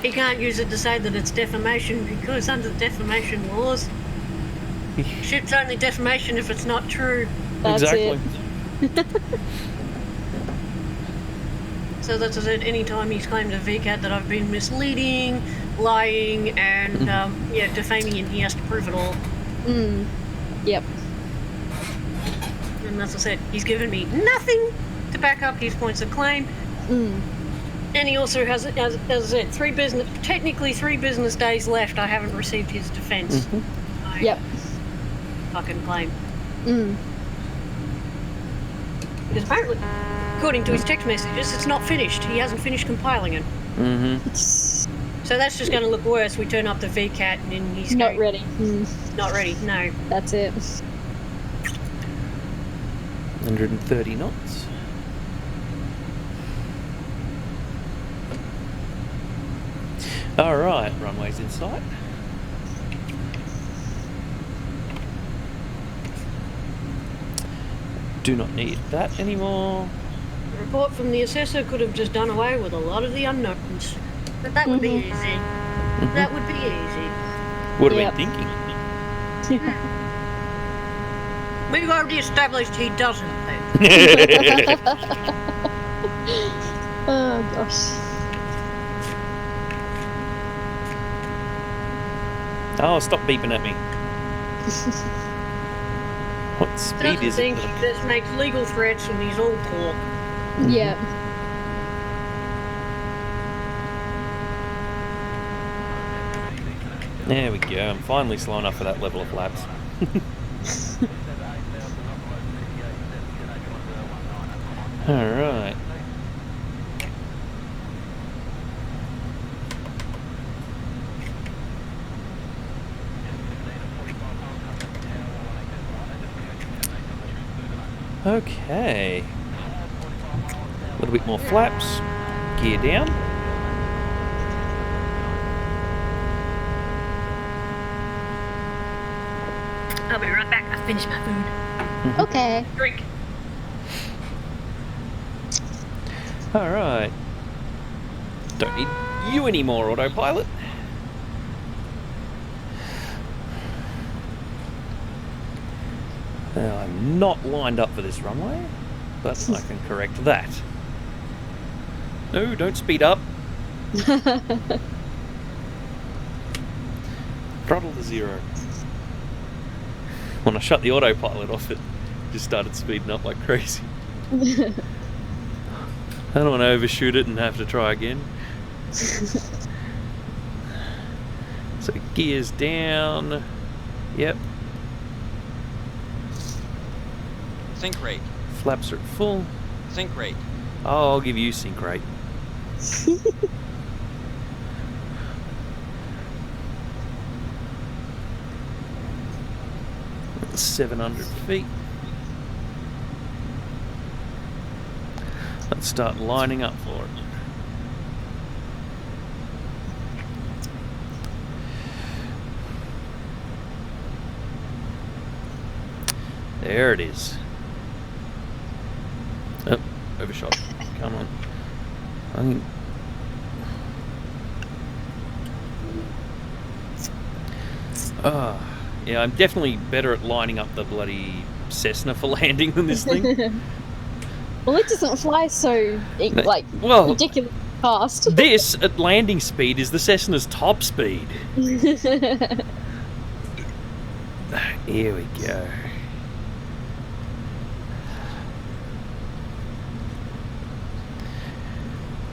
he can't use it to say that it's defamation, because under defamation laws, shit's only defamation if it's not true. That's Exactly. it. So that's it. Anytime he's claimed a VCAT that I've been misleading, lying, and yeah, defaming him, he has to prove it all. Yep. And as I said, he's given me nothing to back up his points of claim. And he also has, as I said, technically 3 business days left. I haven't received his defence. Yep. Fucking claim. Because apparently, according to his text messages, it's not finished. He hasn't finished compiling it. So that's just going to look worse. We turn up the VCAT and then he's Not ready. Not ready, no. That's it. 130 knots. Alright, runway's in sight. Do not need that anymore. The report from the assessor could have just done away with a lot of the unknowns. But that would be easy. That would be easy. What are Yep. we thinking? We've already established he doesn't think. Oh gosh. Oh, stop beeping at me. What speed Doesn't is think it? he just makes legal threats and he's all talk. Yeah. There we go. I'm finally slow enough for that level of flaps. Alright. Okay. A little bit more flaps. Gear down. I'll be right back. I finished my food. Okay. Drink. Alright. Don't need you anymore, autopilot. Now, I'm not lined up for this runway, but I can correct that. No, don't speed up. Throttle to 0. When I shut the autopilot off, it Just started speeding up like crazy. I don't want to overshoot it and have to try again. So gears down. Yep. Sync rate. Flaps are at full. Sync rate. Oh, I'll give you sync rate. 700 feet. Let's start lining up for it. There it is. Oh, overshot. Come on. I think... yeah, I'm definitely better at lining up the bloody Cessna for landing than this thing. Well, it doesn't fly so, like, well, ridiculously fast. This, at landing speed, is the Cessna's top speed. Here we go.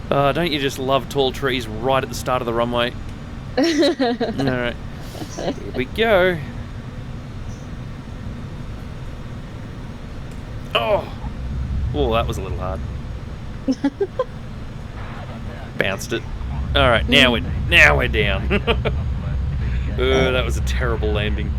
Don't you just love tall trees right at the start of the runway? Alright. Here we go. Oh, that was a little hard. Bounced it. Alright, now we're down. That was a terrible landing.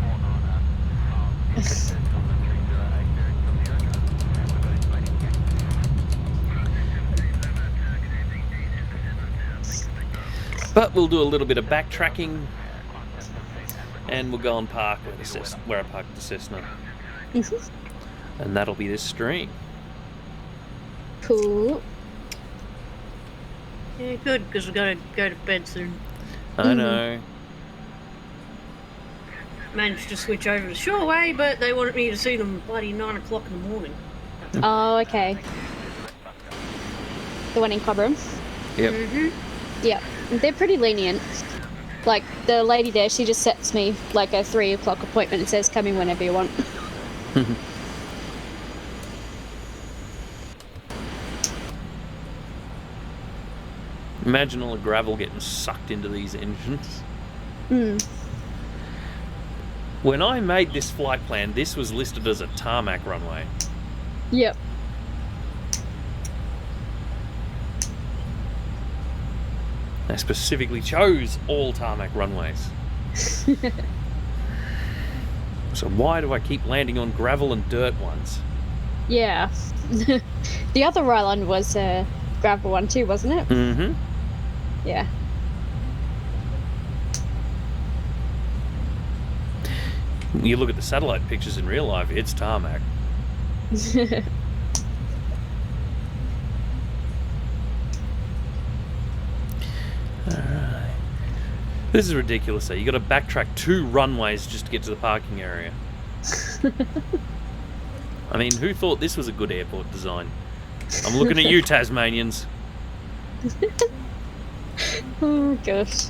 But we'll do a little bit of backtracking, and we'll go and park where I parked the Cessna. And that'll be this stream. Cool. Yeah, good, because we've got to go to bed soon. I know. Managed to switch over to Shoreway, but they wanted me to see them bloody 9 o'clock in the morning. Oh, okay. The one in Cobram? Yep. Yep. They're pretty lenient. Like, the lady there, she just sets me like a 3 o'clock appointment and says, come in whenever you want. Imagine all the gravel getting sucked into these engines. When I made this flight plan, this was listed as a tarmac runway. Yep. I specifically chose all tarmac runways. So why do I keep landing on gravel and dirt ones? Yeah. The other island was a gravel one too, wasn't it? Mm-hmm. Yeah. You look at the satellite pictures in real life, it's tarmac. Alright. This is ridiculous though. You gotta backtrack 2 runways just to get to the parking area. I mean, who thought this was a good airport design? I'm looking at you, Tasmanians. Oh gosh.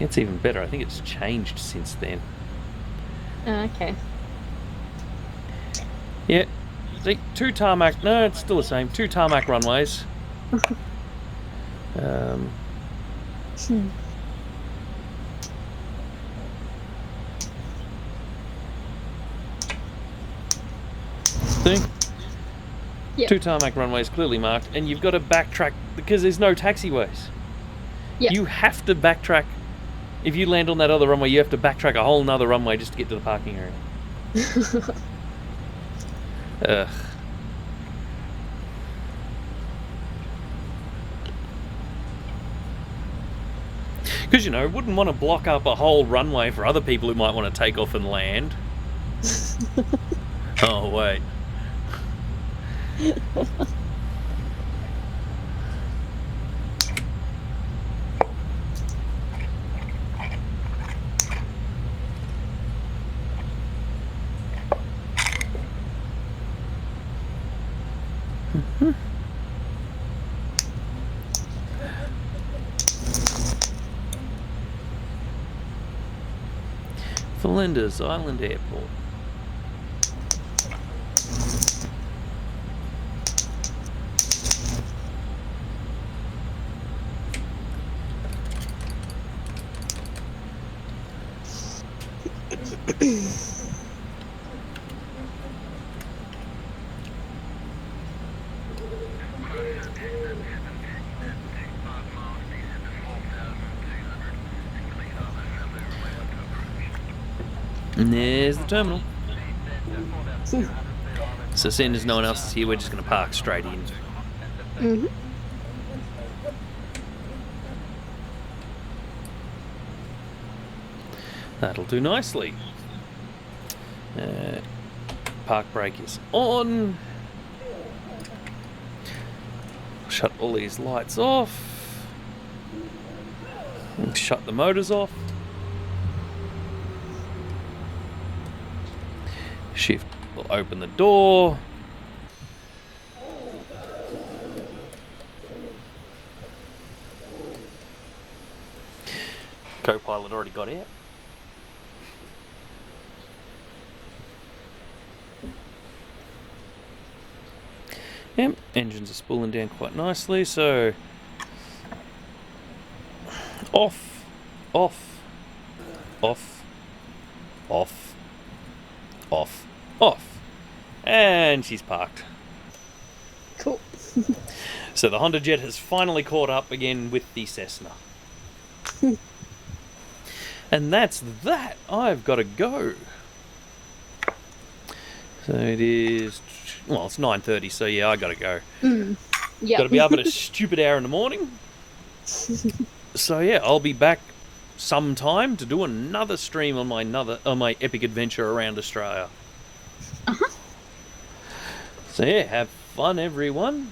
It's even better. I think it's changed since then. Okay. Yeah. See, 2 tarmac. No, it's still the same. 2 tarmac runways. See? Yep. 2 tarmac runways clearly marked, and you've got to backtrack because there's no taxiways. Yep. You have to backtrack. If you land on that other runway, you have to backtrack a whole nother runway just to get to the parking area. Ugh. Because, you know, wouldn't want to block up a whole runway for other people who might want to take off and land. Oh, wait. Flinders Island Airport. And there's the terminal. So seeing as no one else is here, we're just going to park straight in. Mm-hmm. That'll do nicely. Park brake is on. Shut all these lights off. And shut the motors off. Shift will open the door. Co-pilot already got out. Yep, engines are spooling down quite nicely, so off, off, off, off, off, off, and she's parked. Cool. So the HondaJet has finally caught up again with the Cessna. And that's that. I've got to go. So it is, well, it's 9:30, so yeah, I got to go. Yeah. Got to be up at a stupid hour in the morning. So yeah, I'll be back sometime to do another stream on my epic adventure around Australia. Uh-huh. So yeah, have fun, everyone.